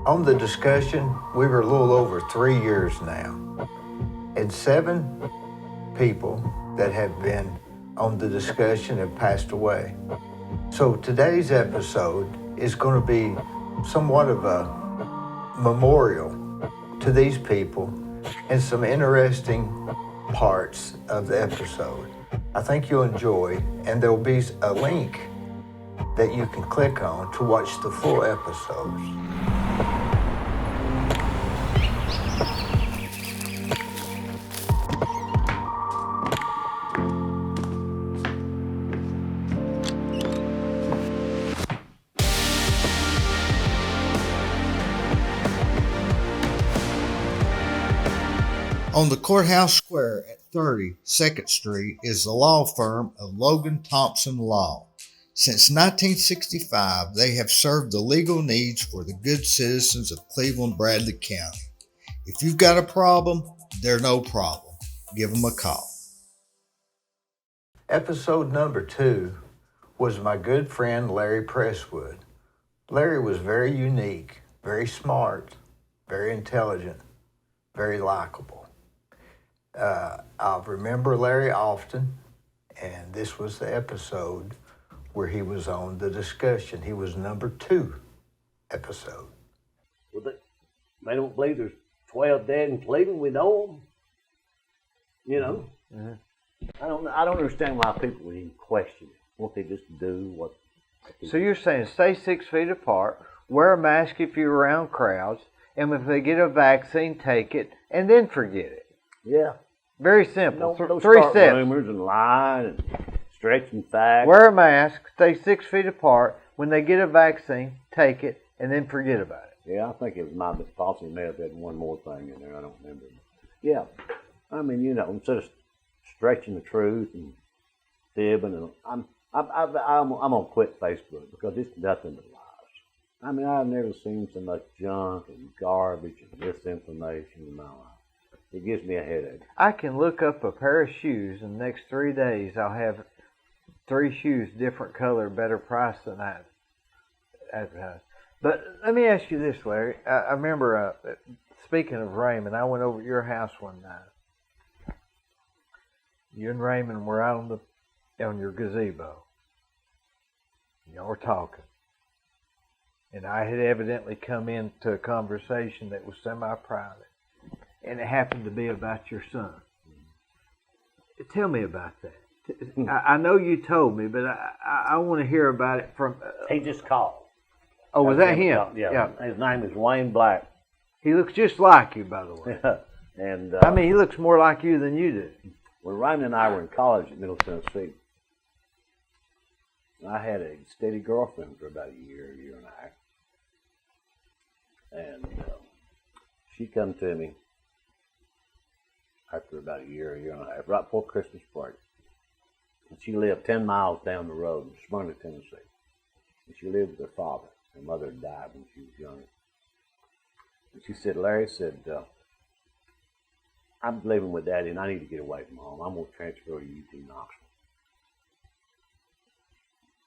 On the discussion, we were a little over 3 years now, and 7 people that have been on the discussion have passed away. So today's episode is going to be somewhat of a memorial to these people and some interesting parts of the episode. I think you'll enjoy, and there'll be a link that you can click on to watch the full episodes. On the courthouse square at 30 2nd Street is the law firm of Logan Thompson Law. Since 1965, they have served the legal needs for the good citizens of Cleveland-Bradley County. If you've got a problem, they're no problem. Give them a call. Episode number 2 was my good friend Larry Presswood. Larry was very unique, very smart, very intelligent, very likable. I remember Larry often, and this was the episode where he was on the discussion. He was number 2 episode. Well, they don't believe there's 12 dead in Cleveland. We know them. You know, I don't understand why people would even question it. What they just do, what. So you're saying stay 6 feet apart, wear a mask if you're around crowds, and if they get a vaccine, take it, and then forget it. Yeah. Very simple. Don't 3 start steps. rumors and lying and stretching facts. Wear a mask, stay 6 feet apart. When they get a vaccine, take it, and then forget about it. Yeah, I think it might have possibly may have had one more thing in there. I don't remember. Yeah. I mean, you know, instead of stretching the truth and fibbing, and I'm gonna quit Facebook because it's nothing but lies. I mean, I've never seen so much junk and garbage and misinformation in my life. It gives me a headache. I can look up a pair of shoes, and the next 3 days I'll have 3 shoes, different color, better price than I advertised. But let me ask you this, Larry. I remember, speaking of Raymond, I went over to your house one night. You and Raymond were out on your gazebo. Y'all were talking. And I had evidently come into a conversation that was semi-private. And it happened to be about your son. Tell me about that. I know you told me, but I want to hear about it from... He just called. Oh, was that him? Yeah. His name is Wayne Black. He looks just like you, by the way. And I mean, he looks more like you than you do. When Raymond and I were in college at Middle Tennessee, I had a steady girlfriend for about a year and a half. And she come to me after about a year and a half, right before Christmas break. And she lived 10 miles down the road in Smyrna, Tennessee. And she lived with her father. Her mother had died when she was young. And she said, Larry said, I'm living with Daddy and I need to get away from home. I'm going to transfer to UT Knoxville.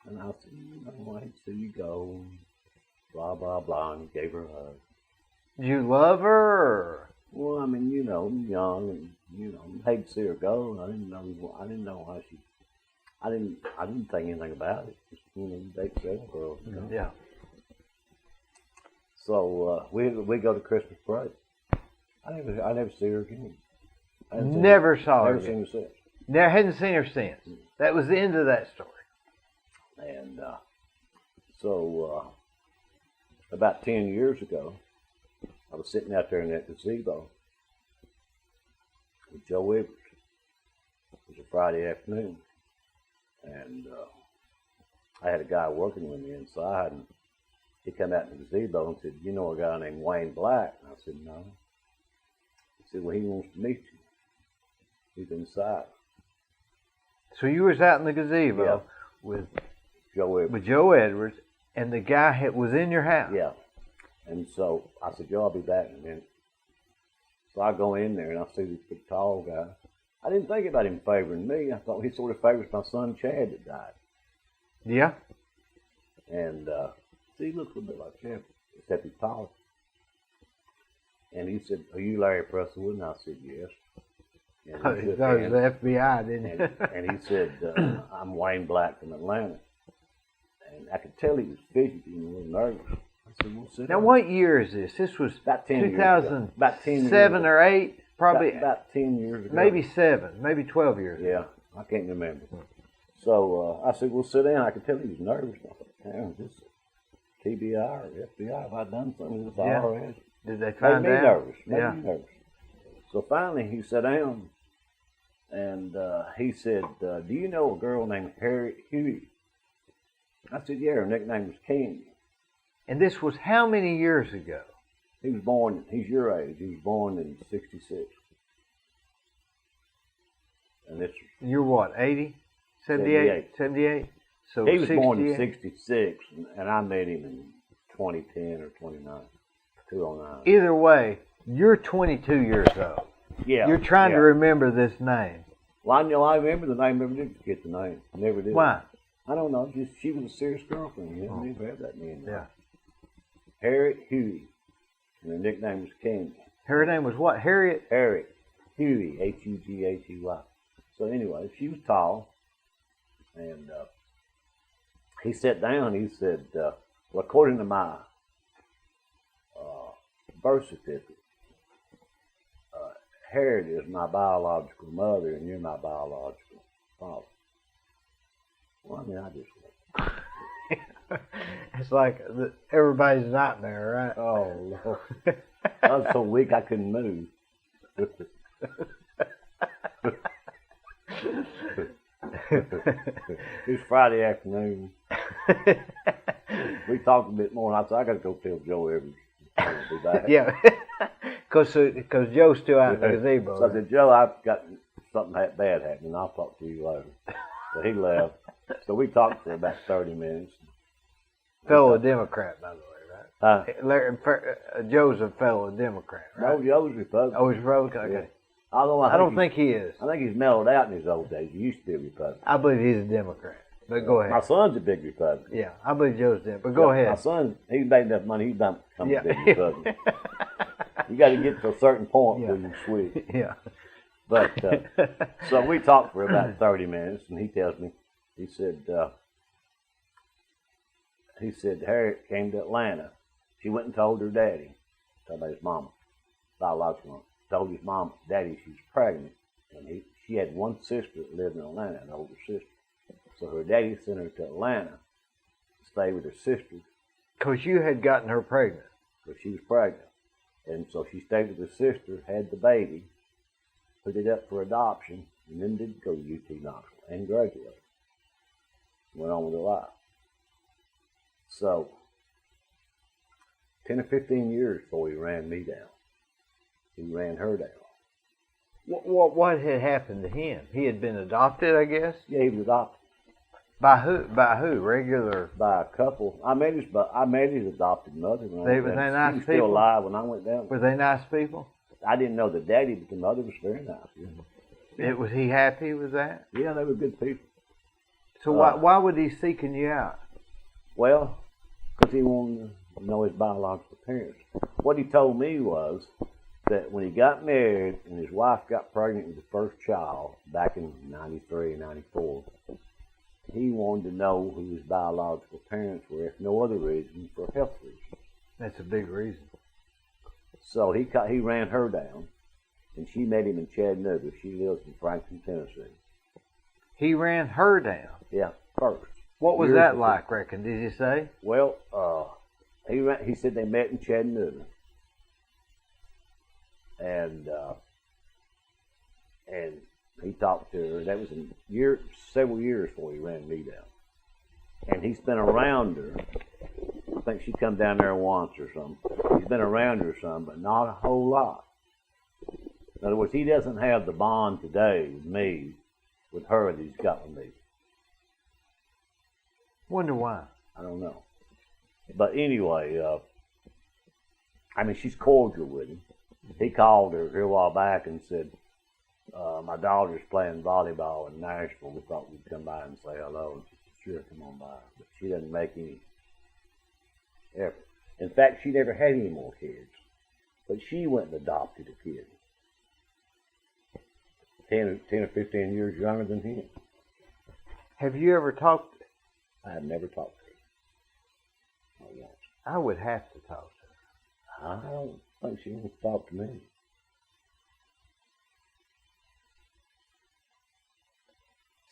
And I said, wait till you go, blah, blah, blah, and gave her a hug. Do you love her? Or? Well, I mean, you know, I'm young and, you know, hate to see her go. I didn't know how she, I didn't think anything about it. Just, you know, you date several girls. You know? Yeah. So we go to Christmas break. I never see her again. Never saw her. Never seen her since. Never hadn't seen her since. That was the end of that story. And so about 10 years ago, I was sitting out there in that gazebo with Joe Evers. It was a Friday afternoon. And I had a guy working with me inside, and he came out in the gazebo and said, you know a guy named Wayne Black? And I said, no. He said, well, he wants to meet you. He's inside. So you was out in the gazebo with Joe Edwards, and the guy was in your house? Yeah. And so I said, Joe, I'll be back in a minute. So I go in there and I see this big tall guy. I didn't think about him favoring me. I thought he sort of favors my son Chad that died. Yeah. And see, he looks a little bit like Chad, except he's taller. And he said, "Are you Larry Presselwood?" And I said, "Yes." And That he was shook the hands, FBI, didn't and, it? and he said, "I'm Wayne Black from Atlanta." And I could tell he was fidgety and a little nervous. I said, "Well, sit Now, down." what year is this? This was About 10 years ago. 2007 About 10 years ago. or 8, probably About 10 years ago. maybe 7, maybe 12 years. Yeah, I can't remember. So I said, "Well, sit down." I could tell he was nervous. I thought, "Damn, is this TBI or FBI? Have I done something with the Yeah. IRS?" Did they Made find me out? nervous. Made Yeah. me nervous. So finally, he sat down, and he said, "Do you know a girl named Harriet Huey?" I said, "Yeah, her nickname was Candy." And this was how many years ago? He was born. He's your age. He was born in '66, and this You're what, 80? 78? 78? So he was born in 68? '66, and I met him in 2010 or 2009. Either way, you're 22 years old. Yeah, You're trying yeah. to remember this name. Well, I know I remember the name. Never did forget the name. Never did. Why? I don't know. Just she was a serious girlfriend. You never had that name. Yeah. Harriet Huey, and her nickname was Candy. Her name was what? Harriet? Harriet Huey, Hughey. So anyway, she was tall, and he sat down. He said, "Well, according to my birth certificate, Harriet is my biological mother, and you're my biological father." Well, I mean, I just went, It's like everybody's nightmare, right? "Oh Lord!" I was so weak I couldn't move. It was Friday afternoon. We talked a bit more, and I said, "I got to go tell Joe Evans I'll be back." Yeah, because Joe's still out in the gazebo. So I said, "Joe, I've got something bad happening. I'll talk to you later." So he left. So we talked for about 30 minutes. Fellow Democrat, by the way, right? Huh? Joe's a fellow Democrat, right? No, Joe's Republican. Oh, he's Republican? Okay. Yeah. Although I don't think he is. I think he's mellowed out in his old days. He used to be a Republican. I believe he's a Democrat. But go ahead. My son's a big Republican. Yeah, I believe Joe's Democrat. But go My ahead. son, he's made enough money. He's not become Yeah. a big Republican. You got to get to a certain point before you switch. Yeah. But so we talked for about 30 minutes, and he tells me, he said Harriet came to Atlanta. She went and told her daddy, told his mama, biological mom, told his mom, daddy, she was pregnant, and she had one sister that lived in Atlanta, an older sister. So her daddy sent her to Atlanta to stay with her sister. Because you had gotten her pregnant. Because she was pregnant. And so she stayed with her sister, had the baby, put it up for adoption, and then did go to UT Knoxville and graduated. Went on with her life. So, 10 or 15 years before he ran me down. He ran her down. What had happened to him? He had been adopted, I guess? Yeah, he was adopted By who? By who? Regular? by a couple. I met his adopted mother. When I They- went were down. they nice She was people? still alive when I went down. Were they nice people? I didn't know the daddy, but the mother was very nice. Was he happy with that? Yeah, they were good people. So why would he seeking you out? Well, because he wanted to know his biological parents. What he told me was that when he got married and his wife got pregnant with the first child back in 93, 94, he wanted to know who his biological parents were, if no other reason, for health reasons. That's a big reason. So he ran her down, and she met him in Chattanooga. She lives in Franklin, Tennessee. He ran her down. Yeah, first. What was Years that before. like, reckon? Did you say? Well, he said they met in Chattanooga, and he talked to her. That was several years before he ran me down, and he's been around her. I think she come down there once or something. He's been around her some, but not a whole lot. In other words, he doesn't have the bond today with me, with her, that he's got with me. Wonder why. I don't know. But anyway, she's cordial with him. He called her here a while back and said, my daughter's playing volleyball in Nashville. We thought we'd come by and say hello. And she said, sure, come on by. But she doesn't make any effort. In fact, she never had any more kids. But she went and adopted a kid. 10 or 15 years younger than him. Have you ever talked? I have never talked to her. Not once. I would have to talk to her. I don't think she wants to talk to me.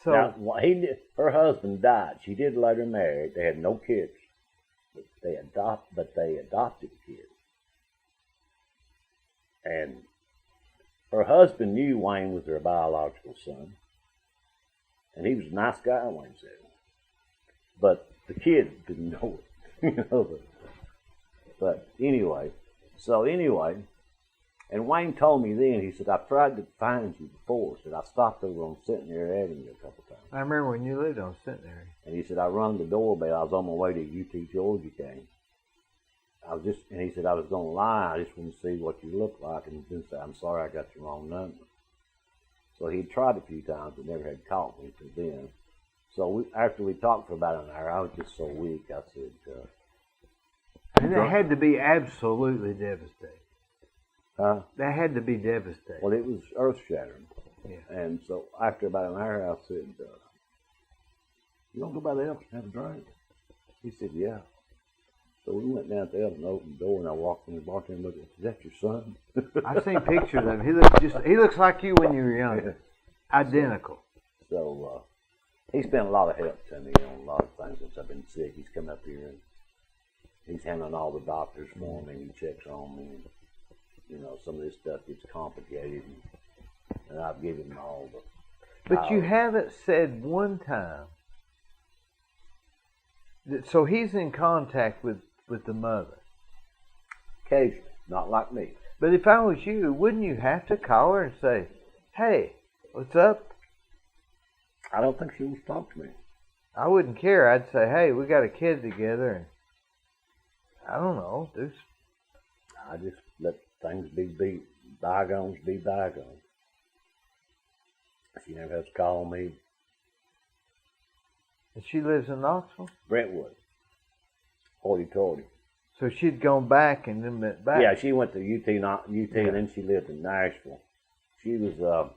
So Now, her husband died. She did later marry. They had no kids, but they adopted a kid. And her husband knew Wayne was their biological son, and he was a nice guy, Wayne said. But the kid didn't know it, But anyway, and Wayne told me then, he said, I've tried to find you before. He said, I stopped over on Centenary Avenue a couple times. I remember when you lived on Centenary. And he said, I rung the doorbell. I was on my way to UT Georgia game. And he said, I was going to lie. I just wanted to see what you looked like. And then said, I'm sorry, I got the wrong number. So he tried a few times, but never had caught me until then. So after we talked for about an hour, I was just so weak. I said, and that had to be absolutely devastating. huh? That had to be devastating. Well, it was earth-shattering. Yeah. And so after about an hour, I said, you want to go by the Elks and have a drink? He said, yeah. So we went down to the Elks and opened the door, and I walked in the bartender and looked at, is that your son? I've seen pictures of him. He looks like you when you were young. Yeah. Identical. So he's been a lot of help to me on a lot of things since I've been sick. He's come up here and he's handling all the doctors for me. He checks on me. And, you know, some of this stuff gets complicated, and I've given him all the. But you haven't said one time. So he's in contact with the mother. Occasionally, not like me. But if I was you, wouldn't you have to call her and say, hey, what's up? I don't think she wants to talk to me. I wouldn't care. I'd say, hey, we got a kid together, and I don't know. I just let things be bygones be bygones. She never has to call me. And she lives in Knoxville? Brentwood. Hoity-toity. So she'd gone back and then went back? Yeah, she went to UT and then she lived in Nashville. She was a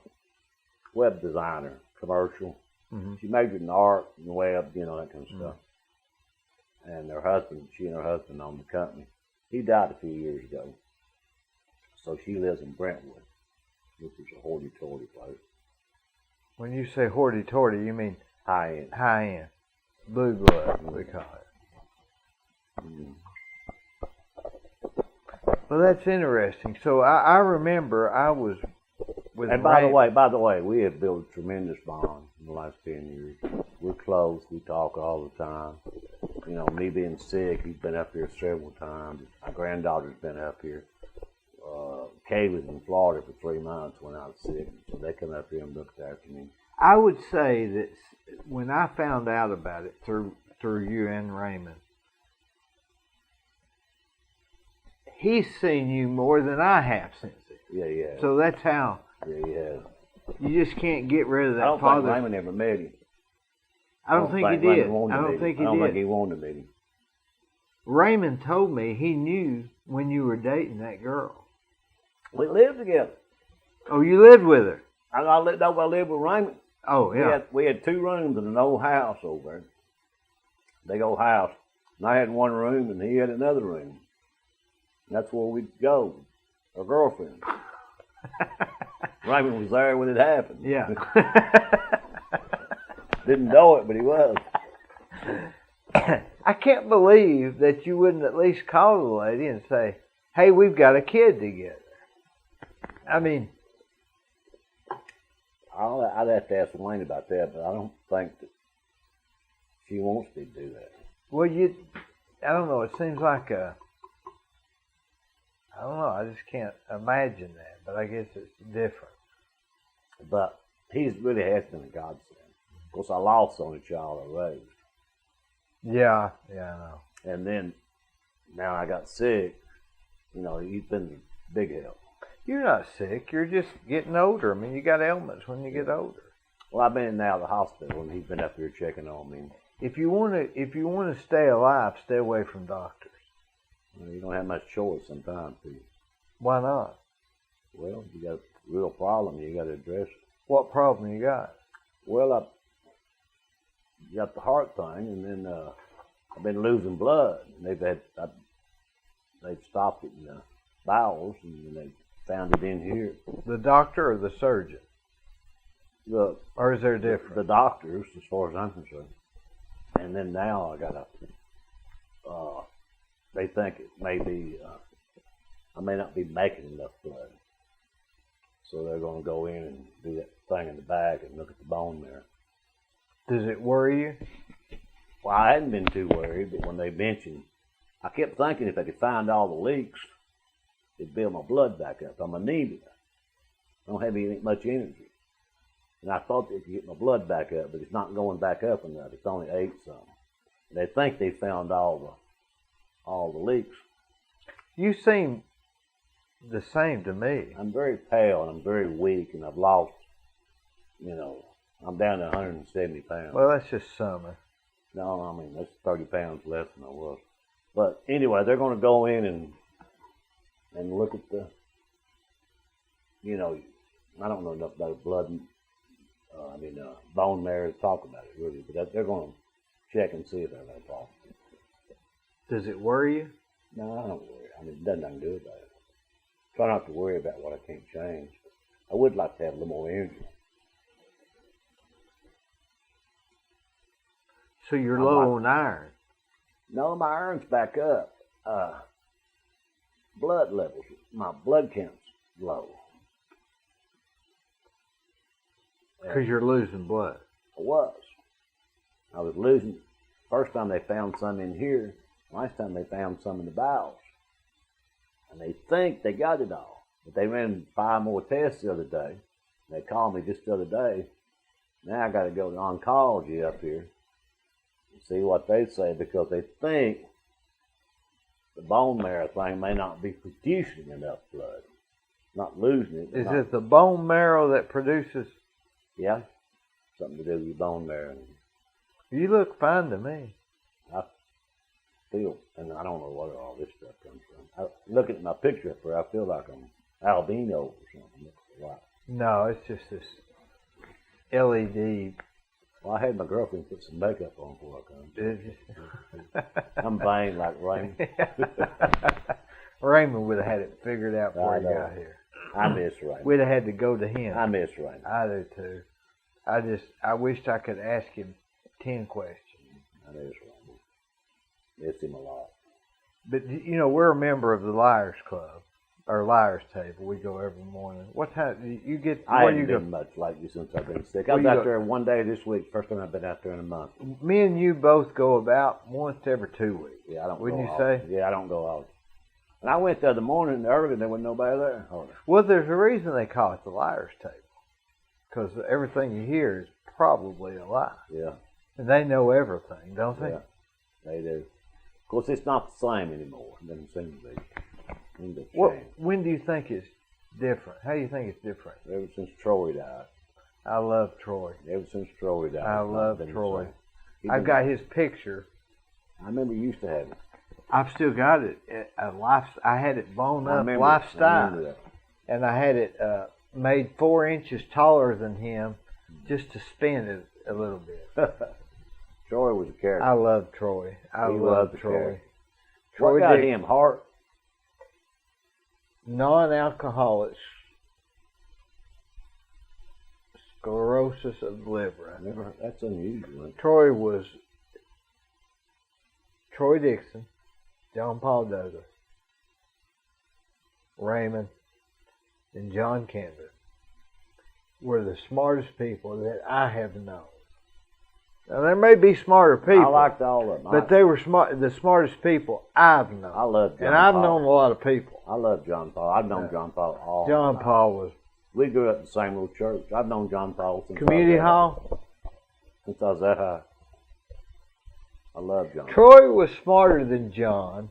web designer, commercial. Mm-hmm. She majored in art and web, you know, that kind of stuff. And she and her husband owned the company. He died a few years ago. So she lives in Brentwood, which is a hoity-toity place. When you say hoity-toity, you mean High-end. high-end. Blue blood, we call it. Mm. Well, that's interesting. So I remember I was with And by the way, we have built a tremendous bond in the last 10 years. We're close. We talk all the time. You know, me being sick, he's been up here several times. My granddaughter's been up here. Kay was in Florida for 3 months when I was sick, so they come up here and looked after me. I would say that when I found out about it through you and Raymond, he's seen you more than I have since it. Yeah, yeah. So that's how. Yeah, yeah. You just can't get rid of that I don't father. think Raymond ever met him. I don't think he did. Raymond wanted I to don't meet think him. he I don't did. think he wanted to meet him. Raymond told me he knew when you were dating that girl. We lived together. Oh, you lived with her? I lived with Raymond. Oh, yeah. We had 2 rooms in an old house over there. Big old house. And I had one room and he had another room. And that's where we'd go. Our girlfriend. Raymond was there when it happened. Yeah. Didn't know it, but he was. I can't believe that you wouldn't at least call the lady and say, hey, we've got a kid together. I mean, I'd have to ask Wayne about that, but I don't think that she wants me to do that. well, I don't know, it seems like I don't know, I just can't imagine that, but I guess it's different. But he's really has been a godsend. Of course, I lost the only child I raised. Yeah, I know. And then, now I got sick, you know, he's been a big help. You're not sick, you're just getting older. I mean, you got ailments when you get older. Well, I've been in and out of the hospital, and he's been up here checking on me. If you want to stay alive, stay away from doctors. You don't have much choice sometimes, do you? Why not? Well, you got a real problem. You got to address it. What problem you got? Well, I got the heart thing, and then I've been losing blood. And they've stopped it in the bowels, and then they found it in here. The doctor or the surgeon? Or is there a difference? The doctors, as far as I'm concerned. And then now I got they think it may be, I may not be making enough blood. So they're going to go in and do that thing in the back and look at the bone there. Does it worry you? Well, I hadn't been too worried, but when they mentioned, I kept thinking if they could find all the leaks, it'd build my blood back up. I'm anemia. I don't have much energy. And I thought they could get my blood back up, but it's not going back up enough. It's only 8 something. They think they found all the leaks. You seem the same to me. I'm very pale and I'm very weak, and I've lost, I'm down to 170 pounds. Well, that's just summer. No, I mean, that's 30 pounds less than I was. But anyway, they're going to go in and look at the, I don't know enough about blood, bone marrow to talk about it, really. But they're going to check and see if there's a problem. Does it worry you? No, I don't worry. I mean, it doesn't nothing to do about it. Try not to worry about what I can't change. I would like to have a little more energy. So you're low on iron? No, my iron's back up. Blood levels, my blood count's low. Because you're losing blood. I was losing. First time they found some in here. Last time they found some in the bowels. And they think they got it all. But they ran 5 more tests the other day. They called me just the other day. Now I got to go to oncology up here and see what they say, because they think the bone marrow thing may not be producing enough blood. Not losing it. Is it the bone marrow that produces? Yeah, something to do with your bone marrow. You look fine to me. I feel, and I don't know where all this stuff comes from. Looking at my picture up there, I feel like I'm albino or something. No, it's just this LED. Well, I had my girlfriend put some makeup on before I come. I'm vain like Raymond. Raymond would have had it figured out before he got here. I miss Raymond. We'd have had to go to him. I miss Raymond. I do too. I wished I could ask him 10 questions. I miss Raymond. Miss him a lot. But we're a member of the Liars Club, or Liars Table. We go every morning. What time you get? I haven't been much lately since I've been sick. I was out there one day this week. First time I've been out there in a month. Me and you both go about once every 2 weeks. Yeah, I don't. Wouldn't you often. say? Yeah, I don't go out. And I went the other morning early, and there wasn't nobody there. Well, there's a reason they call it the Liars Table, because everything you hear is probably a lie. Yeah. And they know everything, don't they? Yeah, they do. Of course, it's not the same anymore. It doesn't seem to be. When do you think it's different? How do you think it's different? Ever since Troy died. I love Troy. Ever since Troy died. I love Troy. I've got his picture. I remember you used to have it. I've still got it. I had it blown up lifestyle, and I had it made 4 inches taller than him, just to spin it a little bit. Troy was a character. I love Troy. I love Troy. What got him? Heart? Non-alcoholic sclerosis of the liver. That's unusual. Troy Dixon, John Paul Douglas, Raymond, and John Camden were the smartest people that I have known. Now, there may be smarter people. I liked all of them. But they were the smartest people I've known. I love John Paul. And I've known a lot of people. I love John Paul. I've known John Paul all John Paul was... We grew up in the same little church. I've known John Paul since Community Hall? Since I was that high. I love John. Troy was smarter than John.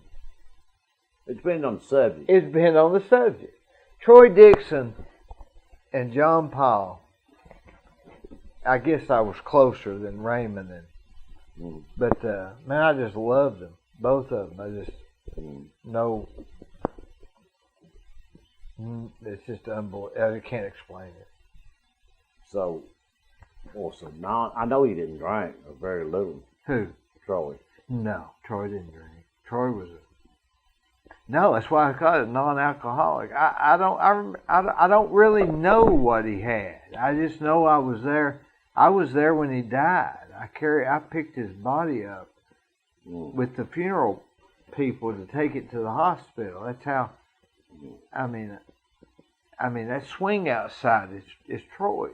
It depends on the subject. It depends on the subject. Troy Dixon and John Paul, I guess I was closer than Raymond. But, man, I just loved them. Both of them. I just know It's just unbelievable. I can't explain it. So, I know he didn't drink, or very little. Who? Troy. No, Troy didn't drink. Troy was no. That's why I call it non-alcoholic. I don't really know what he had. I just know I was there. I was there when he died. I picked his body up with the funeral people to take it to the hospital. That's how. I mean, that swing outside is Troy's.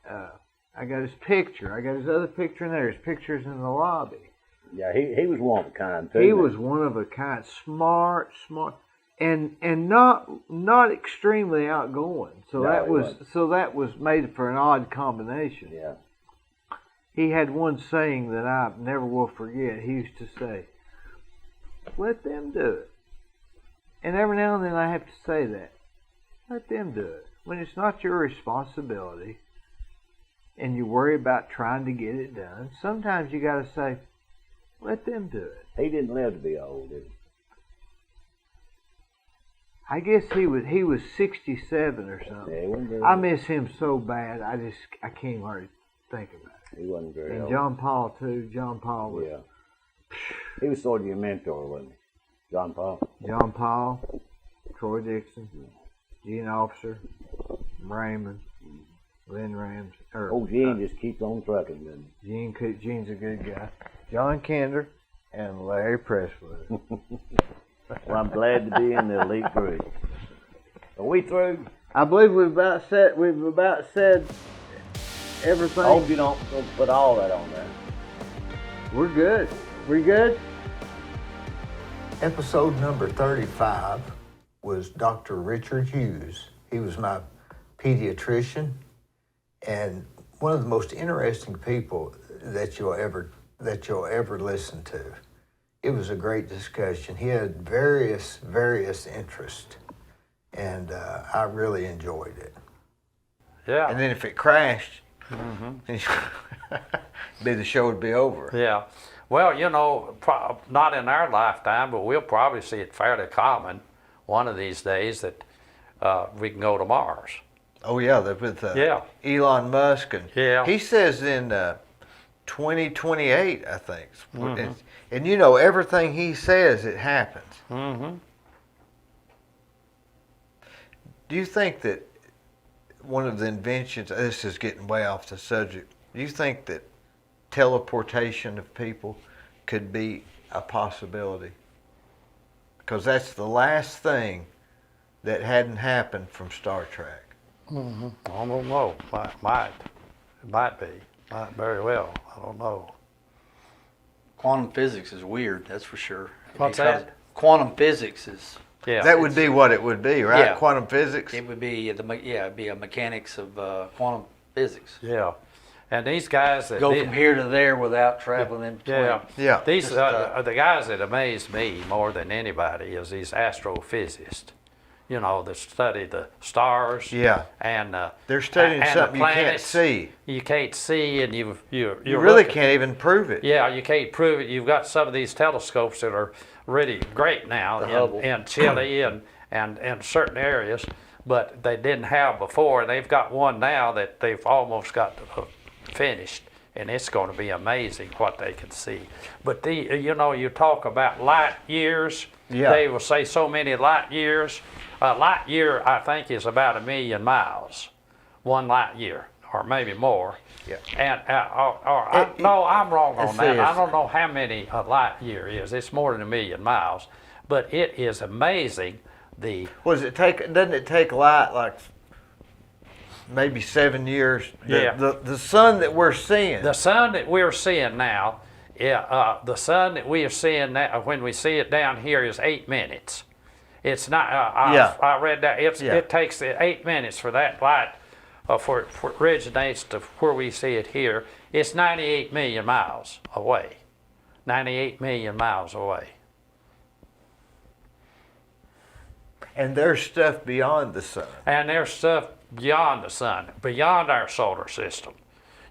I got his picture. I got his other picture in there. His picture's in the lobby. Yeah, he was one of a kind too. He was one of a kind, smart, and not extremely outgoing. So that was made for an odd combination. Yeah. He had one saying that I never will forget. He used to say, "Let them do it." And every now and then I have to say that. Let them do it. When it's not your responsibility and you worry about trying to get it done, sometimes you got to say, let them do it. He didn't live to be old, did he? I guess he was 67 or something. Yeah, he wasn't very I old. miss him so bad. I can't hardly think about it. He wasn't very And old. John Paul too. John Paul was. Yeah. He was sort of your mentor, wasn't he? John Paul. John Paul, Troy Dixon, Gene Officer, Raymond, Lynn Rams. Gene just keeps on trucking, doesn't he? Gene's a good guy. John Kinder and Larry Presswood. Well, I'm glad to be in the elite group. Are we through? I believe we've about said everything. I hope you don't put all that on there. We're good. We good? Episode number 35 was Dr. Richard Hughes. He was my pediatrician and one of the most interesting people that you'll ever listen to. It was a great discussion. He had various interests, and I really enjoyed it. Yeah. And then if it crashed, the show would be over. Yeah. Well, not in our lifetime, but we'll probably see it fairly common one of these days that we can go to Mars. Oh yeah, with Yeah. Elon Musk and Yeah. he says in 2028, I think. And everything he says, it happens. Mm-hmm. Do you think that one of the inventions? This is getting way off the subject. Do you think that teleportation of people could be a possibility? Because that's the last thing that hadn't happened from Star Trek. Mm-hmm. I don't know. It might be. Might very well. I don't know. Quantum physics is weird, that's for sure. What's Because that? Quantum physics is, Yeah. That would be what it would be, right? Yeah. Quantum physics. it would be it'd be a mechanics of quantum physics. Yeah. And these guys that Go did, from here to there without traveling in between. yeah. Yeah. These Just, are the guys that amaze me more than anybody is these astrophysicists. That study the stars. Yeah. And They're studying and the something you can't planets. see. You can't see, and you really can't even prove it. Yeah, you can't prove it. You've got some of these telescopes that are really great now The Hubble. in Chile and certain areas, but they didn't have before. They've got one now that they've almost got finished, and it's going to be amazing what they can see. But you talk about light years. Yeah. They will say so many light years. A light year, I think, is about 1 million miles. 1 light year, or maybe more. Yeah. And no, I'm wrong on It that. I says- don't know how many a light year is. It's more than 1 million miles, but it is amazing. Doesn't it take light like maybe 7 years? Yeah. The sun that we're seeing. The sun that we're seeing now, the sun that we are seeing now, when we see it down here, is 8 minutes. It's not. I read that. It takes 8 minutes for that light, for it originates to where we see it here. It's 98 million miles away. 98 million miles away. And there's stuff beyond the sun. And there's stuff beyond the sun, beyond our solar system.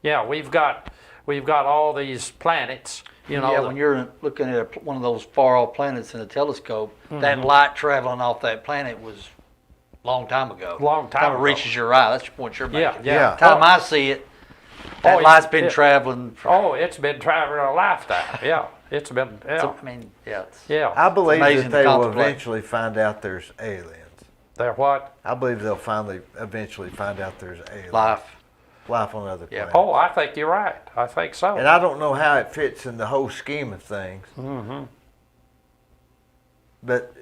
Yeah, we've got all these planets. When you're looking at one of those far off planets in a telescope, that light traveling off that planet was long time ago. Long time it ago. reaches your eye. That's the point you're Yeah, making. yeah. Time I see it, that Oh, light's been traveling. Oh, it's been traveling a lifetime. Yeah, it's been. Yeah, So, I mean, yeah. yeah. I believe that amazing to they will contemplate. eventually find out there's aliens. They're what? I believe they'll eventually find out there's aliens. Life. On other Yeah. planets. Oh, I think you're right. I think so. And I don't know how it fits in the whole scheme of things. Mm-hmm. But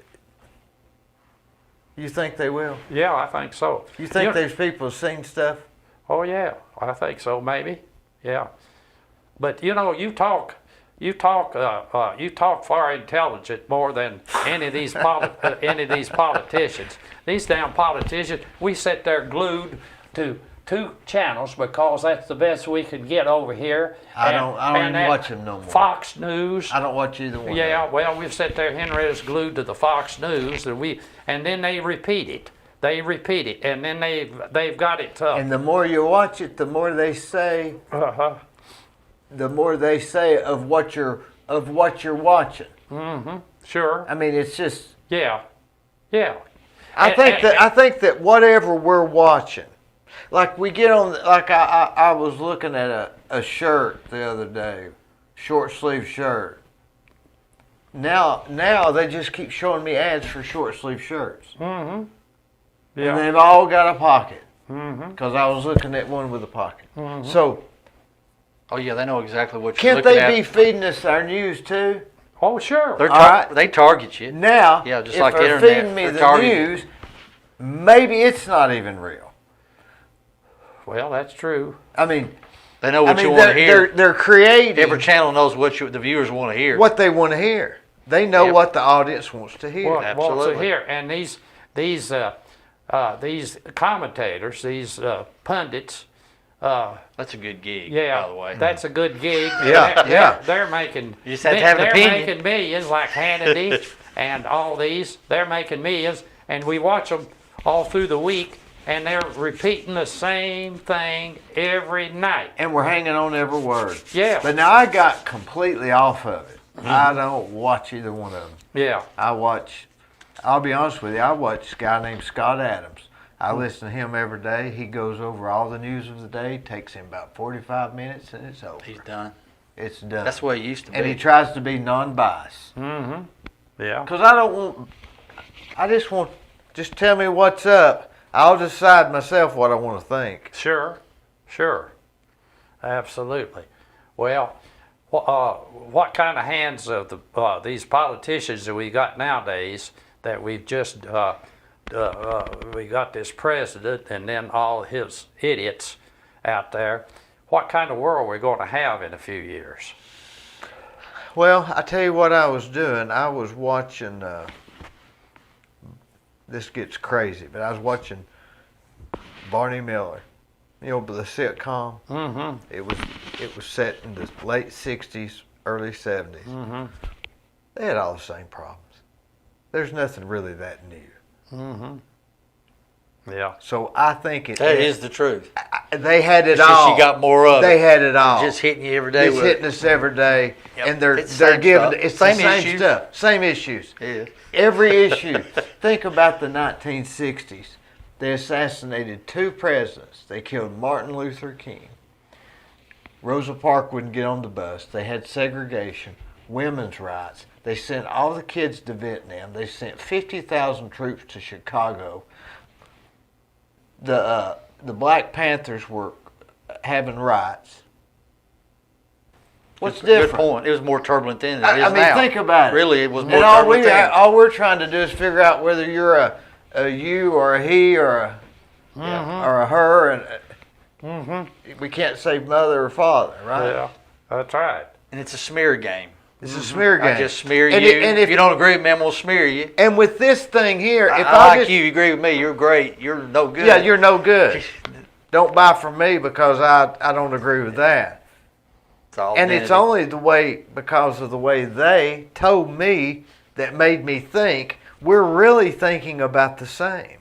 you think they will? Yeah, I think so. You think You- those people have seen stuff? Oh yeah, I think so. Maybe. Yeah. But you know, you talk far intelligent more than any of these politicians. These damn politicians, we sit there glued to 2 channels because that's the best we can get over here. I don't even that watch them no more. Fox News. I don't watch either one. Yeah, well, we sit there. Henrietta's glued to the Fox News, and then they repeat it. They repeat it, and then they've got it. And the more you watch it, the more they say. The more they say of what you're watching. Mm-hmm. Sure. I mean, it's just. Yeah. Yeah. I think that whatever we're watching, like we get on, like I was looking at a shirt the other day, short sleeve shirt. Now they just keep showing me ads for short sleeve shirts. Mm-hmm. And Yeah. they've all got a pocket. Mm-hmm. Because I was looking at one with a pocket. So Oh yeah, they know exactly what you're can't looking they be at. feeding us our news too? Oh, sure. They're All right. They target you. Now, Yeah, just if like the they're internet, feeding me they're the targeting. news, maybe it's not even real. Well, that's true. I mean, They know what you want they're, to hear. they're creating Every channel knows what the viewers want to hear. what they want to hear. They know Yep. what the audience wants to hear. Well, so Absolutely. here, and these commentators, these pundits. That's a good gig, Yeah, by the way. that's a good gig. Yeah, yeah. They're making. You just have to have an they're opinion. making millions, like Hannity and all these. They're making millions, and we watch them all through the week, and they're repeating the same thing every night. And we're hanging on every word. Yeah. But now I got completely off of it. I don't watch either one of them. Yeah. I'll be honest with you, I watch a guy named Scott Adams. I listen to him every day. He goes over all the news of the day. Takes him about 45 minutes, and it's over. He's done. It's done. That's the way it used to be. And he tries to be non-biased. Mm-hmm. Yeah. Because I just want, just tell me what's up. I'll decide myself what I want to think. Sure. Absolutely. Well, what kind of hands of these politicians that we got nowadays that we've just we got this president and then all his idiots out there. What kind of world we're going to have in a few years? Well, I tell you what I was doing. I was watching, this gets crazy, but I was watching Barney Miller, the sitcom. Mm-hmm. It was set in the late 60s, early 70s. Mm-hmm. They had all the same problems. There's nothing really that new. Mm-hmm. Yeah. So I think That is the truth. they had it It's just all. you got more of They it. had it all. Just hitting you every day It's with hitting it. us every day, Yep. and they're It's the same giving stuff. it's Same the same issues. stuff, same issues. Yeah. Every issue. Think about the 1960s. They assassinated 2 presidents. They killed Martin Luther King. Rosa Parks wouldn't get on the bus. They had segregation, women's rights. They sent all the kids to Vietnam. They sent 50,000 troops to Chicago. The Black Panthers were having rights. What's different? Good point. It was more turbulent then than it is I mean, now. think about it. Really, it was more And all turbulent then. all we're trying to do is figure out whether you're a you or a he or a or a her, and we can't say mother or father, right? Yeah. That's right. And it's a smear game. It's a smear game. I just smear you. And and if you don't agree with me, I'm going to smear you. And with this thing here, if I like just, you agree with me, you're great. You're no good. yeah, you're no good. Don't buy from me because I don't agree with that. It's all And it's vanity. only the way, because of the way they told me, that made me think we're really thinking about the same.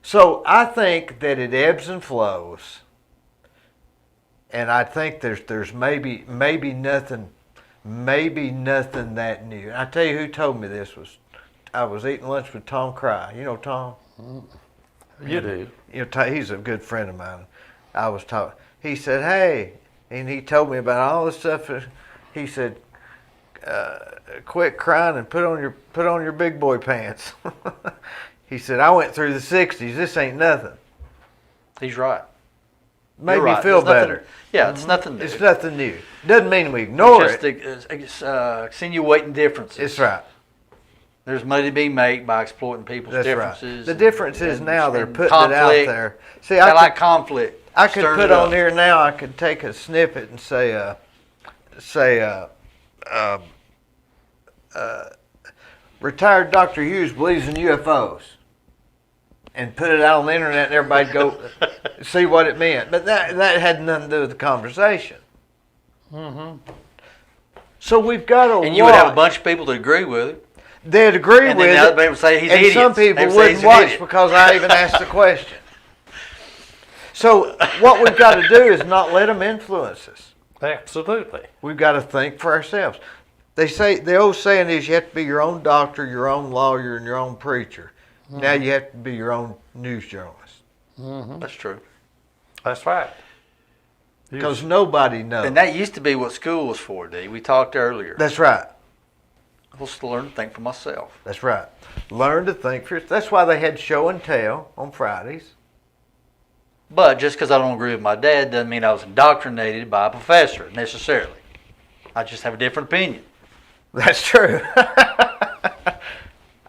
So I think that it ebbs and flows, and I think there's maybe nothing that new. And I tell you who told me this was I was eating lunch with Tom Cry. You know Tom? You do. You know, he's a good friend of mine. I was talking. He said, "Hey," and he told me about all the stuff. He said, "Quit crying and put on your big boy pants." He said, "I went through the '60s. This ain't nothing." He's right. Made You're me right. feel It's nothing- better. Yeah, it's nothing new. It's nothing new. Doesn't mean we ignore Just it. extenuating differences. It's right. There's money to be made by exploiting people's That's differences. right. The difference is and- now they're and putting it out conflict. there. See, I I like could, conflict. I could Stirring put it on up. here now. I could take a snippet and say, retired Dr. Hughes believes in UFOs, and put it out on the internet, and everybody go see what it meant. But that had nothing to do with the conversation. So we've got to And you would have a bunch of people that agree with it. They'd agree And with then the it. other people would say he's and idiots. some They people would say wouldn't he's an watch idiot. because I even asked the question. So what we've got to do is not let them influence us. Absolutely. We've got to think for ourselves. They say the old saying is you have to be your own doctor, your own lawyer, and your own preacher. Now you have to be your own news journalist That's true. That's right. because nobody knows. And that used to be what school was for, Dee. We talked earlier. That's right. I was to learn to think for myself. That's right. Learn to think for yourself. That's why they had show and tell on Fridays. But just because I don't agree with my dad doesn't mean I was indoctrinated by a professor necessarily. I just have a different opinion. That's true.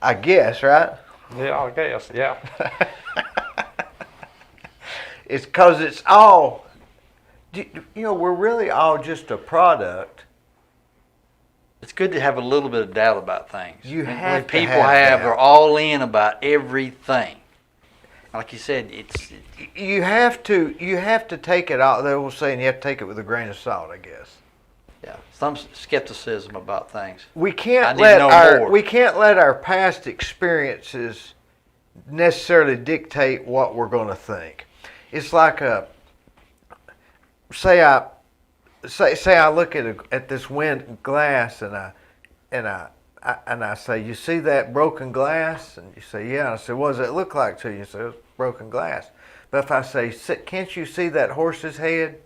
I guess, right? Yeah, I guess. Yeah. It's because it's all, we're really all just a product. It's good to have a little bit of doubt about things. You When have to people have doubt. they're all in about everything. Like you said, it's You have to take it out. They were saying you have to take it with a grain of salt, I guess. yeah, some skepticism about things. We I can't need to know more. we can't let our past experiences necessarily dictate what we're going to think. It's like say I look at this wind glass and I say, you see that broken glass? And you say, yeah. And I say, what does it look like to you? You say, it's broken glass. But if I say, can't you see that horse's head?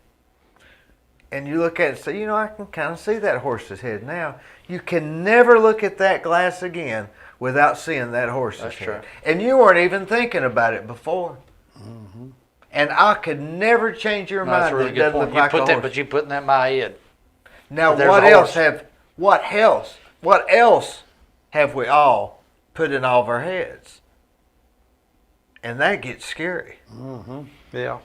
And you look at it and say, I can kind of see that horse's head now. You can never look at that glass again without seeing that horse's That's head. true. And you weren't even thinking about it before. And I could never change your No, that's mind a that really it good doesn't point. look You like put a that, horse. but you putting that in my head. Now, But there's what a else horse. what else have we all put in all of our heads? And that gets scary. Yeah.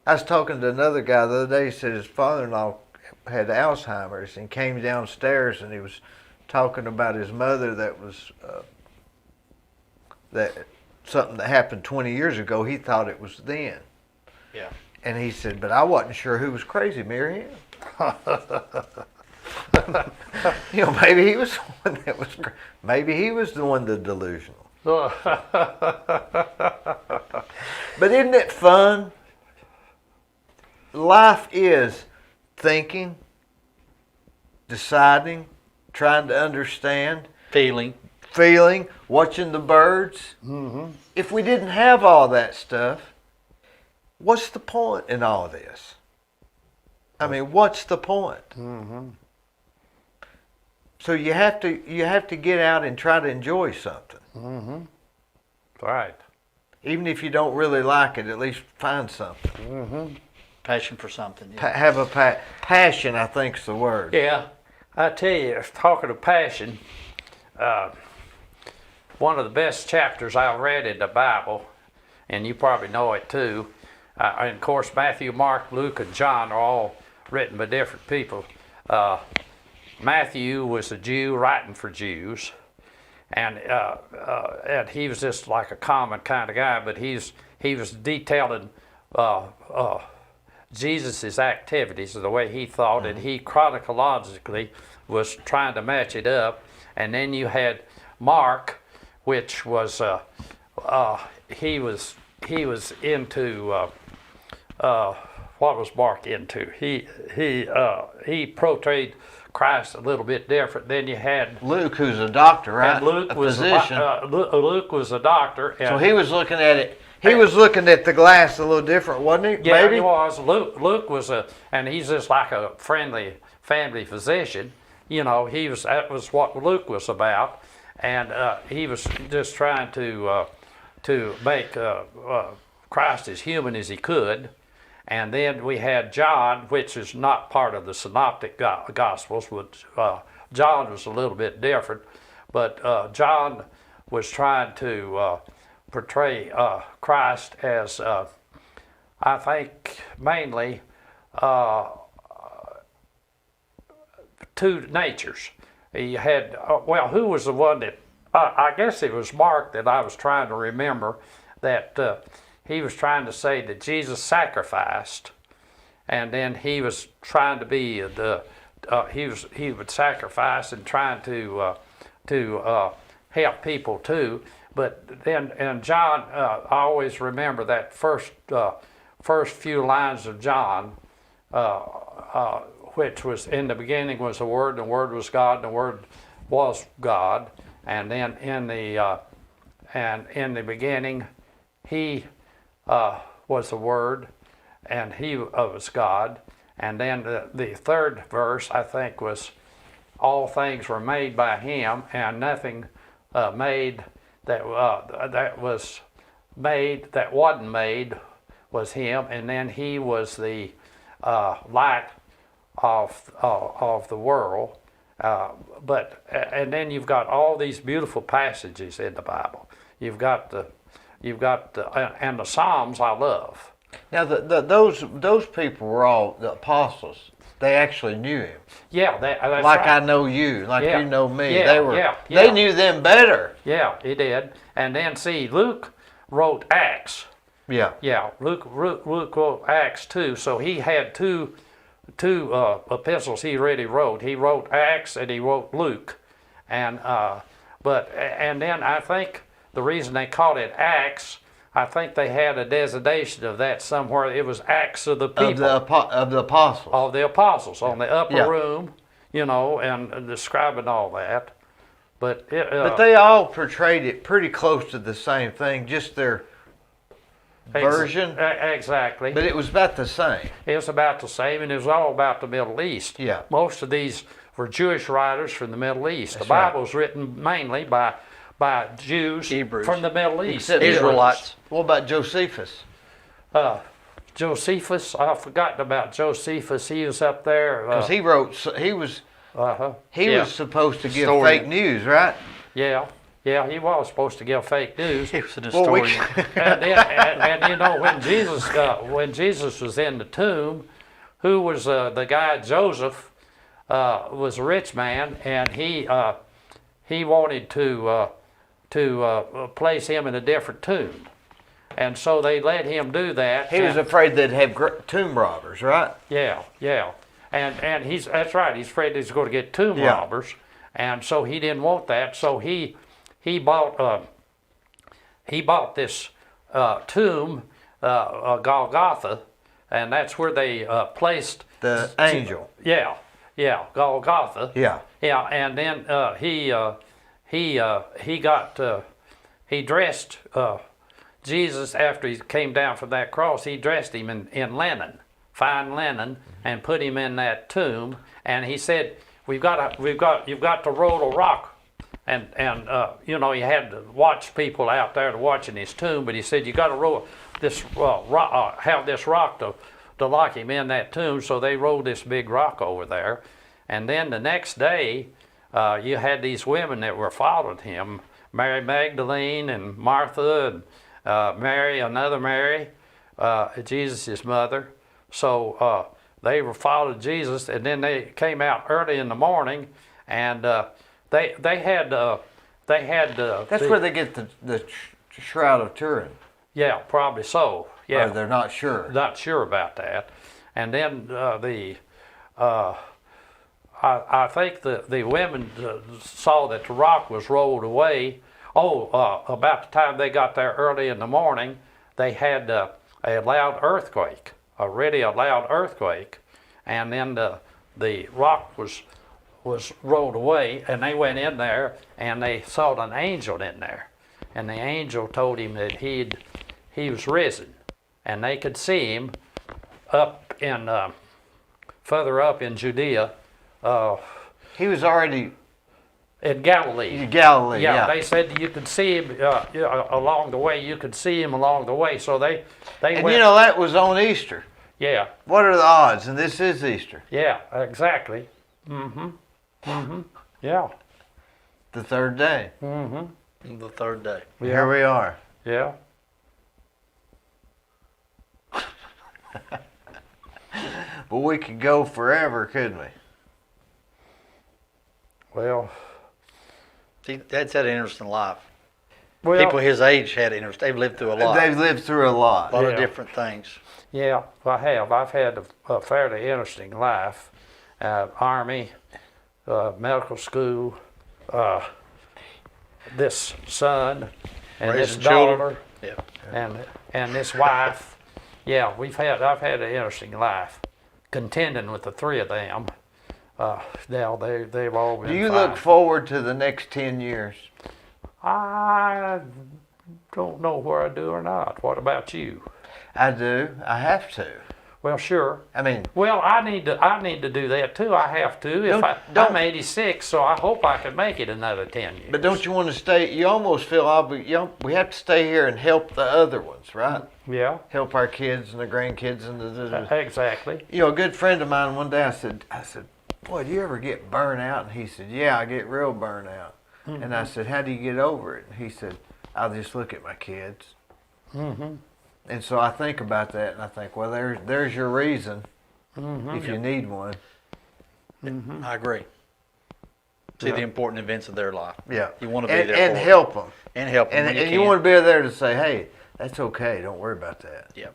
I was talking to another guy the other day. He said his father-in-law had Alzheimer's and came downstairs and he was talking about his mother that was something that happened 20 years ago. He thought it was then. Yeah. And he said, but I wasn't sure who was crazy, me or him. Maybe he was the one that was. Maybe he was the one that's delusional. But isn't it fun? Life is thinking, deciding, trying to understand, Feeling. feeling, watching the birds. If we didn't have all that stuff, what's the point in all this? I mean, what's the point? So you have to get out and try to enjoy something. Right. Even if you don't really like it, at least find something. Passion for something. Yeah. Have a passion, I think is the word. Yeah. I tell you, talking of passion, one of the best chapters I read in the Bible, and you probably know it too, and of course Matthew, Mark, Luke, and John are all written by different people. Matthew was a Jew writing for Jews, and he was just like a common kind of guy, but he was detailing Jesus' activities, the way he thought, and he chronologically was trying to match it up. And then you had Mark, which was he was into what was Mark into? He portrayed Christ a little bit different. Then you had Luke, who's a doctor, right? and Luke a was physician. Luke was a doctor. And, So he was looking at it. He was looking at the glass a little different, wasn't he? yeah, Maybe? he was. Luke was and he's just like a friendly family physician. That was what Luke was about, and he was just trying to make Christ as human as he could. And then we had John, which is not part of the Synoptic Gospels, which John was a little bit different, but John was trying to portray Christ as, I think, mainly two natures. He had, who was the one that, I guess it was Mark that I was trying to remember, that he was trying to say that Jesus sacrificed, and then he was trying to be he would sacrifice and trying to help people too. But then, and John, I always remember that first few lines of John, which was, in the beginning was the Word, and the Word was God, and the Word was God. And then in the beginning, He was the Word, and He was God. And then the third verse, I think, was, all things were made by Him, and nothing made that was made that wasn't made was Him. And then He was the light of the world. And then you've got all these beautiful passages in the Bible. You've got and the Psalms I love. Now, those people were all the apostles. They actually knew him. Yeah, that's like right. I know you, like you know me. Yeah, They knew them better. Yeah, he did. And then see, Luke wrote Acts. Yeah. Yeah, Luke wrote Acts too. So he had two epistles he already wrote. He wrote Acts and he wrote Luke, and then I think the reason they called it Acts, I think they had a designation of that somewhere. It was Acts of the people Of the apostles. Of the apostles on the upper room, and describing all that. But they all portrayed it pretty close to the same thing, just their version. Exactly. But it was about the same. It was about the same, and it was all about the Middle East. Yeah. Most of these were Jewish writers from the Middle East. That's the Bible was written mainly by Jews Hebrews. from the Middle East. Except Israelites. What about Josephus? Josephus, I've forgotten about Josephus. He was up there. Because he was supposed to give Historian. fake news, right? Yeah, he was supposed to give fake news. He was an historian. and when Jesus was in the tomb, who was the guy Joseph was a rich man, and he wanted to place him in a different tomb, and so they let him do that. He was afraid they'd have tomb robbers, right? Yeah, and that's right. He's afraid he's going to get tomb robbers, and so he didn't want that. So he bought this tomb, Golgotha, and that's where they placed the angel. Yeah, Golgotha. Yeah. And then he dressed Jesus after he came down from that cross. He dressed him in linen, fine linen, and put him in that tomb. And he said, you've got to roll a rock. And he had to watch people out there watching his tomb. But he said, you got to roll this have this rock to lock him in that tomb. So they rolled this big rock over there. And then the next day, you had these women that were following him, Mary Magdalene and Martha and Mary, another Mary, Jesus' mother. So they were following Jesus, and then they came out early in the morning, and they had. That's where they get the Shroud of Turin. Yeah, probably so. Yeah, or they're not sure. Not sure about that. And then I think the women saw that the rock was rolled away. About the time they got there early in the morning, they had a loud earthquake, a loud earthquake, and then the rock was was rolled away, and they went in there and they saw an angel in there, and the angel told him that he was risen, and they could see him up in further up in Judea. He was already In Galilee. in Galilee. Yeah, they said you could see him along the way. You could see him along the way. So they And went. you know, that was on Easter. Yeah, What are the odds? And this is Easter, yeah, exactly. Yeah, the third day. The third day. Here we are. yeah. But we could go forever, couldn't we? Well, See, Dad's had an interesting life. well, People his age had interest. They've lived through a lot. They've lived through a lot. A lot Yeah. of different things. yeah, I have. I've had a fairly interesting life. Army, medical school, this son, and Raising this daughter, children. Yeah. and this wife. Yeah, I've had an interesting life, contending with the three of them. Now they've all been. Do you fine. look forward to the next 10 years? I don't know where I do or not. What about you? I do. I have to. Well, sure. I mean, Well, I need to do that too. I have to. I'm 86, so I hope I can make it another 10 years. but don't you want to stay? You almost feel we have to stay here and help the other ones, right? Yeah, Help our kids and the grandkids and the. exactly. You know, a good friend of mine one day, I said, boy, do you ever get burnt out? And he said, yeah, I get real burnt out. And I said, how do you get over it? And he said, I'll just look at my kids. And so I think about that, and I think, well, there's your reason if you need one. I agree. See the important events of their life. Yeah. You want to be there and for help them. and help them when And you you can. want to be there to say, hey, that's okay. Don't worry about that. Yeah.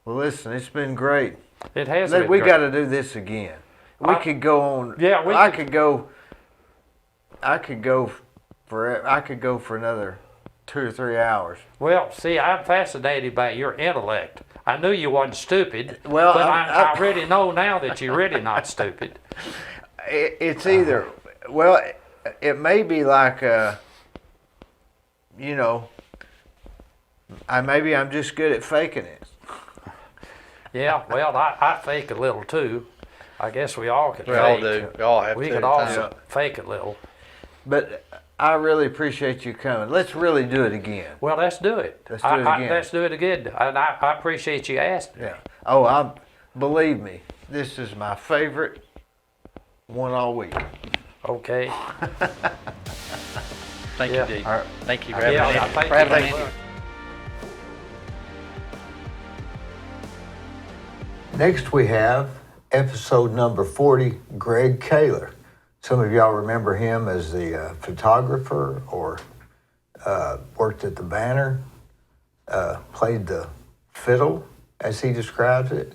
Well, listen, it's been great. It has been We great. got to do this again. We could go on. Yeah, I could go for another 2 or 3 hours. Well, see, I'm fascinated by your intellect. I knew you wasn't stupid, Well, but I already know now that you're really not stupid. It's either, well, it may be like, maybe I'm just good at faking it. Yeah, well, I fake a little too. I guess we all could We fake. all do. We all have We to. could at all times. fake a little. But I really appreciate you coming. Let's really do it again. Well, let's do it. Let's do it again. Let's do it again. And I appreciate you asking. Yeah. Oh, believe me, this is my favorite one all week. Okay. Thank Yeah. you, Dee. All right. Thank you for Yeah, having I me. thank For you having very me. much. Next, we have episode number 40, Greg Kaler. Some of y'all remember him as the photographer or worked at the Banner, played the fiddle, as he describes it.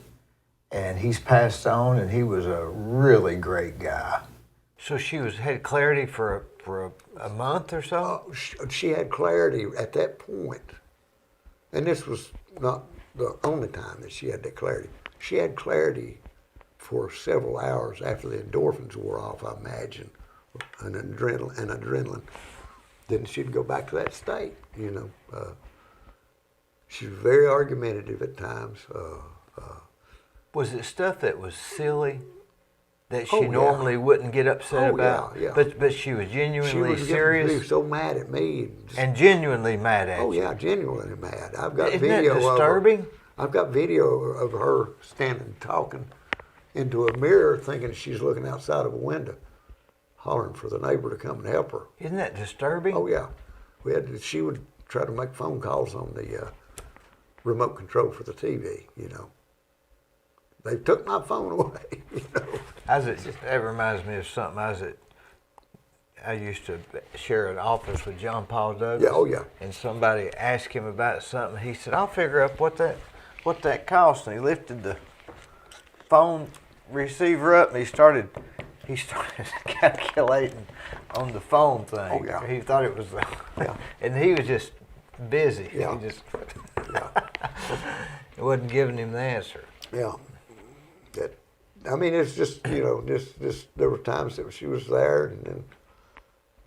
And he's passed on, and he was a really great guy. So she had clarity for a month or so? She had clarity at that point, and this was not the only time that she had that clarity. She had clarity for several hours after the endorphins wore off, I imagine, and adrenaline. Then she'd go back to that state, She was very argumentative at times. Was it stuff that was silly that she Oh, yeah. normally wouldn't get upset Oh, about? yeah. But she was genuinely She serious was so mad at me. and genuinely mad at Oh you. yeah, genuinely mad. I've got Isn't that video disturbing? I've got video of her standing talking into a mirror, thinking she's looking outside of a window, hollering for the neighbor to come and help her. Isn't that disturbing? Oh yeah, she would try to make phone calls on the remote control for the TV. They took my phone away. That reminds me of something. I used to share an office with John Paul Douglas. Yeah, oh yeah. And somebody asked him about something. He said, "I'll figure out what that cost." And he lifted the phone receiver up, and he started calculating on the phone thing. Oh, yeah. He thought it was, Yeah. and he was just busy. Yeah. He just Yeah. it wasn't giving him the answer. Yeah, that I mean, it's just, there were times that she was there,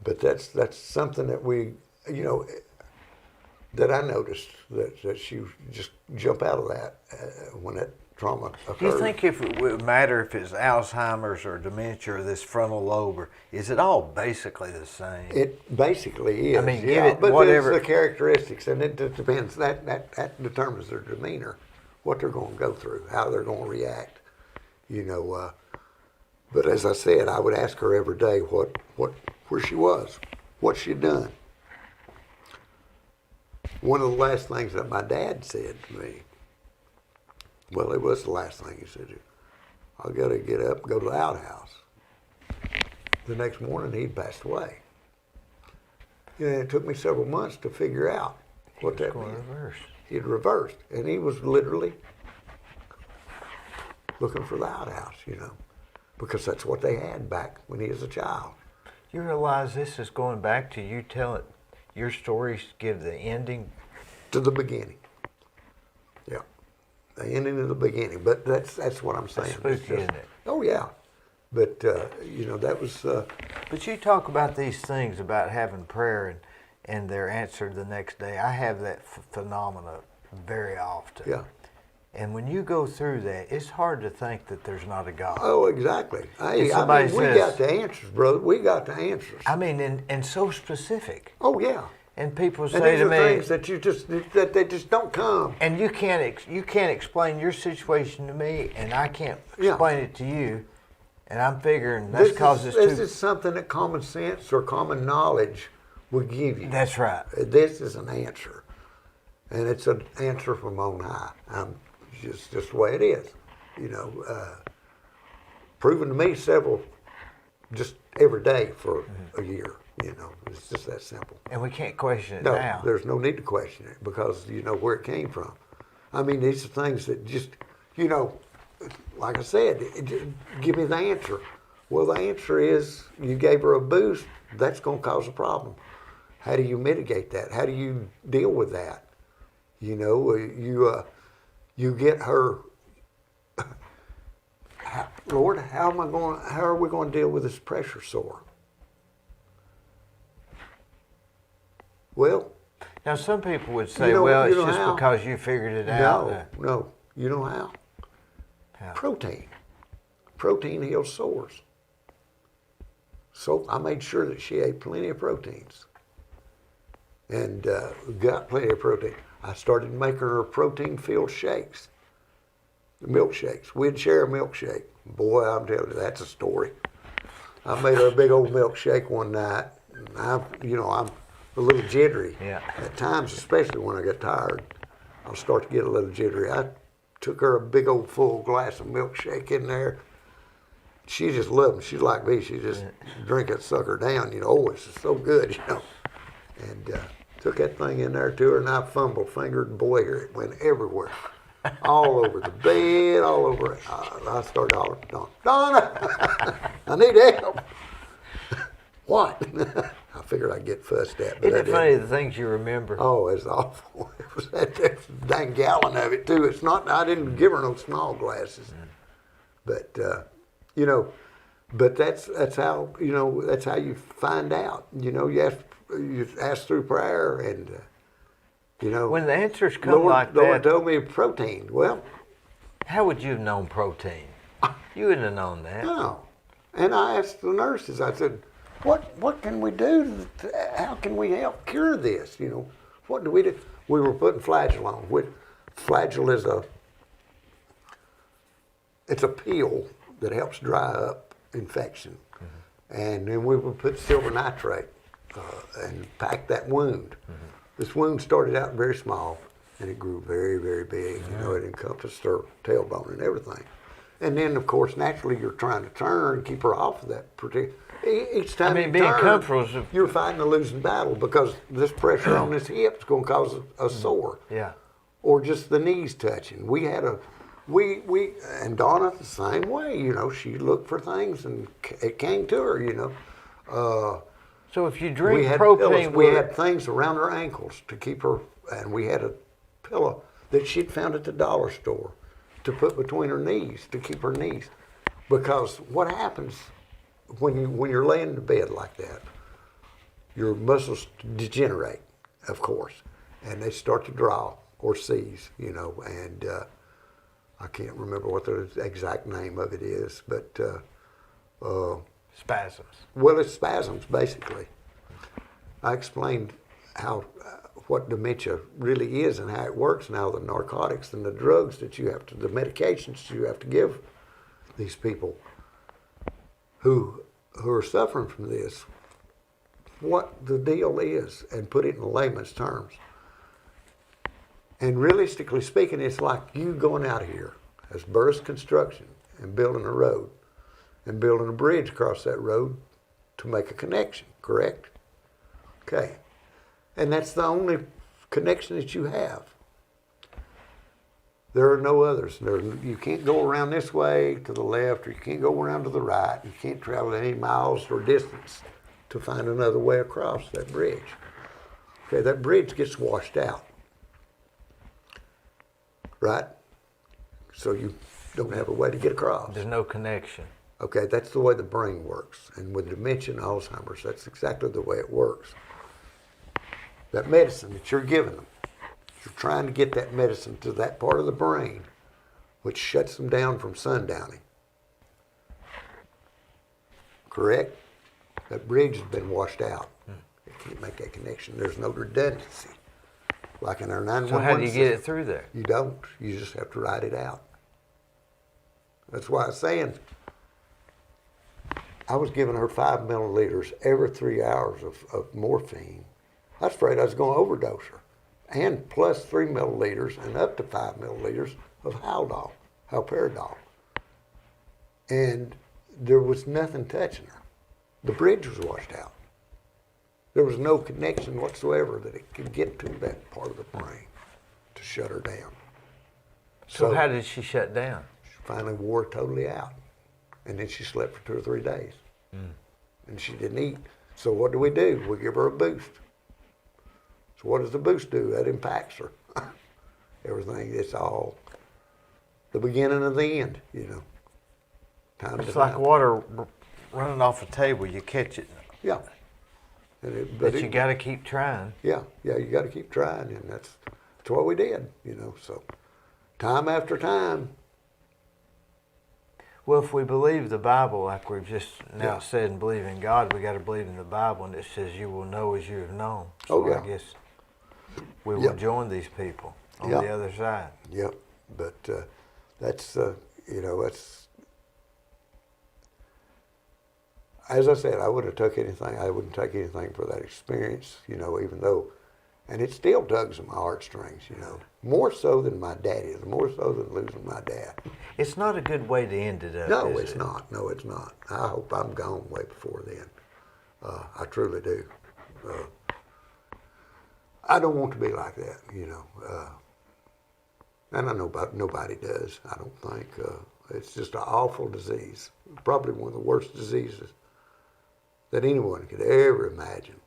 but that's something that we, that I noticed that she would just jump out of that when that trauma occurred. Do you think if it would matter if it's Alzheimer's or dementia or this frontal lobe, or is it all basically the same? It basically is. I mean, yeah, but whatever there's the characteristics, and it just depends. That determines their demeanor, what they're going to go through, how they're going to react. But as I said, I would ask her every day where she was, what she'd done. One of the last things that my dad said to me, well, it was the last thing he said, I got to get up and go to the outhouse. The next morning, he'd passed away. And it took me several months to figure out what that meant. He had reversed, and he was literally looking for the outhouse, because that's what they had back when he was a child. You realize this is going back to you telling your stories, give the ending to the beginning. Yeah, the ending to the beginning. But that's what I'm saying. That's spooky, isn't it? Oh yeah, but that was. But you talk about these things about having prayer and they're answered the next day. I have that phenomena very often. Yeah. And when you go through that, it's hard to think that there's not a God. Oh, exactly. We got the answers, brother. We got the answers. I mean, and so specific. Oh, yeah. And people and say these to me, things that they just don't come. And you can't explain your situation to me, and I can't explain it to you. And I'm figuring that's because this is something that common sense or common knowledge will give you. That's right. This is an answer, and it's an answer from on high. Just the way it is, proven to me just every day for a year. It's just that simple. And we can't question it now. No, there's no need to question it because you know where it came from. I mean, these are things that just, like I said, give me the answer. Well, the answer is you gave her a boost. That's going to cause a problem. How do you mitigate that? How do you deal with that? You get her. Lord, how are we going to deal with this pressure sore? Well, now some people would say, it's just how? Because you figured it out. No. You know how? How? Protein heals sores. So I made sure that she ate plenty of proteins and got plenty of protein. I started making her protein-filled shakes, milkshakes. We'd share a milkshake. Boy, I'm telling you, that's a story. I made her a big old milkshake one night. And I'm a little jittery. Yeah. At times, especially when I get tired, I'll start to get a little jittery. I took her a big old full glass of milkshake in there. She just loved it. She's like me. She just drink that sucker down. It's so good, And took that thing in there to her, and I fumble-fingered, and boy, here it went everywhere. All over the bed, all over it. I started hollering, Donna, I need help. What? I figured I'd get fussed at. Isn't it funny the things you remember? Oh, it's awful. It was that dang gallon of it, too. It's not, I didn't give her no small glasses. But, but that's how, that's how you find out. You ask through prayer and, when the answers come like that. Lord told me protein. Well, how would you have known protein? You wouldn't have known that. No. And I asked the nurses, I said, what can we do? How can we help cure this? What do we do? We were putting Flagyl on. Flagyl is it's a pill that helps dry up infection. Mm-hmm. And then we would put silver nitrate and pack that wound. Mm-hmm. This wound started out very small, and it grew very, very big. Mm-hmm. It encompassed her tailbone and everything. And then, of course, naturally, you're trying to turn and keep her off of that particular. Each time you being turn, comfortable, you're fighting a losing battle because this pressure on this hip is going to cause a sore. Yeah. Or just the knees touching. We had and Donna the same way. She looked for things and it came to her. So if you drink we had protein, we had things around her ankles to keep her, and we had a pillow that she'd found at the dollar store to put between her knees to keep her knees. Because what happens when you're laying in bed like that, your muscles degenerate, of course, and they start to draw or seize, and I can't remember what the exact name of it is, but Spasms. well, it's spasms basically. I explained how what dementia really is and how it works, and how the narcotics and the drugs that the medications you have to give these people who are suffering from this, what the deal is, and put it in layman's terms. And realistically speaking, it's like you going out here as Burris Construction and building a road and building a bridge across that road to make a connection, correct? Okay. And that's the only connection that you have. There are no others. You can't go around this way to the left, or you can't go around to the right. You can't travel any miles or distance to find another way across that bridge. Okay, that bridge gets washed out, right? So you don't have a way to get across. There's no connection. Okay, that's the way the brain works. And with dementia and Alzheimer's, that's exactly the way it works. That medicine that you're giving them, you're trying to get that medicine to that part of the brain which shuts them down from sundowning. Correct? That bridge has been washed out. It can't make that connection. There's no redundancy. Like in our 911 So how do you system, get it through there? You don't. You just have to write it out. That's why I was saying I was giving her 5 milliliters every 3 hours of morphine. I was afraid I was going to overdose her. And plus 3 milliliters and up to 5 milliliters of haloperidol. And there was nothing touching her. The bridge was washed out. There was no connection whatsoever that it could get to that part of the brain to shut her down. So how did she shut down? She finally wore it totally out. And then she slept for 2 or 3 days. And she didn't eat. So what do? We give her a boost. So what does the boost do? That impacts her. Everything, it's all the beginning of the end, Time It's to like time. water running off a table. You catch it, Yeah. but you got to keep trying. Yeah, you got to keep trying, and that's what we did, So, time after time. Well, if we believe the Bible, like we've just now Yeah. said, and believe in God, we got to believe in the Bible, and it says, "You will know as you have known." So Oh, yeah. I guess we will Yep. join these people on Yep. the other side. Yep, but that's that's. As I said, I wouldn't took anything. I wouldn't take anything for that experience, even though, and it still tugs at my heartstrings, more so than my daddy, more so than losing my dad. It's not a good way to end it up. No, is it's it? not. No, it's not. I hope I'm gone way before then. I truly do. I don't want to be like that, and I know nobody does. I don't think it's just an awful disease. Probably one of the worst diseases that anyone could ever imagine.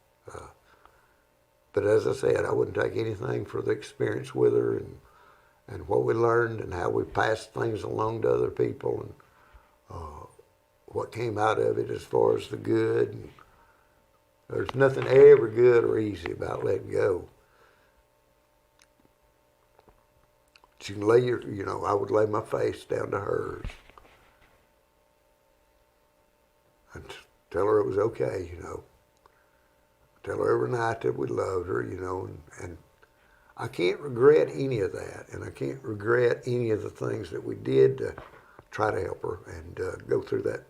But as I said, I wouldn't take anything for the experience with her and what we learned and how we passed things along to other people and what came out of it as far as the good. And there's nothing ever good or easy about letting go. She can lay I would lay my face down to hers and tell her it was okay, Tell her every night that we loved her, and I can't regret any of that, and I can't regret any of the things that we did to try to help her and go through that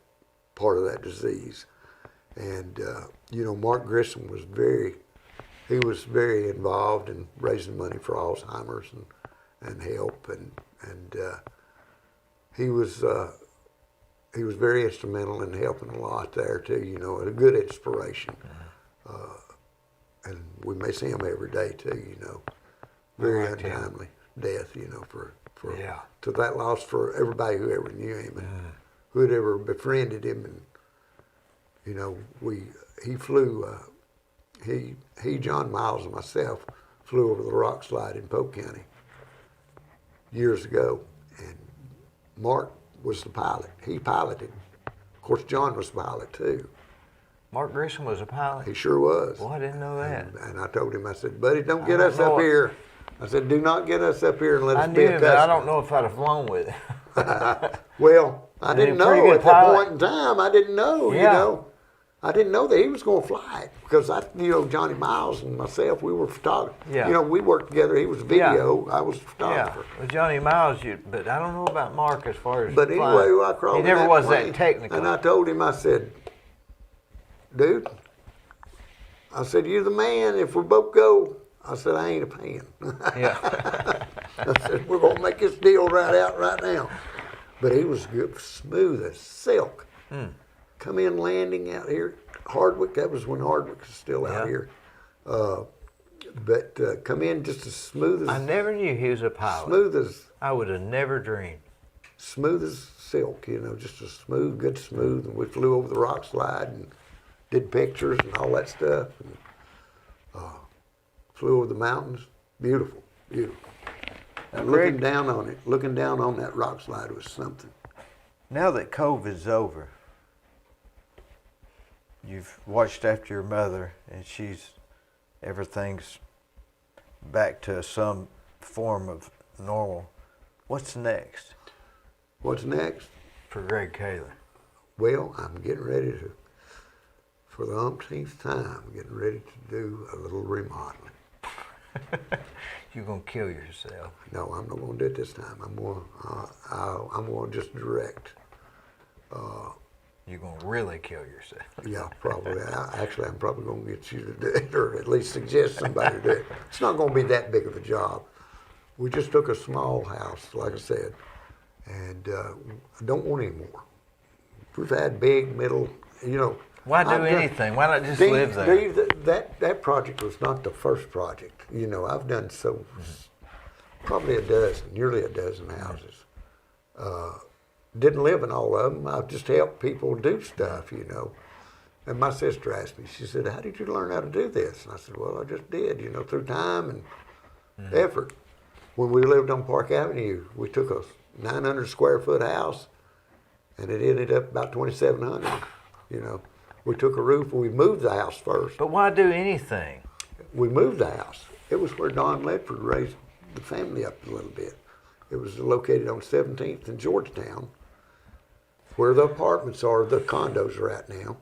part of that disease. And, Mark Grissom was very involved in raising money for Alzheimer's and help, and he was very instrumental in helping a lot there too, and a good inspiration. And we may see him every day too, Very Right, yeah. untimely death, for Yeah. to that loss for everybody who ever knew him and who had ever befriended him. And he flew. John Miles, and myself flew over the rock slide in Polk County years ago, and Mark was the pilot. He piloted. Of course, John was the pilot too. Mark Grissom was a pilot. He sure was. Well, I didn't know that. And I told him, I said, buddy, don't get us up here. I said, do not get us up here and let us be a customer. But I don't know if I'd have flown with it. Well, I didn't know at that point in time. I didn't know, Yeah. you know. I didn't know that he was going to fly it because Johnny Miles and myself, we were photographers. Yeah. You know, we worked together. He was video. I was a Yeah, photographer. with Johnny Miles, but I don't know about Mark as far as But flying. anyway, I crawled He in never that was plane, that technical. And I told him, I said, dude, you're the man. If we both go, I said, I ain't a paying. Yeah. I said, we're going to make this deal right out right now. But he was good, smooth as silk. Come in landing out here. Hardwick, that was when Hardwick was still out here. But come in just as smooth as... I never knew he was a pilot. Smooth as... I would have never dreamed. Smooth as silk, you know, just a smooth, good smooth. And we flew over the rock slide and did pictures and all that stuff. And, flew over the mountains. Beautiful, beautiful. And looking down on that rock slide was something. Now that COVID's over, you've watched after your mother and everything's back to some form of normal. What's next? What's next? For Greg Kaler. Well, I'm getting ready to, for the umpteenth time, getting ready to do a little remodeling. You're gonna kill yourself. No, I'm not gonna do it this time. I'm gonna just direct. You're gonna really kill yourself. Yeah, probably. Actually, I'm probably gonna get you to do it, or at least suggest somebody to do it. It's not gonna be that big of a job. We just took a small house, like I said, and I don't want any more. We've had big, middle, you know. Why do anything? Why not just live there? That project was not the first project. You know, I've done probably nearly a dozen houses. Didn't live in all of them. I've just helped people do stuff, you know. And my sister asked me, she said, how did you learn how to do this? And I said, well, I just did, you know, through time and effort. When we lived on Park Avenue, we took a 900 square foot house and it ended up about 2,700, you know. We took a roof and we moved the house first. But why do anything? We moved the house. It was where Don Ledford raised the family up a little bit. It was located on 17th in Georgetown, where the apartments are, the condos are at now.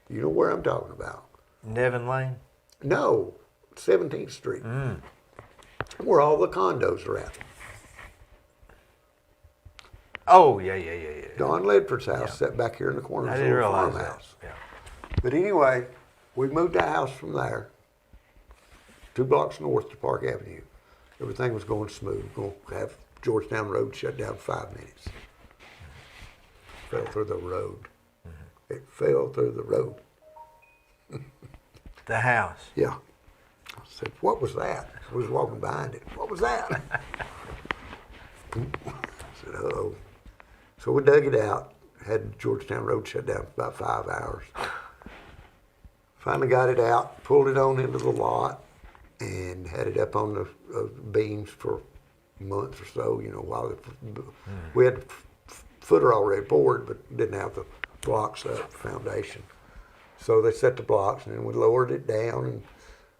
You know where I'm talking about? Devon Lane? No, 17th Street, where all the condos are at. Oh, yeah. Don Ledford's house sat back here in the corner. I of didn't the realize farmhouse. that. Yeah. But anyway, we moved the house from there, 2 blocks north to Park Avenue. Everything was going smooth. Going to have Georgetown Road shut down in 5 minutes. Fell through the road. It fell through the road. The house. Yeah. I said, what was that? I was walking behind it. What was that? I said, uh-oh. So we dug it out, had Georgetown Road shut down for about 5 hours. Finally got it out, pulled it on into the lot, and had it up on the beams for months or so, you know, while we had the footer already poured, but didn't have the blocks up, foundation. So they set the blocks, and then we lowered it down and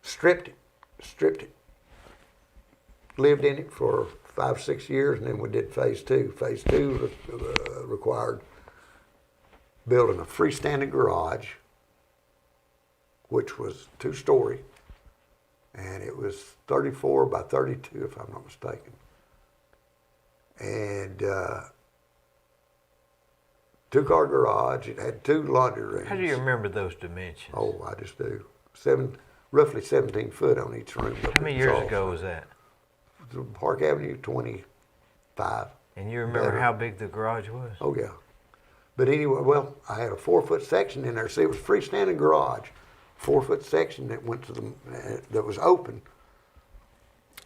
stripped it. Lived in it for 5 or 6 years, and then we did phase 2. Phase 2 required building a freestanding garage, which was 2-story, and it was 34 by 32, if I'm not mistaken. And 2-car garage. It had 2 laundry rooms. How do you remember those dimensions? Oh, I just do. Roughly 17 foot on each room. How many years ago was that? Park Avenue, 25. And you remember how big the garage was? Oh, yeah. But anyway, well, I had a 4-foot section in there. See, it was a freestanding garage, 4-foot section that went to that was open.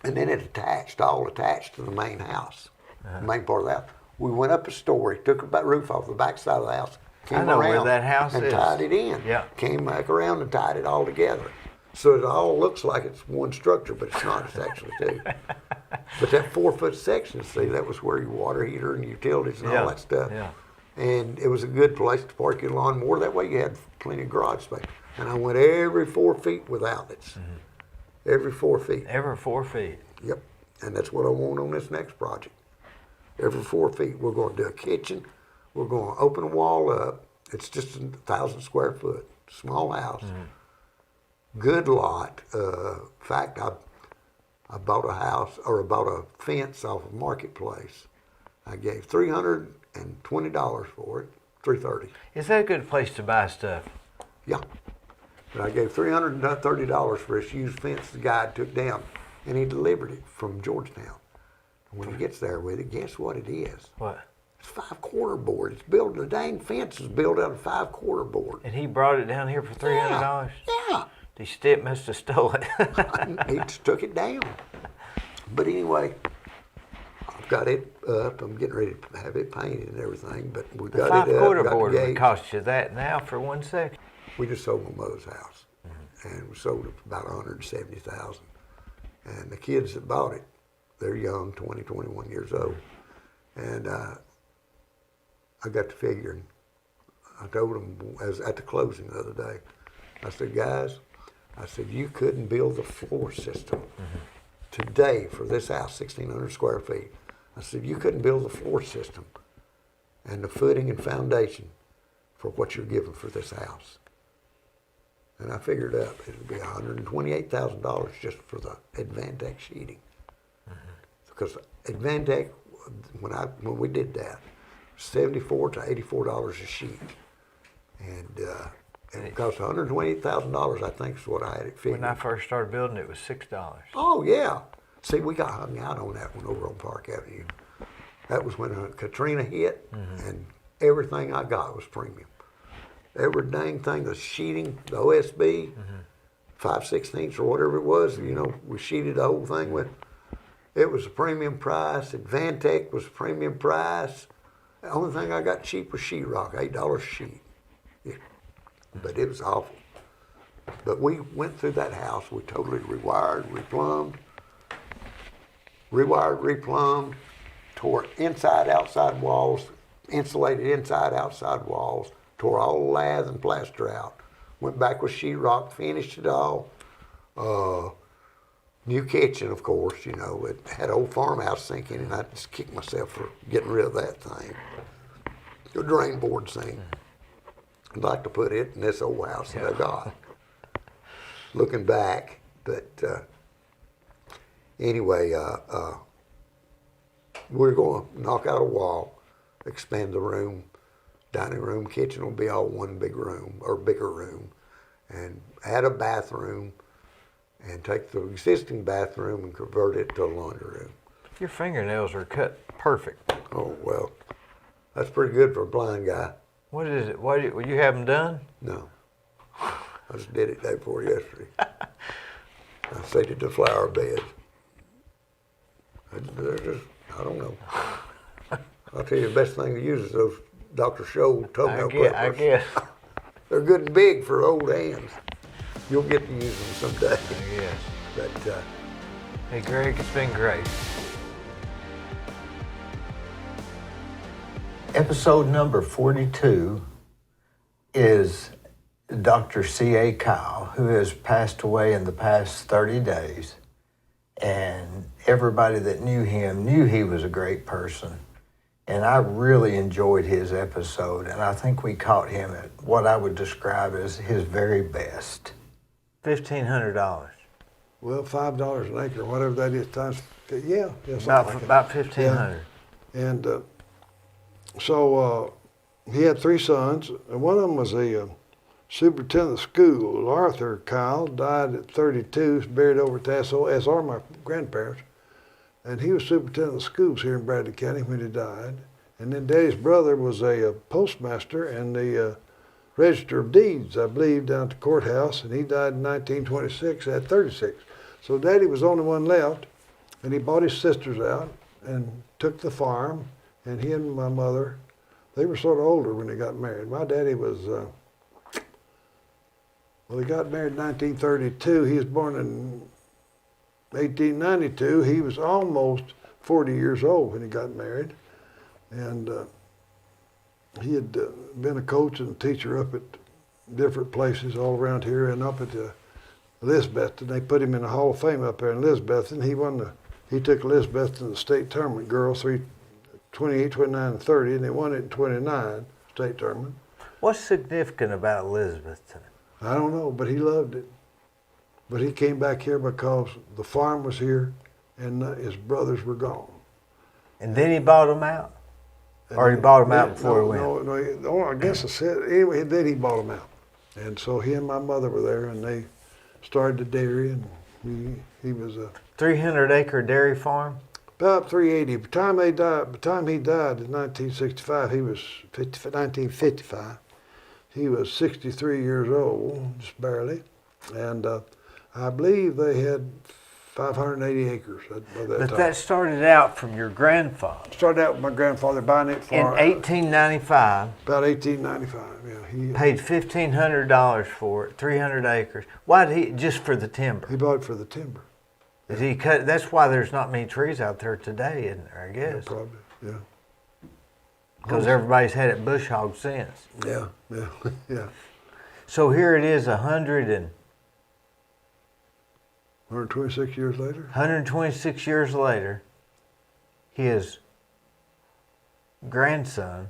And then it all attached to the main house, the main part of the house. We went up a story, took the roof off the back side of the house, came I know around where that house and is. tied it in. Yeah. Came back around and tied it all together. So it all looks like it's one structure, but it's not. It's actually two. But that 4-foot section, see, that was where your water heater and utilities and all that stuff. Yeah. And it was a good place to park your lawnmower. That way you had plenty of garage space. And I went every 4 feet with outlets. Every 4 feet. Every 4 feet. Yep. And that's what I want on this next project. Every 4 feet, we're going to do a kitchen. We're going to open a wall up. It's just 1,000 square foot, small house. Good lot. In fact, I bought a house, or I bought a fence off of Marketplace. I gave $320 for it, $330. Is that a good place to buy stuff? Yeah. But I gave $330 for this used fence the guy took down, and he delivered it from Georgetown. And when he gets there with it, guess what it is? What? It's 5-quarter board. It's built, the dang fence is built out of 5-quarter board. And he brought it down here for $300? Yeah. The stick must have stole it. He just took it down. But anyway, I've got it up. I'm getting ready to have it painted and everything. But we The got it up. 5-quarter got the board would gate. cost you that now for 1 second. We just sold my mother's house, and we sold it for about $170,000. And the kids that bought it, they're young, 20, 21 years old. And I got to figuring. I told them at the closing the other day. I said, guys, I said, you couldn't build the floor system today for this house, 1,600 square feet. I said, you couldn't build the floor system and the footing and foundation for what you're giving for this house. And I figured out it would be $128,000 just for the Advantech sheeting. Because Advantech, when we did that, $74 to $84 a sheet. And it cost $128,000, I think is what I had it figured. When I first started building, it was $6. Oh, yeah. See, we got hung out on that one over on Park Avenue. That was when Katrina hit, and everything I got was premium. Every dang thing, the sheeting, the OSB, 5/16 or whatever it was, we sheeted the whole thing with. It was a premium price. Advantech was a premium price. The only thing I got cheap was sheetrock, $8 a sheet. Yeah. But it was awful. But we went through that house. We totally rewired, replumbed, tore inside, outside walls, insulated inside, outside walls, tore all the lath and plaster out. Went back with sheetrock, finished it all. New kitchen, of course, it had old farmhouse sink in it, and I just kicked myself for getting rid of that thing. The drain board sink. I'd like to put it in this old house that I got. Looking back, but anyway, we're going to knock out a wall, expand the room, dining room, kitchen will be all one big room, or bigger room, and add a bathroom, and take the existing bathroom and convert it to a laundry room. Your fingernails are cut perfect. Oh, well, that's pretty good for a blind guy. What is it? Will you have them done? No. I just did it day before yesterday. I seeded the flower beds. They're just, I don't know. I'll tell you, the best thing to use is those Dr. Scholl toenail clippers. I guess. They're good and big for old hands. You'll get to use them someday. I guess. But Hey, Greg, it's been great. Episode number 42 is Dr. C.A. Kyle, who has passed away in the past 30 days. And everybody that knew him knew he was a great person. And I really enjoyed his episode, and I think we caught him at what I would describe as his very best. $1,500. Well, $5 an acre, whatever that is, times, yeah, something like that. About $1,500. And so he had 3 sons, and one of them was a superintendent of school. Arthur Kyle died at 32, was buried over at the SO, as are my grandparents. And he was superintendent of schools here in Bradley County when he died. And then Daddy's brother was a postmaster and the register of deeds, I believe, down at the courthouse. And he died in 1926 at 36. So Daddy was the only one left. And he bought his sisters out and took the farm. And he and my mother, they were sort of older when they got married. My daddy was Well, they got married in 1932. He was born in 1892. He was almost 40 years old when he got married. And he had been a coach and a teacher up at different places all around here and up at Elizabethton. They put him in the Hall of Fame up there in Elizabethton. He took Elizabethton to the state tournament, girls, 28, 29, and 30, and they won it in 29, state tournament. What's significant about Elizabethton? I don't know, but he loved it. But he came back here because the farm was here and his brothers were gone. And then he bought them out? Or he bought them out before he went? No, I guess I said, anyway, then he bought them out. And so he and my mother were there and they started the dairy and he was a 300-acre dairy farm? About 380. By the time he died in 1965, he was 1955. He was 63 years old, just barely, and I believe they had 580 acres by that But time. that started out from your grandfather. Started out with my grandfather buying it for In 1895. about 1895. Yeah, he Paid $1,500 for it, 300 acres. Why did he? Just for the timber? he bought it for the timber. Did he cut? That's why there's not many trees out there today, isn't there? I Yeah, guess probably. Yeah. because everybody's had it bush hogged since. Yeah. Yeah. Yeah. So here it is, 126 years later. 126 years later. His grandson.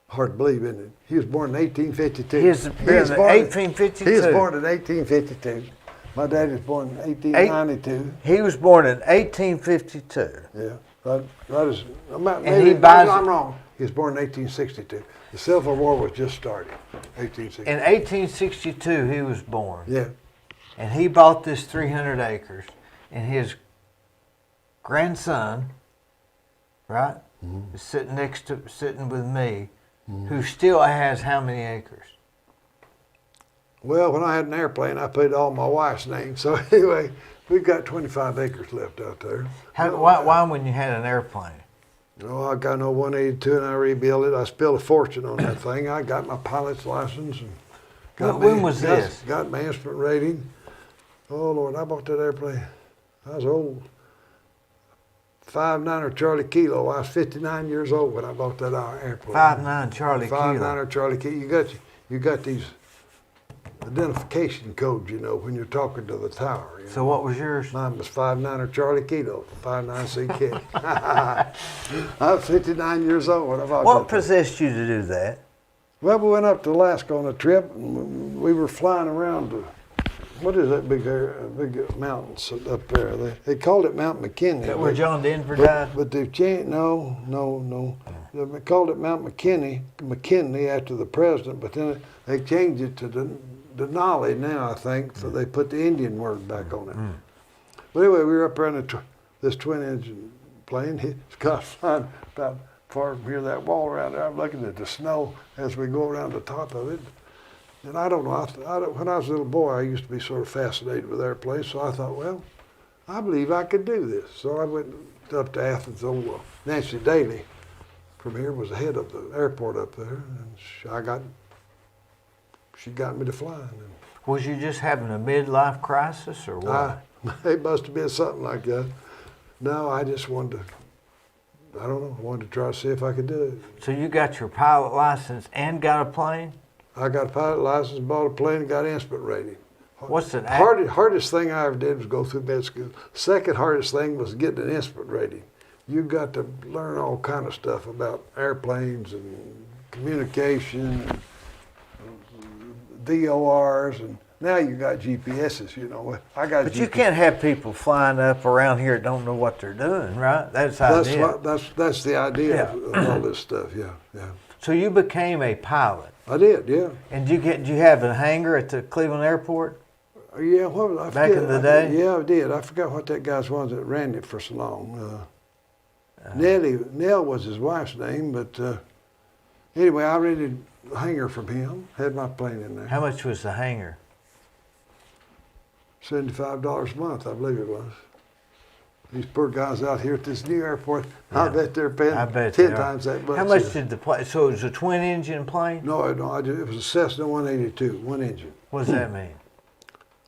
Hard to believe, isn't it? He was born in 1852. He was born in 1852. He was born in 1852. My dad was born in 1892. He was born in 1852. Yeah. Right as, And maybe, he buys I'm it- wrong. He was born in 1862. The Civil War was just starting. 1862. In 1862, he was born. Yeah. And he bought this 300 acres. And his grandson, right, is sitting with me, who still has how many acres? Well, when I had an airplane, I put all my wife's name. So anyway, we've got 25 acres left out there. Why when you had an airplane? Oh, I got no 182 and I rebuilt it. I spilled a fortune on that thing. I got my pilot's license and When was this? Got my instrument rating. Oh Lord, I bought that airplane. I was old. 5'9" Charlie Kilo. I was 59 years old when I bought that airplane. 5'9" Charlie 5'9" Kilo. Charlie Kilo. You got these identification codes, you know, when you're talking to the tower. You know? So what was yours? Mine was 5'9" Charlie Kilo, 5'9" CK. I was 59 years old when I bought What that. possessed you to do that? Well, we went up to Alaska on a trip, and we were flying around to, what is that big mountains up there? They called it Mount McKinley. Is that where John Denver But, died? but they've changed, no. They called it Mount McKinley after the president, but then they changed it to Denali now, I think, so they put the Indian word back on it. But anyway, we were up around this twin-engine plane. It's got flying about far from here, that wall around there. I'm looking at the snow as we go around the top of it. And I don't know, when I was a little boy, I used to be sort of fascinated with airplanes, so I thought, well, I believe I could do this. So I went up to Athens. Nancy Daly from here was the head of the airport up there, and she got me to flying. Was you just having a midlife crisis or what? It must have been something like that. No, I just wanted to, I don't know, I wanted to try to see if I could do it. So you got your pilot license and got a plane? I got a pilot license, bought a plane, and got instrument rating. What's an Hardest thing I ever did was go through med school. Second hardest thing was getting an instrument rating. You got to learn all kind of stuff about airplanes and communication, and DORs, and now you got GPSs. You know, I got. But you can't have people flying up around here that don't know what they're doing, right? That's the idea. That's the idea Yeah. of all this stuff. Yeah. So you became a pilot, I did. Yeah. and did you have a hangar at the Cleveland Airport? Yeah. What I Back in the day? Yeah, I did. I forgot what that guy's was that ran it for so long. Nell was his wife's name, but anyway, I rented a hangar from him. Had my plane in there. How much was the hangar? $75 a month, I believe it was. These poor guys out here at this new airport, I bet they're paying I bet 10 they are. times that much. How much did the plane? So it was a twin engine plane. No, it was a Cessna 182, one engine. What does that mean?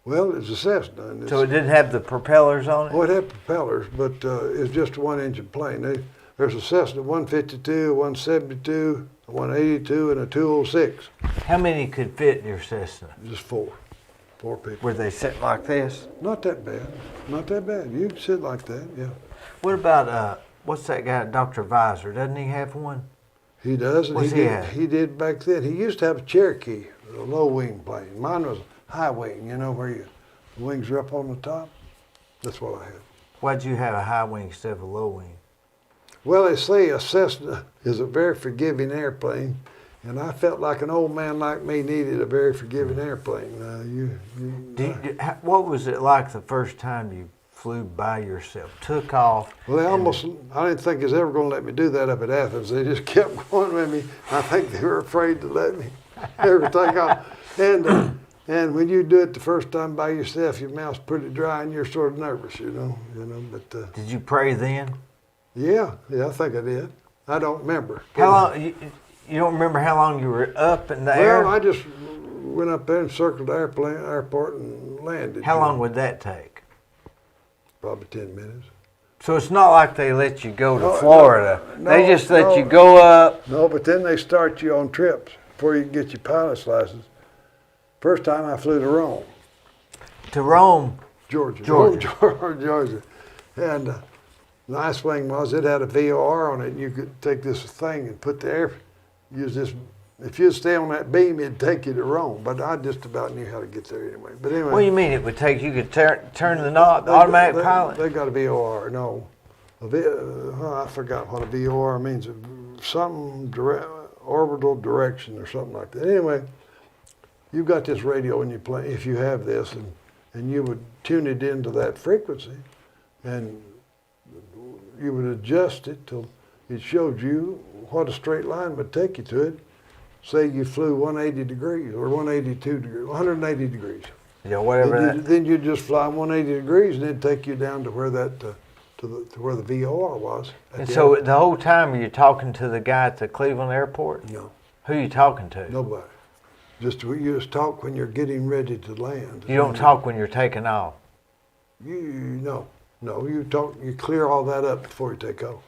Well, it's a Cessna. And So it didn't have the propellers on it. Oh, it had propellers, but it's just a one-engine plane. There's a Cessna 152, a 172, a 182, and a 206. How many could fit in your Cessna? Just four people. Were they sitting like this? Not that bad. Not that bad. You can sit like that, yeah. What about what's that guy, Dr. Visor? Doesn't he have one? He does, and What's he have? he did back then. He used to have a Cherokee, a low-wing plane. Mine was high wing, you know, where the wings are up on the top. That's what I had. Why'd you have a high wing instead of a low wing? Well, they say a Cessna is a very forgiving airplane, and I felt like an old man like me needed a very forgiving airplane. What was it like the first time you flew by yourself? Took off. Well, I didn't think they was ever going to let me do that up at Athens. They just kept going with me. I think they were afraid to let me ever take off. And when you do it the first time by yourself, your mouth's pretty dry and you're sort of nervous, you know. But Did you pray then? yeah, I think I did. I don't remember. How long? You don't remember how long you were up in the air? Well, I just went up there and circled the airport and landed. How long would that take? Probably 10 minutes. So it's not like they let you go to Florida. no, they just let no. you go up. No, but then they start you on trips before you can get your pilot's license. First time I flew to Rome. To Rome. Georgia. Georgia. Georgia. And the nice thing was it had a VOR on it, and you could take this thing and put use this. If you'd stay on that beam, it'd take you to Rome. But I just about knew how to get there anyway. But anyway. What do you mean it would take? You could turn the knob, the automatic pilot? They got a VOR. No. I forgot what a VOR means. Something orbital direction or something like that. Anyway, you've got this radio in your plane, if you have this, and you would tune it into that frequency, and you would adjust it till it showed you what a straight line would take you to it. Say you flew 180 degrees or 182 degrees, 180 degrees. Yeah, whatever. Then you'd just fly 180 degrees, and it'd take you down to where that to where the VOR was. And so the whole time you're talking to the guy at the Cleveland airport? No. Who are you talking to? Nobody. You just talk when you're getting ready to land. You don't talk when you're taking off. No, you talk. You clear all that up before you take off.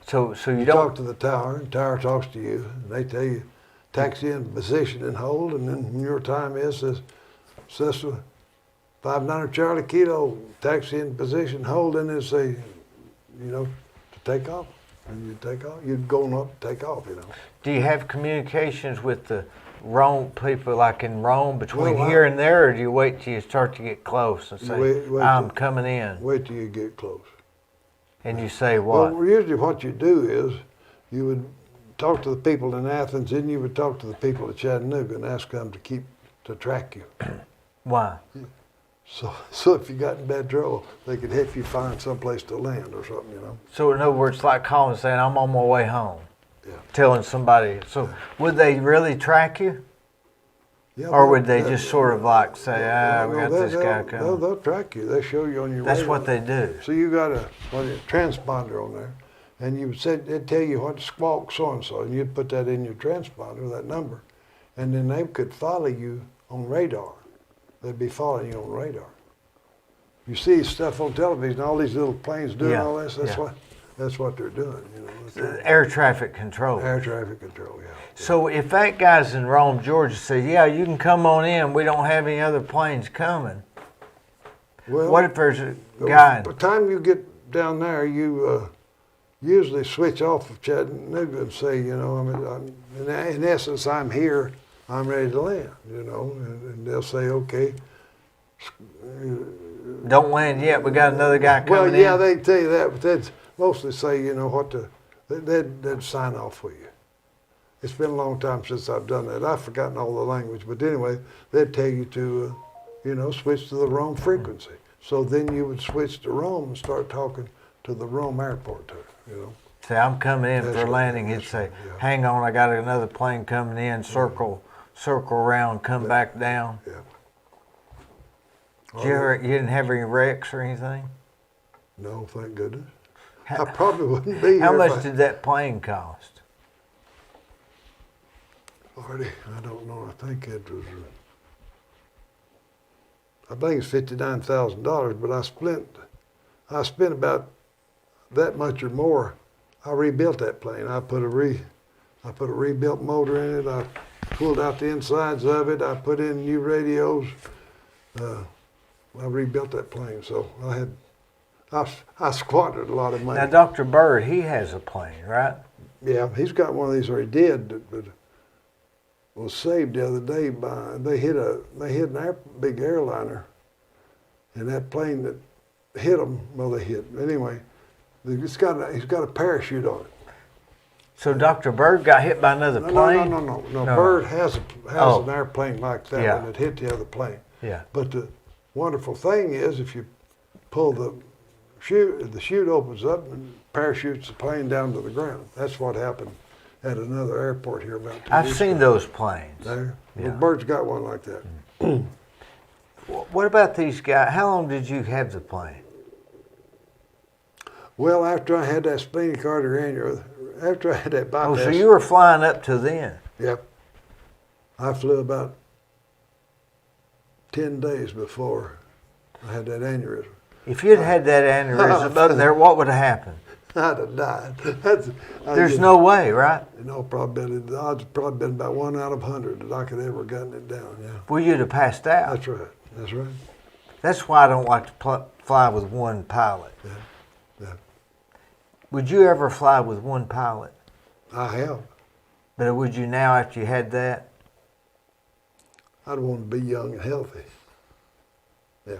So you You don't talk to the tower, and the tower talks to you, and they tell you taxi in position and hold, and then when your time is says Cessna 59 Charlie Kilo, taxi in position, hold, and then say, to take off. And you take off. You'd go up, take off. Do you have communications with the Rome people, like in Rome, between Well, here and there, or do you wait till you start to get close and say, Wait I'm coming in? Wait till you get close. And you say what? Well, usually what you do is you would talk to the people in Athens, and you would talk to the people at Chattanooga and ask them to track you. Why? So if you got in bad trouble, they could help you find someplace to land or something, So in other words, like calling and saying, I'm on my way home. Yeah. Telling somebody. So would they really track you? Yeah, Or would they just sort of like say, we got this guy They'll coming? track you. They show you on your That's radar. what they do. So you got a transponder on there, and they'd tell you what squawk so-and-so, and you'd put that in your transponder, that number, and then they could follow you on radar. They'd be following you on radar. You see stuff on television, all these little planes doing all this, that's what they're doing, Air traffic control. Air traffic control, yeah. So if that guy's in Rome, Georgia, says, yeah, you can come on in, we don't have any other planes coming. Well, What if there's a guy? by the time you get down there, you usually switch off of Chattanooga and say, in essence, I'm here, I'm ready to land, and they'll say, okay. Don't land yet, we got another guy coming in. Well, yeah, they tell you that, but they'd mostly say, they'd sign off for you. It's been a long time since I've done that. I've forgotten all the language, but anyway, they'd tell you to, switch to the Rome frequency. So then you would switch to Rome and start talking to the Rome airport, Say, I'm coming in That's for right, landing. He'd that's say, right, yeah. hang on, I got another plane coming in, circle around, come back down. Yeah. You didn't have any wrecks or anything? No, thank goodness. I probably wouldn't be here. How if much did that plane cost? Artie, I don't know. I think it was. I think it's $59,000, but I spent about that much or more. I rebuilt that plane. I put a rebuilt motor in it. I pulled out the insides of it. I put in new radios. I rebuilt that plane, so I squandered a lot of money. Now, Dr. Bird, he has a plane, right? Yeah, he's got one of these, or he did, but was saved the other day by they hit an big airliner, and that plane that hit them, well, they hit anyway. He's got a parachute on it. So Dr. Bird got hit by another plane? No. Bird has an airplane like that, Yeah. and it hit the other plane. Yeah. But the wonderful thing is, if you pull the chute opens up and parachutes the plane down to the ground. That's what happened at another airport here about 2 I've weeks seen ago. those planes. There. Yeah. Well, Bird's got one like that. What about these guys? How long did you have the plane? Well, after I had that splenic artery aneurysm, after I had that bypass. Oh, so you were flying up to then? Yep. I flew about 10 days before I had that aneurysm. If you'd had that aneurysm up there, what would have happened? I'd have died. There's no way, right? No probability. The odds have probably been about 1 out of 100 that I could ever gotten it down. Yeah. Well, you'd have passed out. That's right. That's right. That's why I don't like to fly with one pilot. Yeah. Yeah. Would you ever fly with one pilot? I have. But would you now after you had that? I'd want to be young and healthy. Yeah.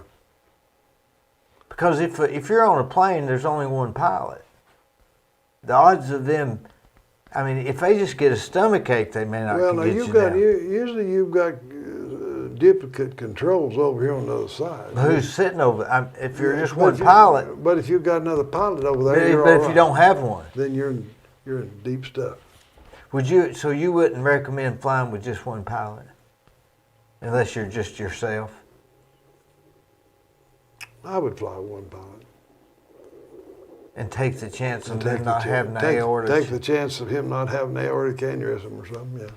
Because if you're on a plane, there's only one pilot. The odds of them, I mean, if they just get a stomach ache, they may not Well, now get you've you got down. usually you've got duplicate controls over here on the other side. Who's sitting over? If you're just But one if you- pilot, But if you've got another pilot over but, there, you're but all if right. you don't have one, Then you're in deep stuff. would you? So you wouldn't recommend flying with just one pilot, unless you're just yourself. I would fly with one pilot. And take the chance of And them not having an aorta. Take the chance of him not having an aortic aneurysm or something. Yeah.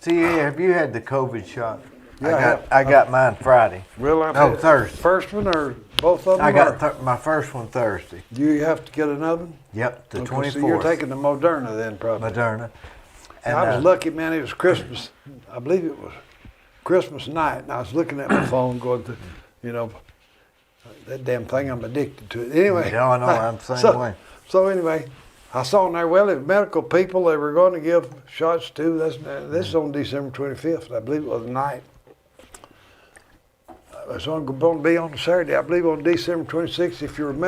See, have you had the COVID shot? Yeah, I got mine Friday. Well, No, Thursday. First one or both of them? I got my first one Thursday. Do you have to get another one? Yep, the Okay, 24th. So you're taking the Moderna then, probably. Moderna. And, I was lucky, man. It was Christmas. I believe it was Christmas night, and I was looking at my phone, going to, that damn thing. I'm addicted to it. Anyway. Yeah, I know. I'm the same way. So anyway, I saw in there. Well, it was medical people. They were going to give shots to. This is on December 25th. I believe it was the night. It's going to be on Saturday. I believe on December 26th. If you're in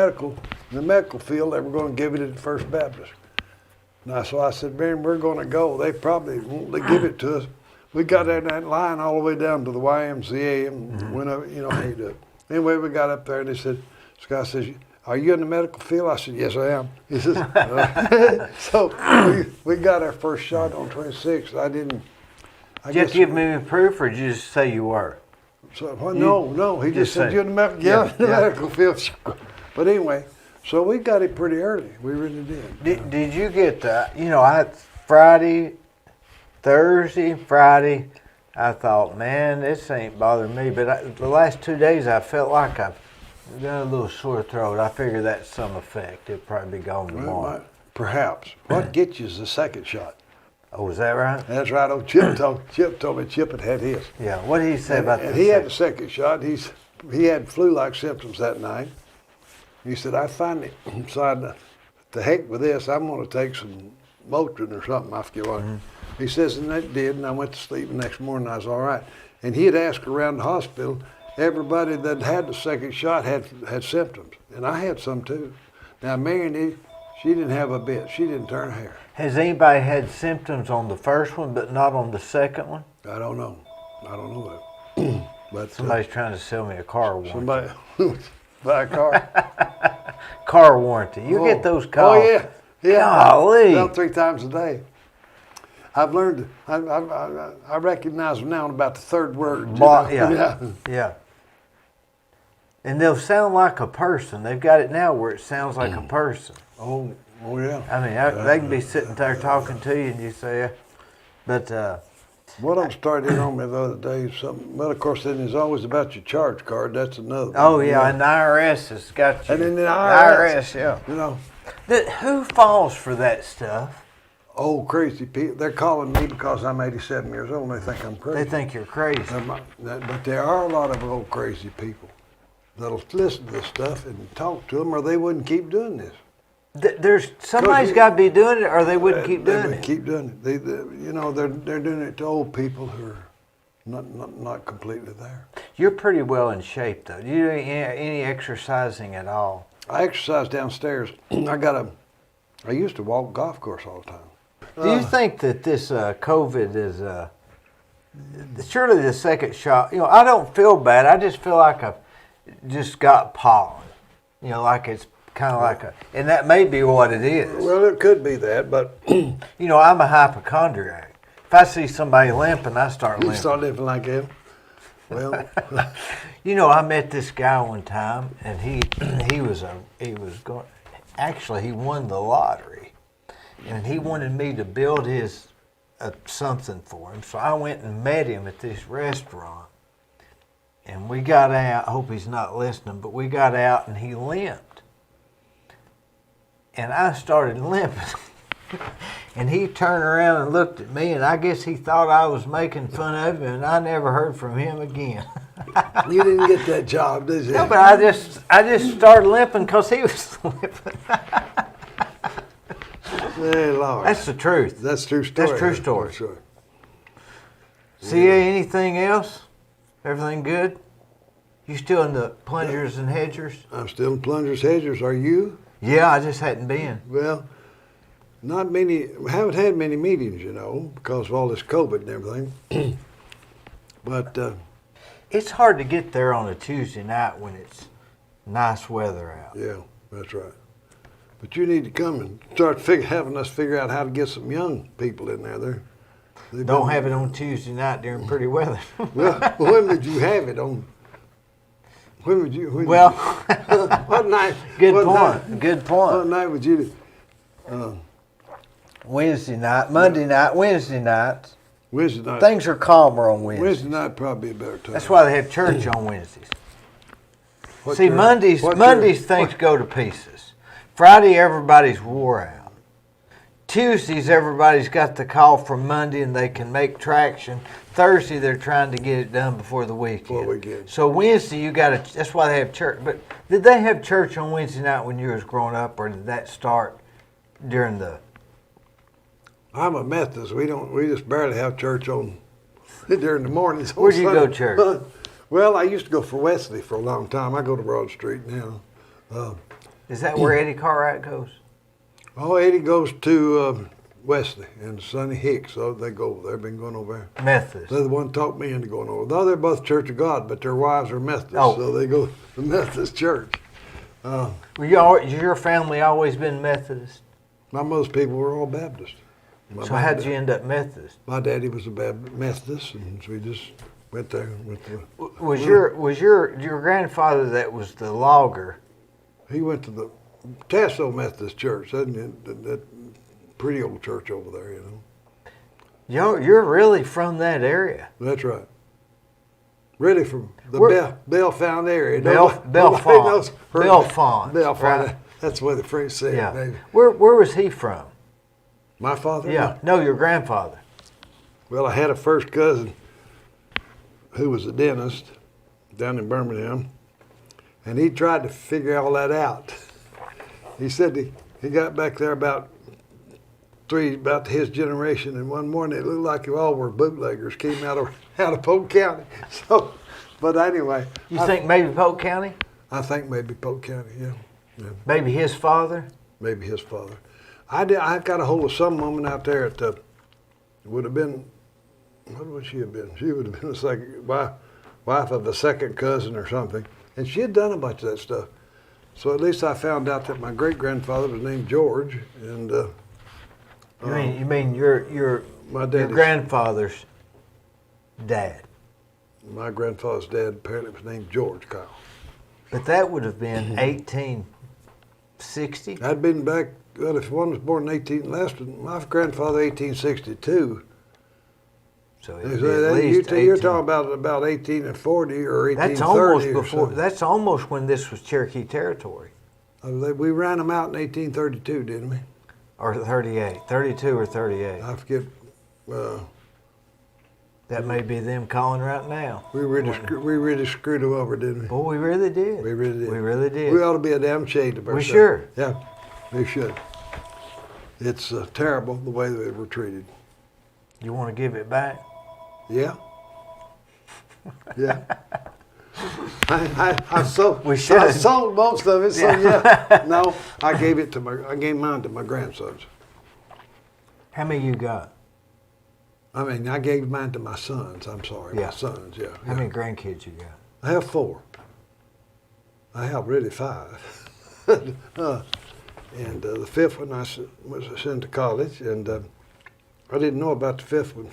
the medical field, they were going to give it at First Baptist. Now, so I said, man, we're going to go. They probably won't give it to us. We got there in that line all the way down to the YMCA and went up, how you do it. Anyway, we got up there and they said, this guy says, are you in the medical field? I said, yes, I am. He says, so we got our first shot on 26th. Did you have to give me proof, or did you just say you were? So, well, no. He just said, say- you're in the medical, medical field. But anyway, so we got it pretty early. We really did. Did you get I had Thursday, Friday, I thought, man, this ain't bothering me. But the last 2 days, I felt like I've got a little sore throat. I figure that's some effect. It'll probably be gone tomorrow. Perhaps. What gets you is the second shot. Oh, is that right? That's right. Old Chip told me Chip had his. Yeah. What did he say about that? And he had the second shot. He had flu-like symptoms that night. He said, I finally decided to heck with this. I'm going to take some Motrin or something. I forget what. He says, and that did. And I went to sleep the next morning. I was all right. And he had asked around the hospital, everybody that had the second shot had symptoms. And I had some too. Now, Mary, she didn't have a bit. She didn't turn a hair. Has anybody had symptoms on the first one but not on the second one? I don't know that. But Somebody's trying to sell me a car warranty. somebody buy a car. Car warranty. You get those calls. Oh yeah. Golly. About 3 times a day. I've learned. I recognize them now in about the third word. Yeah. And they'll sound like a person. They've got it now where it sounds like a person. Oh yeah. I mean, they can be sitting there talking to you and you say, but One of them started in on me the other day. Something. Well, of course, then there's always about your charge card. That's another. oh one. yeah, and the IRS has got you. And then the IRS, yeah. You know, Who falls for that stuff? old crazy people. They're calling me because I'm 87 years old and they think I'm crazy. They think you're crazy. But there are a lot of old crazy people that'll listen to this stuff and talk to them, or they wouldn't keep doing this. There's somebody's got to be doing it, or they wouldn't keep They doing would it. keep doing it. You know, they're doing it to old people who are not completely there. You're pretty well in shape, though. Do you do any exercising at all? I exercise downstairs. I used to walk golf course all the time. Do you think that this COVID is surely the second shot? You know, I don't feel bad. I just feel like I've just got pollen. You know, like it's kind of like and that may be what it is. Well, it could be that, but You know, I'm a hypochondriac. If I see somebody limping, I start you limping. start living like him. Well, You know, I met this guy one time, and he was going. Actually, he won the lottery, and he wanted me to build his something for him. So I went and met him at this restaurant, and we got out. I hope he's not listening, but we got out, and he limped, and I started limping. And he turned around and looked at me, and I guess he thought I was making fun of him, and I never heard from him again. you didn't get that job, did you? No, but I just started limping because he was limping. Hey, Lord. That's the truth. That's true story. That's true story. That's right. CA, anything else? Everything good? You still in the plungers and hedgers? I'm still in plungers hedgers. Are you? Yeah, I just hadn't been. Well, not many. We haven't had many meetings, you know, because of all this COVID and everything. But It's hard to get there on a Tuesday night when it's nice weather out. yeah, that's right. But you need to come and start having us figure out how to get some young people in there. Don't have it on Tuesday night during pretty weather. Well, when would you have it on? When would you? Well, What night? good what point. Night, Good what point. night would you? Wednesday night, Monday night, Wednesday nights. Wednesday night. Things are calmer on Wednesdays. Wednesday night probably a better time. That's why they have church on Wednesdays. What See, church? Mondays What Mondays church? things go to pieces. Friday, everybody's wore out. Tuesdays, everybody's got the call from Monday and they can make traction. Thursday, they're trying to get it done before the weekend. Before weekend. So Wednesday, you got to. That's why they have church. But did they have church on Wednesday night when you was growing up, or did that start during the? I'm a Methodist. We just barely have church on during the mornings. on Where'd you go Sunday. to church? Well, I used to go for Wesley for a long time. I go to Broad Street now. Is that where Eddie Cartwright goes? Oh, Eddie goes to Wesley and Sonny Hicks. So they go over there. Been going over there. Methodist. They're the one taught me into going over. Though they're both Church of God, but their wives are Methodists, Oh. so they go to the Methodist church. Your family always been Methodist? My most people were all Baptist. So how'd you end up Methodist? My daddy was a Methodist, and so we just went there. Was your grandfather that was the logger? He went to the Tasso Methodist Church, that pretty old church over there, you know. You're really from that area. That's right. Really from the Bellefonte area. Bellefonte. Bellefonte. Bellefonte. Right. That's what the French say. Yeah. Maybe. Where was he from? My father? Yeah. No, your grandfather. Well, I had a first cousin who was a dentist down in Birmingham, and he tried to figure all that out. He said he got back there about his generation, and one morning it looked like all were bootleggers, came out of Polk County. So, but anyway. You think maybe Polk County? I think maybe Polk County, yeah. Maybe his father? Maybe his father. I got a hold of some woman out there at would have been, what would she have been? She would have been a second wife of a second cousin or something. And she had done a bunch of that stuff. So at least I found out that my great grandfather was named George, and You mean your grandfather's dad? My grandfather's dad apparently was named George Kyle. But that would have been 1860. I'd been back. Well, if one was born in 18, my grandfather 1862. So So it'd be at least you're 18. talking about 1840 or 1830. That's almost or before. something. That's almost when this was Cherokee territory, We ran them out in 1832, didn't we? or 38, 32 or 38. I forget. That may be them calling right now. We really screwed them over, didn't we? Boy, we really did. We really did. We really did. We ought to be a damn shade of We ourselves. sure. Yeah, we should. It's terrible the way that we're treated. You want to give it back? Yeah. Yeah. I sold. We should. I sold most of it, so Yeah. yeah. No, I gave mine to my grandsons. How many you got? I mean, I gave mine to my sons. I'm sorry, Yeah. my sons. Yeah. How many grandkids you got? I have 4. I have really 5. And the 5th one was sent to college, and I didn't know about the 5th one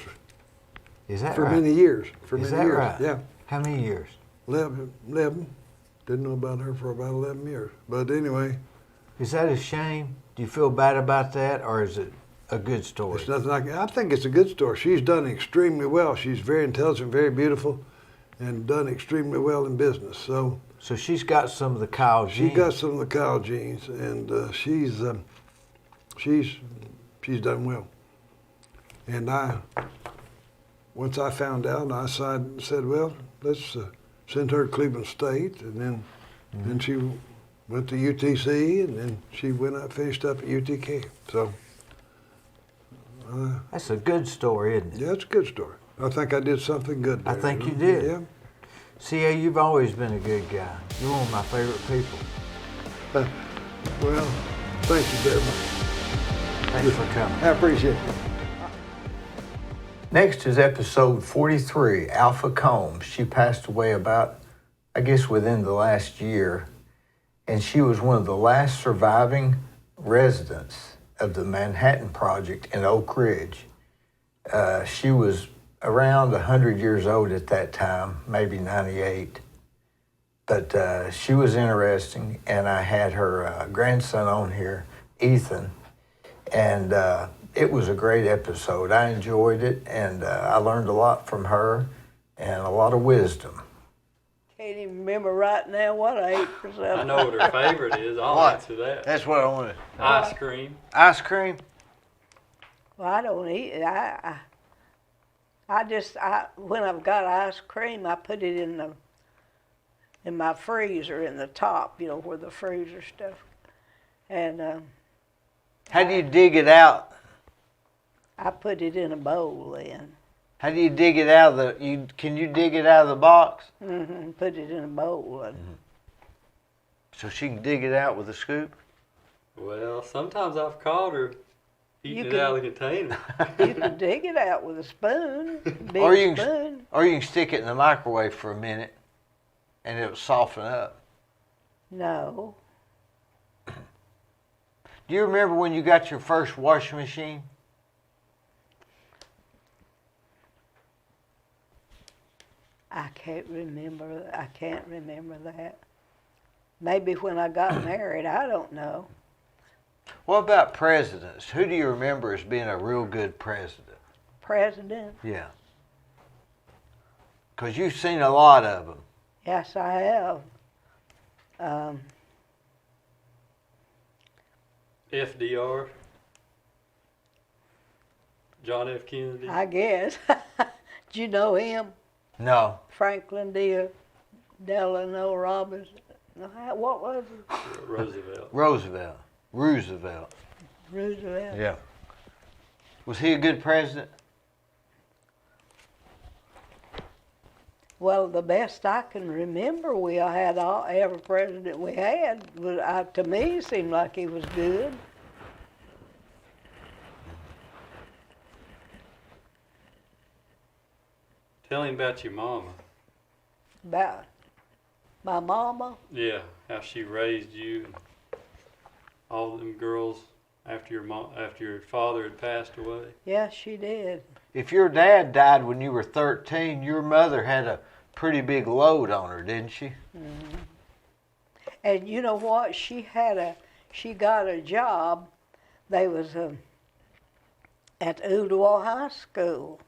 Is that for right? many years. For Is many that years, right? yeah. How many years? 11. Didn't know about her for about 11 years. But anyway, Is that a shame? Do you feel bad about that, or is it a good story? it's nothing like. I think it's a good story. She's done extremely well. She's very intelligent, very beautiful, and done extremely well in business. So So she's got some of the Kyle she genes. got some of the Kyle genes, and she's done well. And once I found out, I said, well, let's send her to Cleveland State, and then she went to UTC, and then she finished up at UTK. So That's a good story, isn't it? yeah, it's a good story. I think I did something good there. I think you know? did. Yeah. C.A., you've always been a good guy. You're one of my favorite people. Well, thank you very much. Thanks for coming. I appreciate it. Next is episode 43, Alpha Combs. She passed away about, I guess, within the last year, and she was one of the last surviving residents of the Manhattan Project in Oak Ridge. She was around 100 years old at that time, maybe 98. But she was interesting, and I had her grandson on here, Ethan, and it was a great episode. I enjoyed it, and I learned a lot from her and a lot of wisdom. Can't even remember right now what I ate for supper. I know what her favorite is. I'll What? answer that. That's what I wanted. Ice cream. Ice cream? Well, I don't eat it. When I've got ice cream, I put it in my freezer in the top, where the freezer stuff. And How do you dig it out? I put it in a bowl then. How do you dig it out of can you dig it out of the box? Put it in a bowl. So she can dig it out with a scoop? Well, sometimes I've caught her eating You it can- out of the container. You can dig it out with a spoon, big Or you can- spoon. Or you can stick it in the microwave for a minute and it'll soften up. No. Do you remember when you got your first washing machine? I can't remember that. Maybe when I got married, I don't know. What about presidents? Who do you remember as being a real good president? President? Yeah. Because you've seen a lot of them. Yes, I have. FDR. John F. Kennedy. I guess. Did you know him? No. Franklin D. Delano Robbins. What was it? Roosevelt. Roosevelt. Roosevelt. Yeah. Was he a good president? Well, the best I can remember, we had every president we had. To me, seemed like he was good. Tell him about your mama. About my mama. Yeah, how she raised you and all them girls after your father had passed away. Yes, she did. If your dad died when you were 13, your mother had a pretty big load on her, didn't she? And you know what? She got a job. They was at Ooltewah High School.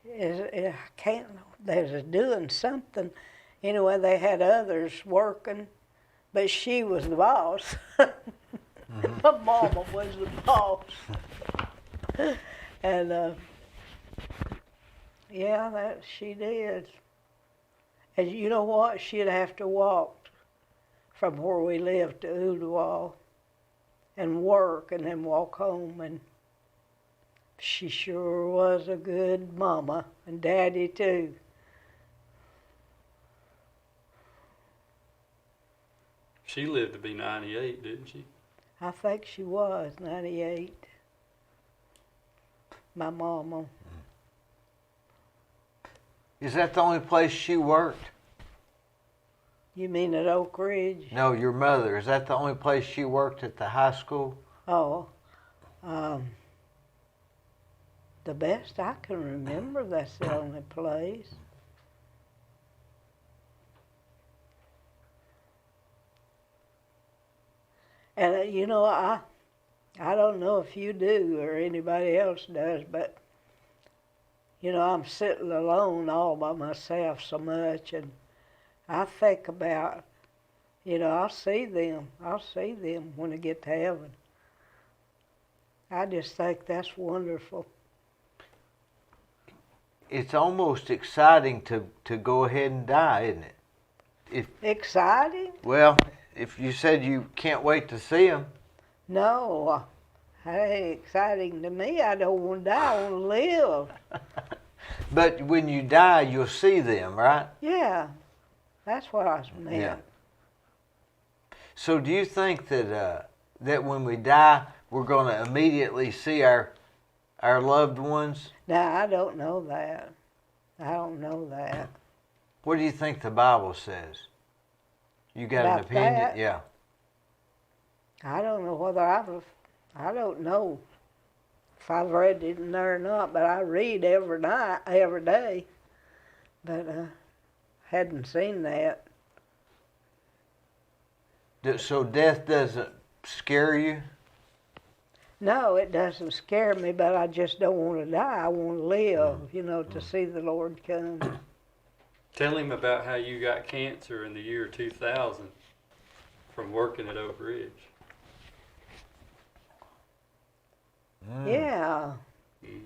I can't. They was doing something. Anyway, they had others working, but she was the boss. My mama was the boss. And yeah, that she did. And you know what? She'd have to walk from where we lived to Ooltewah and work and then walk home. And she sure was a good mama, and Daddy too. She lived to be 98, didn't she? I think she was 98. My mama. Is that the only place she worked? You mean at Oak Ridge? No, your mother. Is that the only place she worked at the high school? Oh, the best I can remember, that's the only place. And you know, I don't know if you do or anybody else does, but you know, I'm sitting alone all by myself so much, and I think about, you know, I'll see them when I get to heaven. I just think that's wonderful. It's almost exciting to go ahead and die, isn't it? Exciting? Well, if you said you can't wait to see them. No, that ain't exciting to me. I don't want to die, I want to live. But when you die, you'll see them, right? Yeah, that's what I meant. Yeah. So do you think that that when we die, we're going to immediately see our loved ones? Now, I don't know that. I don't know that. What do you think the Bible says? You got About an opinion? that? Yeah. I don't know whether I don't know if I've read it in there or not, but I read every day. But hadn't seen that. So death doesn't scare you? No, it doesn't scare me, but I just don't want to die. I want to live, you know, to see the Lord come. Tell him about how you got cancer in the year 2000 from working at Oak Ridge. Yeah.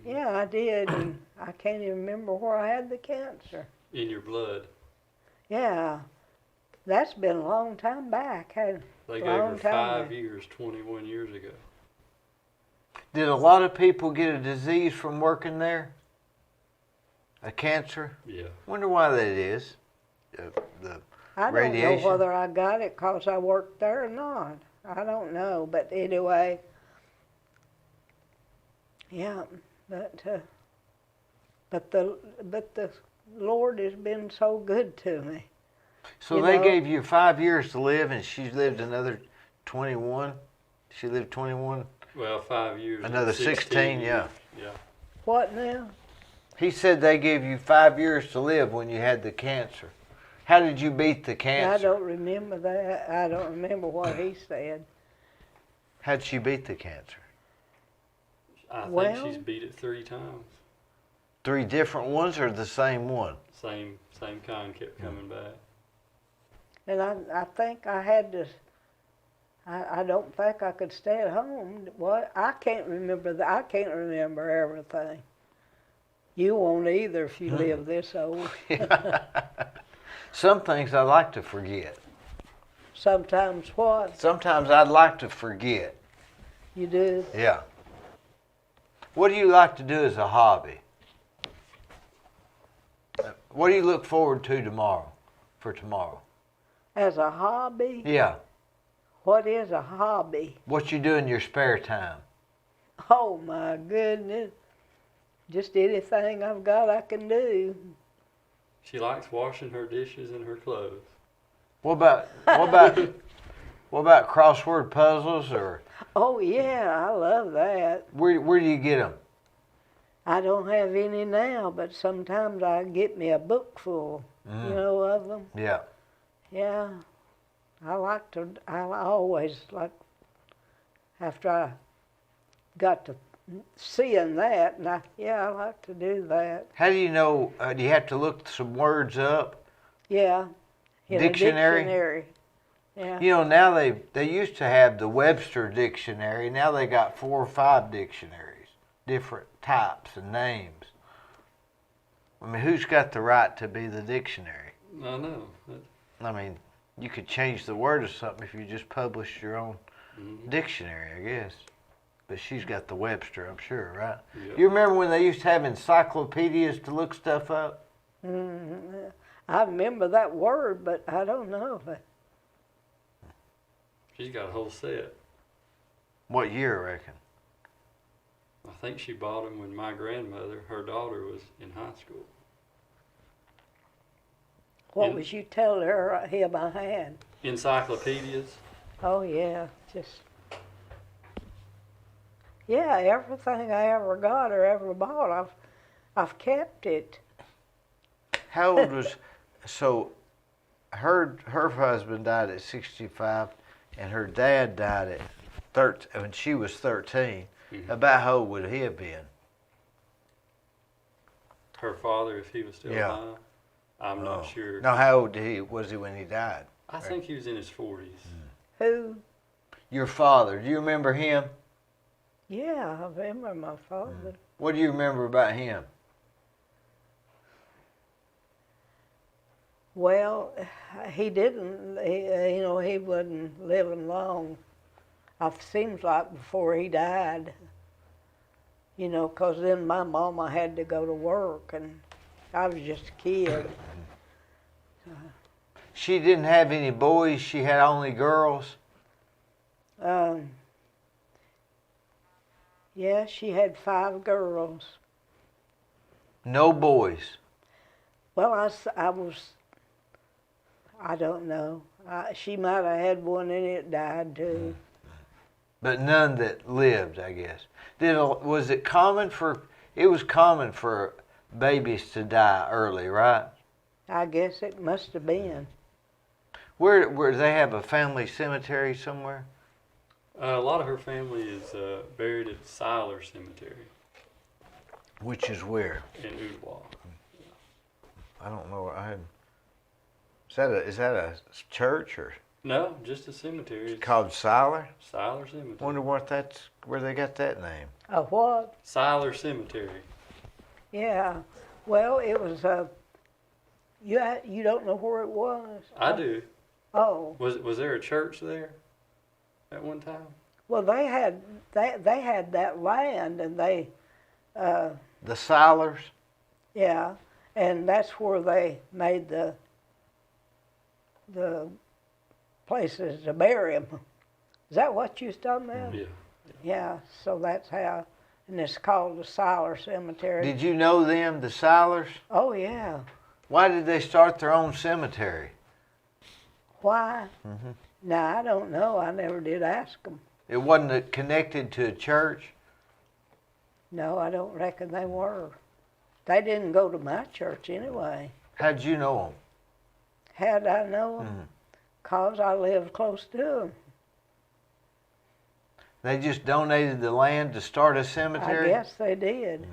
Yeah, I did. And I can't even remember where I had the cancer. In your blood. Yeah. That's been a long time back. They gave her 5 years, 21 years ago. Did a lot of people get a disease from working there? A cancer? Yeah. Wonder why that is. The I radiation. don't know whether I got it because I worked there or not. I don't know. But anyway, yeah. But the Lord has been so good to me. So they gave you 5 years to live, and she lived another 21. She lived 21. Well, 5 years. Another 16, yeah. Yeah. What now? He said they gave you 5 years to live when you had the cancer. How did you beat the cancer? I don't remember that. I don't remember what he said. How'd she beat the cancer? I think she's beat it 3 times. 3 different ones or the same one? Same kind kept coming back. And I think I had to. I don't think I could stay at home. What? I can't remember I can't remember everything. You won't either if you live this old. Some things I like to forget. Sometimes what? Sometimes I'd like to forget. You do? Yeah. What do you like to do as a hobby? What do you look forward to tomorrow? For tomorrow? As a hobby? Yeah. What is a hobby? What you do in your spare time? Oh my goodness. Just anything I've got I can do. She likes washing her dishes and her clothes. What about crossword puzzles or? Oh yeah, I love that. Where do you get them? I don't have any now, but sometimes I get me a book full, you know, of them. Yeah. Yeah. I always like, after I got to seeing that, and I like to do that. How do you know? Do you have to look some words up? Yeah. In Dictionary? A dictionary. Yeah. You know, now they used to have the Webster dictionary. Now they got 4 or 5 dictionaries, different types and names. I mean, who's got the right to be the dictionary? I know. I mean, you could change the word or something if you just published your own dictionary, I guess. But she's got the Webster, I'm sure, right? Yep. You remember when they used to have encyclopedias to look stuff up? Mm-hmm. I remember that word, but I don't know. She's got a whole set. What year, I reckon? I think she bought them when my grandmother, her daughter, was in high school. What was you telling her him I had? Encyclopedias. Oh yeah, everything I ever got or ever bought, I've kept it. How old was, so her husband died at 65 and her dad died at 13, when she was 13. Mm-hmm. About how old would he have been? Her father, if he was still Yeah. alive. I'm not sure. No, how old was he when he died? I think he was in his 40s. Who? Your father, do you remember him? Yeah, I remember my father. What do you remember about him? Well, he didn't, he wasn't living long. It seems like before he died, 'cause then my mama had to go to work and I was just a kid. She didn't have any boys, she had only girls? Yeah, she had 5 girls. No boys? Well, I don't know. She might have had one and it died too. But none that lived, I guess. Was it common it was common for babies to die early, right? I guess it must have been. Where they have a family cemetery somewhere? A lot of her family is buried at Seiler Cemetery Which is where? in Ooltewah. I don't know. Is that a church or No, just a cemetery. It's called Seiler? Seiler Cemetery. Wonder where they got that name. A what? Seiler Cemetery. Yeah. Well, it was you don't know where it was? I do. Oh. Was there a church there at one time? Well, they had that land, and they The Seilers? yeah, and that's where they made the places to bury them. Is that what you was talking about? Yeah. Yeah. So that's how, and it's called the Seiler Cemetery. Did you know them, the Seilers? Oh yeah. Why did they start their own cemetery? Why? Mm-hmm. Now I don't know. I never did ask them. It wasn't connected to a church? No, I don't reckon they were. They didn't go to my church anyway. How'd you know them? How'd I know them? Mm-hmm. 'Cause I lived close to them. They just donated the land to start a I cemetery? guess they did. Mm-hmm.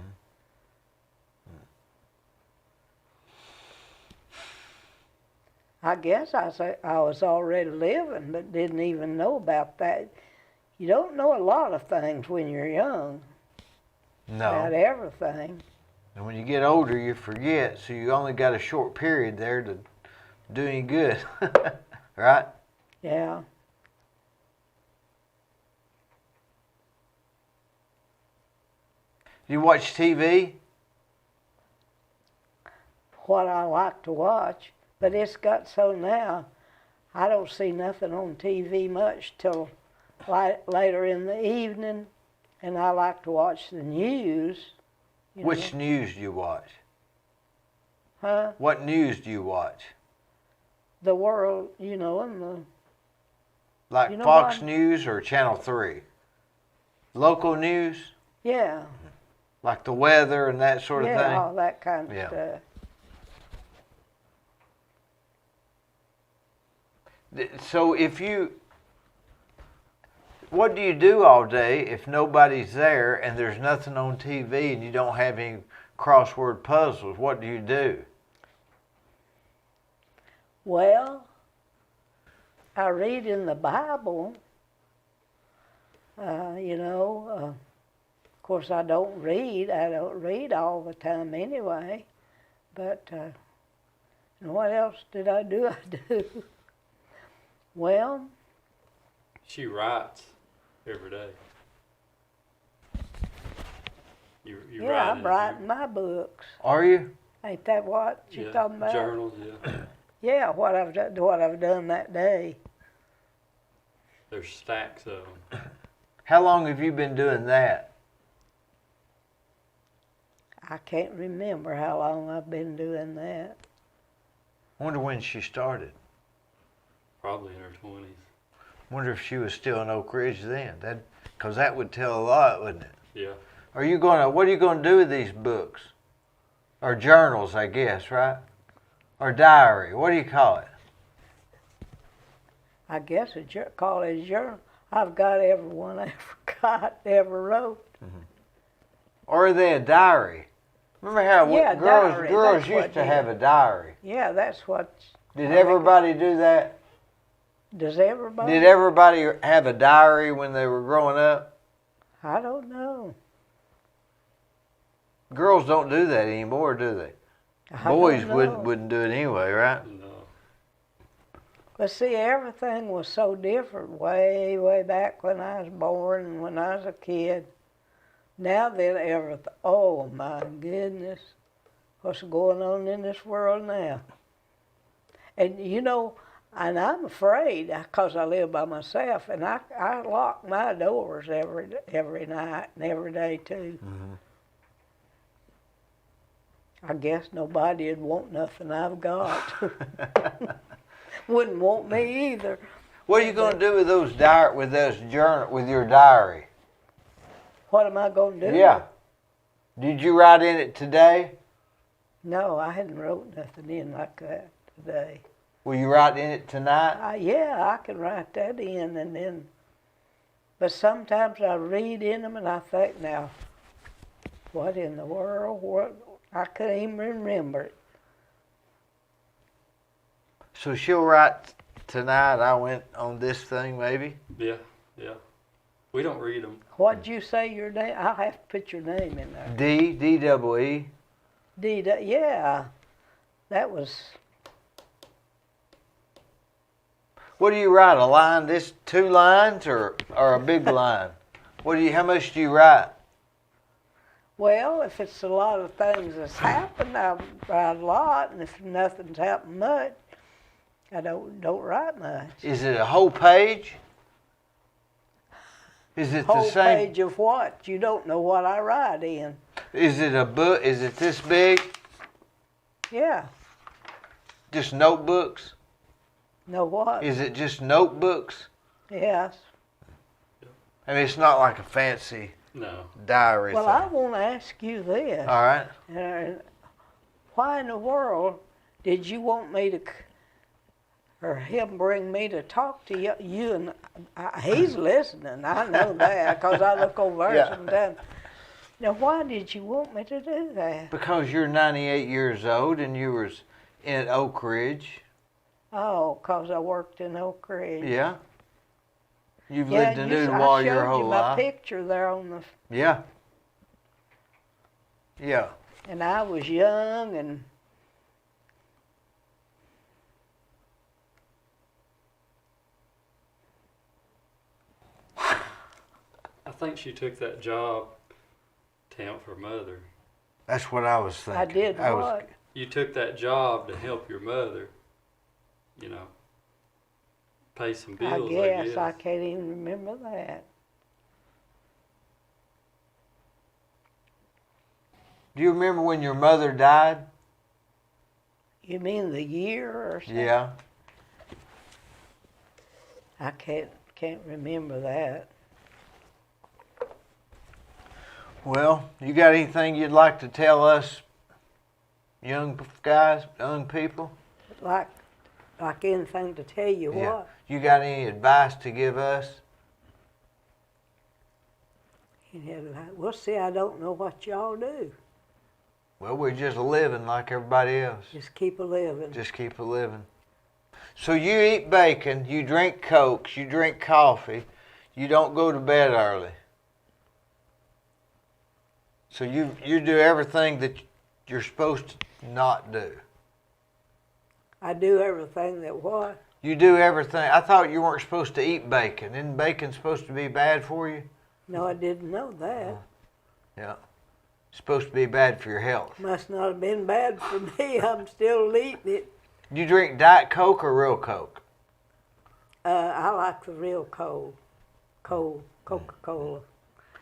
I guess I was already living, but didn't even know about that. You don't know a lot of things when you're young. About No. everything. And when you get older, you forget, so you only got a short period there to do any good. Right? Yeah. You watch TV? What I like to watch, but it's got so now, I don't see nothing on TV much till later in the evening, and I like to watch the news. you Which know. news do you watch? Huh? What news do you watch? The world, and Like You know Fox what? News or Channel 3? Local news? yeah, Like the weather and that sort of yeah, thing? all that kind of Yeah. stuff. So what do you do all day if nobody's there and there's nothing on TV and you don't have any crossword puzzles? What do you do? Well, I read in the Bible. Of course, I don't read. I don't read all the time anyway. But and what else did I do? I do. Well, She writes every day. You yeah, write I'm in writing my books. Are you? Ain't that what you're yeah, talking about? journals, yeah. Yeah, what I've done that day. There's stacks of them. How long have you been doing that? I can't remember how long I've been doing that. Wonder when she started. Probably in her 20s. Wonder if she was still in Oak Ridge then. Because that would tell a lot, wouldn't it? Yeah. What are you gonna do with these books? Or journals, I guess, right? Or diary. What do you call it? I guess call it a journal. I've got every one I ever wrote. Or are they a diary? Remember how Yeah, diary, girls that's what used to it have is. a diary? Yeah, that's what. Did everybody do that? Does everybody? Did everybody have a diary when they were growing up? I don't know. Girls don't do that anymore, do they? I Boys don't know. wouldn't do it anyway, right? No. But see, everything was so different way back when I was born and when I was a kid. Now that everything, oh my goodness, what's going on in this world now? And and I'm afraid because I live by myself, and I lock my doors every night and every day too. Mm-hmm. I guess nobody'd want nothing I've got. Wouldn't want me either. What are you going to do with with your diary? What am I going to do? Yeah. Did you write in it today? No, I hadn't wrote nothing in like that today. Will you write in it tonight? Yeah, I can write that in and then. But sometimes I read in them and I think, now, what in the world? What? I couldn't even remember it. So she'll write tonight, I went on this thing maybe? Yeah. We don't read them. What'd you say your name? I'll have to put your name in there. D-double-E. Yeah, that was. What do you write? A line? This 2 lines or a big line? How much do you write? Well, if it's a lot of things that's happened, I write a lot, and if nothing's happened much, I don't write much. Is it a whole page? Is it Whole the same? page of what? You don't know what I write in. Is it a book? Is it this big? Yeah. Just notebooks? Know what? Is it just notebooks? Yes. I mean, it's not like a fancy No. diary Well, thing. I want to ask you this. All right. Why in the world did you want me to, or him bring me to talk to you? And he's listening. I know that because I look over there Yeah. sometimes. Now, why did you want me to do that? Because you're 98 years old and you was in Oak Ridge. Oh, because I worked in Oak Ridge. Yeah. You've Yeah, lived in Newdwall your whole I showed you my life. picture there on the, Yeah. Yeah. and I was young and. I think she took that job to help her mother. That's what I was thinking. I did what? You took that job to help your mother, pay some bills, I guess I can't even remember that. Do you remember when your mother died? You mean the year or something? Yeah. I can't remember that. Well, you got anything you'd like to tell us young guys, young people? Like Like anything to tell you Yeah. what. You got any advice to give us? Well, see, I don't know what y'all do. Well, we're just living like everybody else. Just keep a living. Just keep a living. So you eat bacon, you drink Cokes, you drink coffee, you don't go to bed early. So you do everything that you're supposed to not do. I do everything that what? You do everything. I thought you weren't supposed to eat bacon. Isn't bacon supposed to be bad for you? No, I didn't know that. Yeah. It's supposed to be bad for your health. Must not have been bad for me. I'm still eating it. You drink Diet Coke or real Coke? I like the real cold Coca-Cola.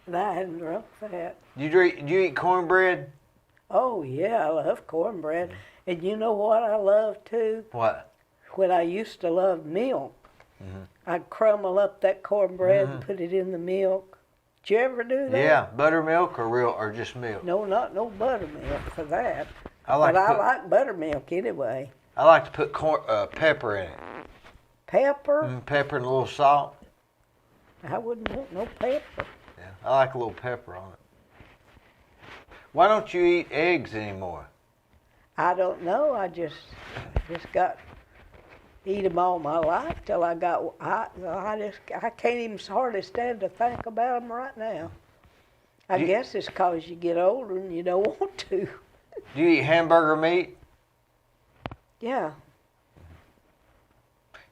And I hadn't drunk that. Do you eat cornbread? Oh, yeah, I love cornbread. And you know what I love, too? What? When I used to love milk, I'd crumble up that cornbread and put it in the milk. Did you ever do that? Yeah, buttermilk or just milk? No, not no buttermilk for that. I like But I like buttermilk anyway. I like to put pepper in it. Pepper? Pepper and a little salt. I wouldn't want no pepper. Yeah, I like a little pepper on it. Why don't you eat eggs anymore? I don't know. I just got eat them all my life till I got. I can't even hardly stand to think about them right now. I guess it's 'cause you get older and you don't want to. Do you eat hamburger meat? Yeah.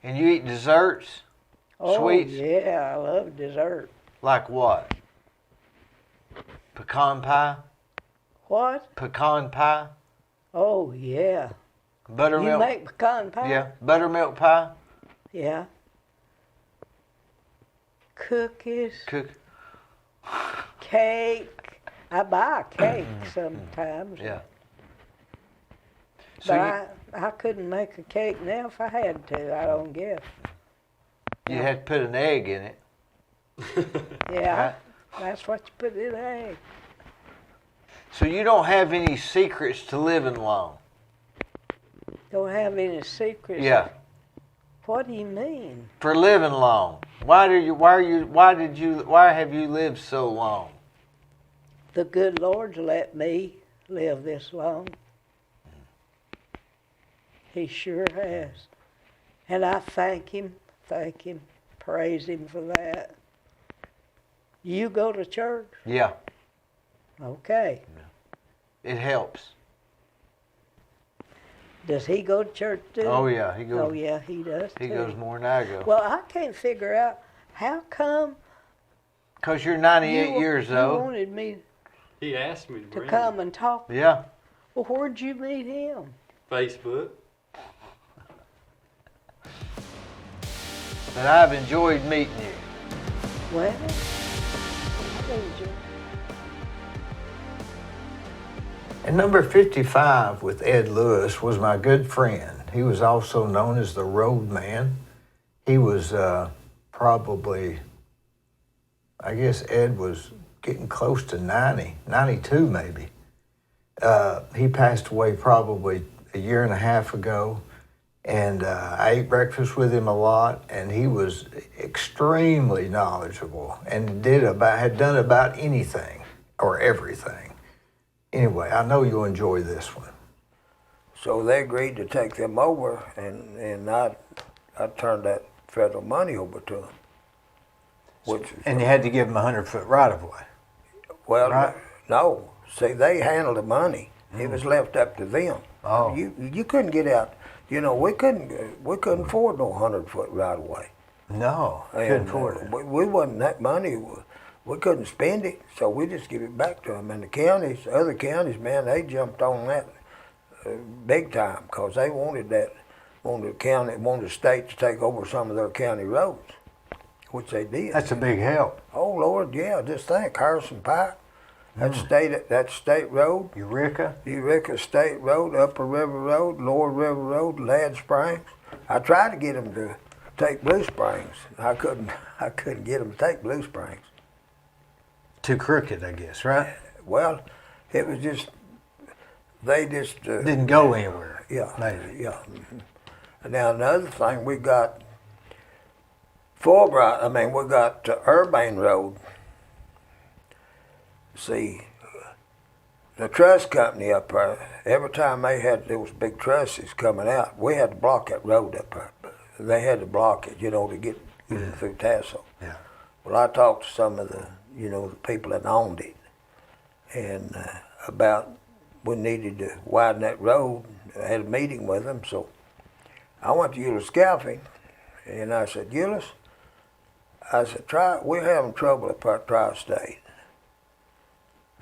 And you eat desserts? Oh, Sweets? yeah, I love dessert. Like what? Pecan pie? What? Pecan pie? Oh, yeah. Buttermilk? You make pecan pie? Yeah. Buttermilk pie? Yeah. Cookies, cake. I buy a cake sometimes. Yeah. So But I couldn't make a cake now if I had to, I don't guess. you had to put an egg in it. Yeah, that's what you put in an egg. So you don't have any secrets to living long? Don't have any secrets. Yeah. What do you mean? For living long. Why have you lived so long? The good Lord's let me live this long. He sure has. And I thank him, praise him for that. You go to church? Yeah. Okay. It helps. Does he go to church too? Oh yeah, he goes. Oh yeah, he does He too. goes more than I go. Well, I can't figure out how come 'Cause you're 98 years you old. wanted me He asked me to to bring come and talk. Yeah. Well, where'd you meet him? Facebook. But I've enjoyed meeting you. Well, I enjoy. And number 55 with Ed Lewis was my good friend. He was also known as the Road Man. He was probably, I guess Ed was getting close to 90, 92 maybe. He passed away probably a year and a half ago. And I ate breakfast with him a lot, and he was extremely knowledgeable and had done about anything or everything. Anyway, I know you'll enjoy this one. So they agreed to take them over, and I turned that federal money over to them. And you had to give them 100-foot right-of-way. Well, right? no. See, they handled the money. It was left up to them. Oh. You couldn't get out. You know, we couldn't afford no 100-foot right of way. No, couldn't afford it. We wasn't that money. We couldn't spend it, so we just give it back to them. And the counties, other counties, man, they jumped on that big time because they wanted the state to take over some of their county roads, which they did. That's a big help. Oh Lord, yeah. Just think, Harrison Pike, that state road. Eureka State Road, Upper River Road, Lower River Road, Ladd Springs. I tried to get them to take Blue Springs. I couldn't get them to take Blue Springs. Too crooked, I guess, right? Well, it was just, they just... Didn't go anywhere. Yeah, maybe. yeah. And now another thing, we got Fulbright. I mean, we got Urbane Road. See, the truss company up there, every time they had those big trusses coming out, we had to block that road up there. They had to block it, you know, to get through Tasso. Yeah. Well, I talked to some of the, you know, the people that owned it, and about we needed to widen that road. I had a meeting with them, so I went to Euless Scalfing, and I said, Euless, I said, we're having trouble up our tri-state.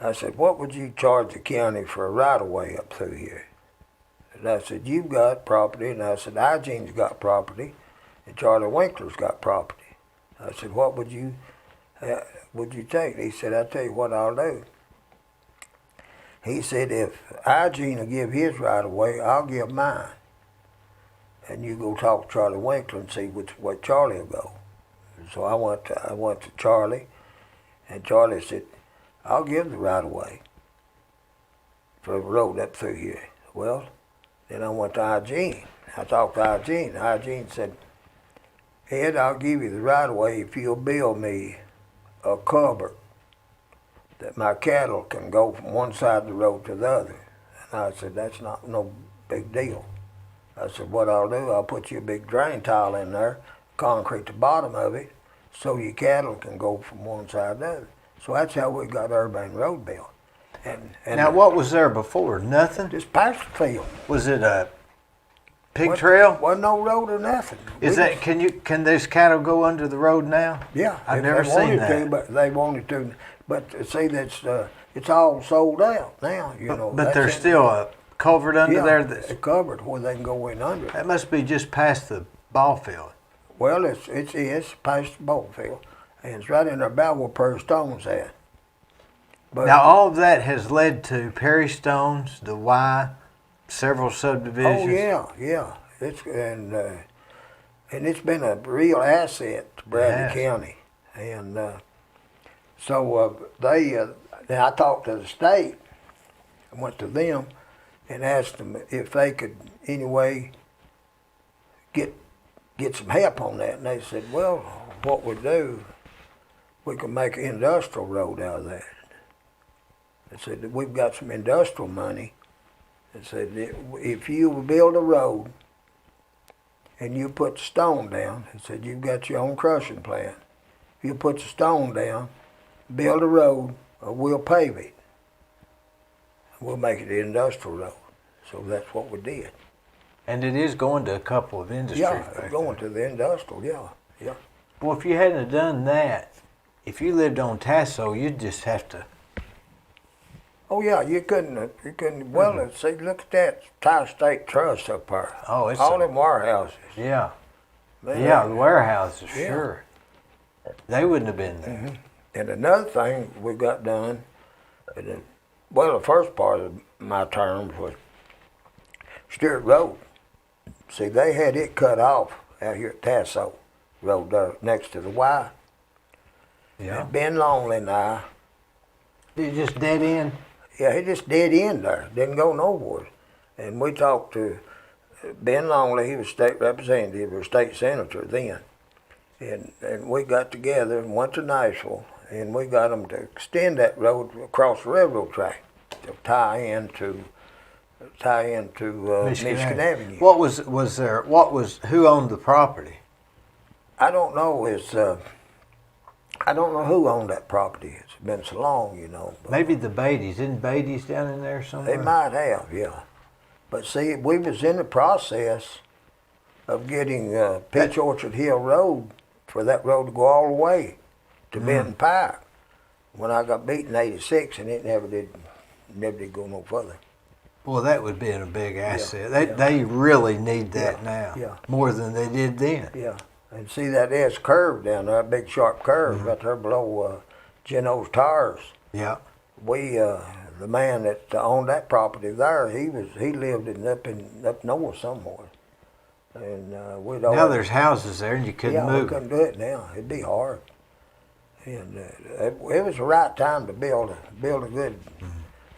I said, what would you charge the county for a right-of-way up through here? And I said, you've got property, and I said, Igene's got property, and Charlie Winkler's got property. I said, what would you take? He said, I'll tell you what I'll do. He said, if Igene will give his right-of-way, I'll give mine. And you go talk to Charlie Winkler and see which way Charlie will go. So I went to Charlie, and Charlie said, I'll give the right-of-way for the road up through here. Well, then I went to Igene. I talked to Igene. Igene said, Ed, I'll give you the right-of-way if you'll build me a culvert that my cattle can go from one side of the road to the other. And I said, that's not no big deal. I said, what I'll do, I'll put you a big drain tile in there, concrete the bottom of it, so your cattle can go from one side to the other. So that's how we got Urbane Road built. And Now, what was there before? Nothing? just pasture field. Was it a pig trail? Wasn't no road or nothing. Can those cattle go under the road now? Yeah, I've if never they seen wanted that. to, but they wanted to. But see, it's all sold out now. You know. But That's there's it. still a culvert under there. It's covered where they can go in under. That must be just past the ball field. Well, it's past the ball field, and it's right in there about where Perry Stone's at. But Now, all of that has led to Perry Stone's, the Y, several subdivisions. oh yeah. And it's been a real asset to Bradley County, and so I talked to the state. I went to them and asked them if they could anyway get some help on that, and they said, well, what we do, we can make an industrial road out of that. They said that we've got some industrial money. They said if you build a road and you put the stone down, they said you've got your own crushing plant. If you put the stone down, build a road, or we'll pave it. We'll make it an industrial road. So that's what we did. And it is going to a couple of industries. Yeah, back going there. to the industrial, yeah. Well, if you hadn't have done that, if you lived on Tasso, you'd just have to. Oh yeah, you couldn't. Well, see, look at that Tri-State Trust up there. Oh, it's all them warehouses. Yeah. Man. Yeah, the warehouses, Yeah. sure. They wouldn't have been there. Mm-hmm. And another thing we got done, the first part of my term was Stewart Road. See, they had it cut off out here at Tasso Road there next to the Y. Yeah. And Ben Longley and I, You just dead end. yeah, he just dead end there, didn't go nowhere. And we talked to Ben Longley, he was state representative or state senator then. And we got together and went to Nashville, and we got them to extend that road across the railroad track to tie into Michigan Avenue. What was there? Who owned the property? I don't know. I don't know who owned that property. It's been so long, you know. But Maybe the Beatties. Isn't Beatties down in there somewhere? they might have, yeah. But see, we was in the process of getting Peach Orchard Hill Road for that road to go all the way to Benton Pike. When I got beat in '86, and it never did go no further. Well, that would be a big asset. They really need that now. Yeah. More than they did then. Yeah, and see that S curve down there, that big sharp curve right there below Geno's Tires. Yeah. We, the man that owned that property there, he lived up north somewhere, and we'd always, Now there's houses there, and you couldn't we move. couldn't do it now. It'd be hard, and it was the right time to build a good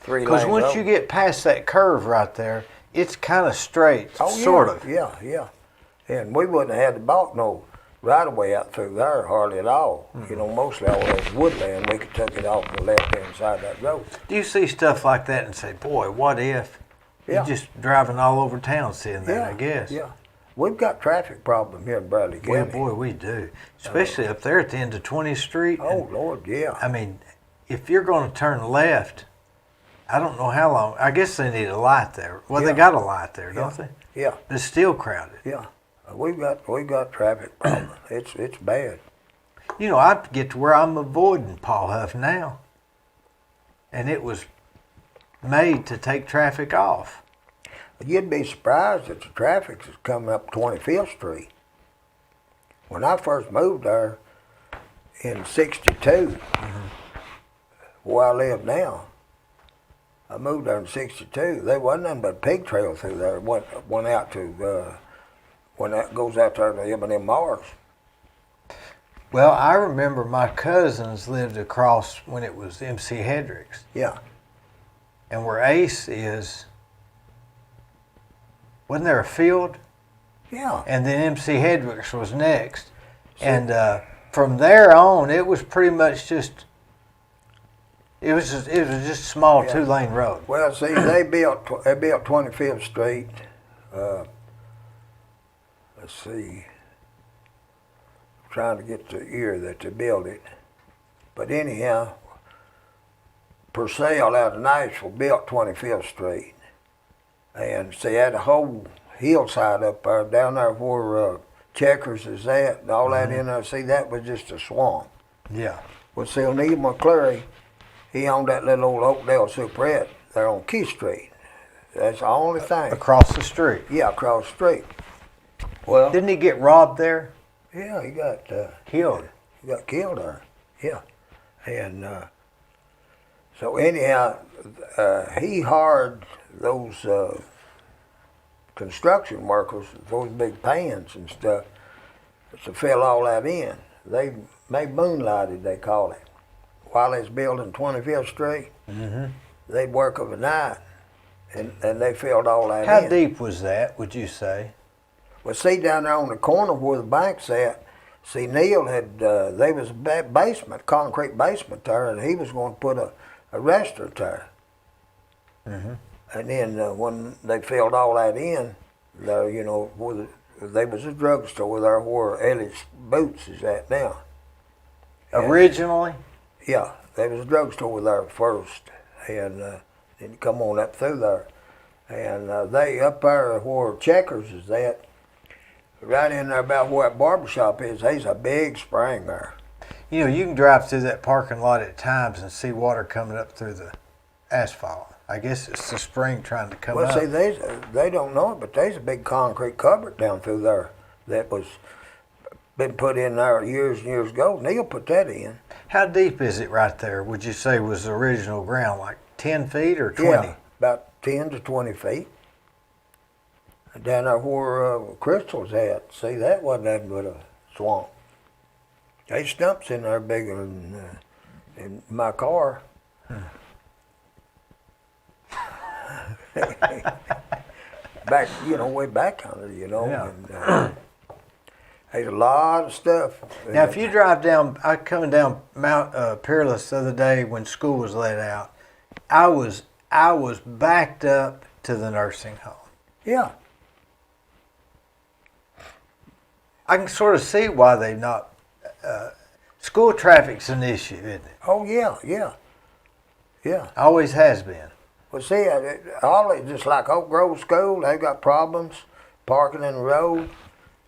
3-lane Because once road. you get past that curve right there, it's kind of straight, Oh, yeah, sort of. Yeah. And we wouldn't have had to bought no right-of-way out through there hardly at all. You know, mostly all that woodland, we could take it off the left-hand side of that road. Do you see stuff like that and say, boy, what if? Yeah. You're just driving all over town seeing that, I guess. Yeah. We've got traffic problem here in Bradley Well, County. boy, we do. Especially up there at the end of 20th Street. Oh, And, Lord, yeah. I mean, if you're going to turn left, I don't know how long. I guess they need a light there. Well, they got a light there, don't they? Yeah, But it's still crowded. yeah. We got traffic problem. It's bad. You know, I get to where I'm avoiding Paul Huff now. And it was made to take traffic off. You'd be surprised that the traffic is coming up 25th Street. When I first moved there in '62, where I live now, I moved there in '62. There wasn't nothing but pig trail through there. Went out to when that goes out there to M&M Mars. Well, I remember my cousins lived across when it was MC Hedrick's. Yeah, And where Ace is, wasn't there a field? yeah. And then MC Hedrick's was next. And from there on, it was pretty much just, it was just a small Yeah. 2-lane road. Well, see, they built 25th Street. Let's see. Trying to get the year that they built it. But anyhow, Purcell out of Nashville built 25th Street. And see, had a whole hillside up there, down there where Checkers is at, and all that in there. See, that was just a swamp. Yeah. Well, see, Neil McCleary, he owned that little old Oakdale Superette there on Key Street. That's the only thing. Across the street. Yeah, across the street. Well, Didn't he get robbed there? yeah, he got Killed. he got killed there. Yeah, and so anyhow, he hired those construction workers, those big pans and stuff, to fill all that in. They moonlighted, they call it. While they was building 25th Street, they'd work overnight, and they filled all that How in. deep was that, would you say? Well, see, down there on the corner where the bank's at, see, Neil had, there was a basement, concrete basement there, and he was going to put a restaurant there. And then when they filled all that in, there, you know, there was a drugstore there where Elliott's Boots is at now. Originally? Yeah, there was a drugstore there first, and then you come on up through there. And they, up there where Checkers is at, right in there about where that barbershop is, there's a big spring there. You know, you can drive through that parking lot at times and see water coming up through the asphalt. I guess it's the spring trying to come Well, up. see, they don't know it, but there's a big concrete cupboard down through there that was been put in there years and years ago. Neil put that in. How deep is it right there, would you say was the original ground? Like 10 feet or 20? Yeah, about 10 to 20 feet. Down there where Crystal's at, see, that wasn't nothing but a swamp. There's stumps in there bigger than in my car. Back, you know, way back under, you know. Yeah. And, there's a lot of stuff. Now, if you drive down, I coming down Mount Peerless the other day when school was let out, I was backed up to the nursing home. Yeah. I can sort of see why they not. School traffic's an issue, isn't it? Oh, yeah, yeah. Yeah. Always has been. Well, see, all just like Oak Grove School, they've got problems parking in the road.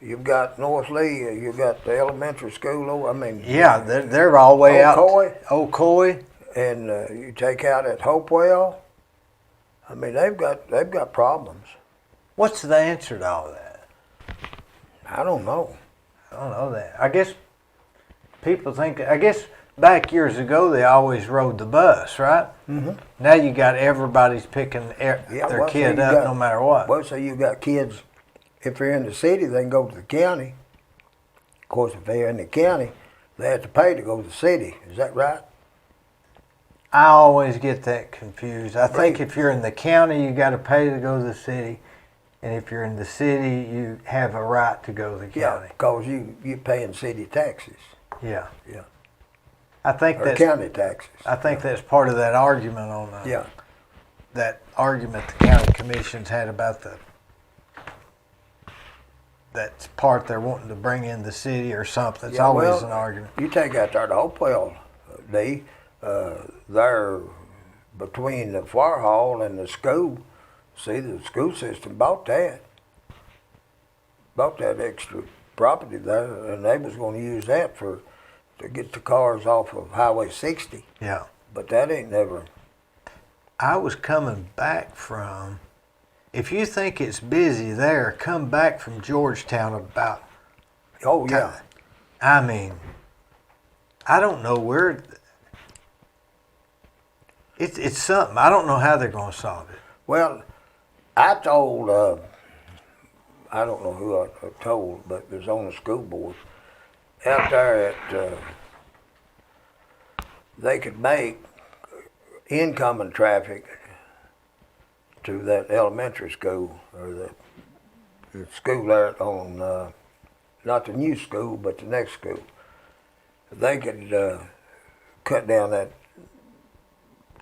You've got North Lee, you've got the elementary school. I mean, Yeah, they're all the way out. Old Coy. And you take out at Hopewell. I mean, they've got problems. What's the answer to all that? I don't know. I don't know that. I guess people think. I guess back years ago they always rode the bus, right? Mm-hmm. Now you got everybody's picking their kid up no matter what. Well, so you got kids. If they're in the city, they can go to the county. Of course, if they're in the county, they have to pay to go to the city. Is that right? I always get that confused. I think if you're in the county, you got to pay to go to the city. and if you're in the city, you have a right to go to the Yeah, county. because you're paying city taxes. Yeah. Yeah. I think Or that's county taxes. I think that's part of that argument on Yeah. that argument the county commissions had about that part they're wanting to bring in the city or something. It's Yeah, always well, an argument. You take out there the Hopewell, Dee, there between the fire hall and the school. See, the school system bought that extra property there, and they was going to use that to get the cars off of Highway 60. Yeah. But that ain't never. I was coming back from. If you think it's busy there, come back from Georgetown about. Oh yeah. I mean, I don't know where. It's something. I don't know how they're going to solve it. Well, I told. I don't know who I told, but it was on the school board out there at. They could make incoming traffic to that elementary school or the school there on not the new school but the next school. They could cut down that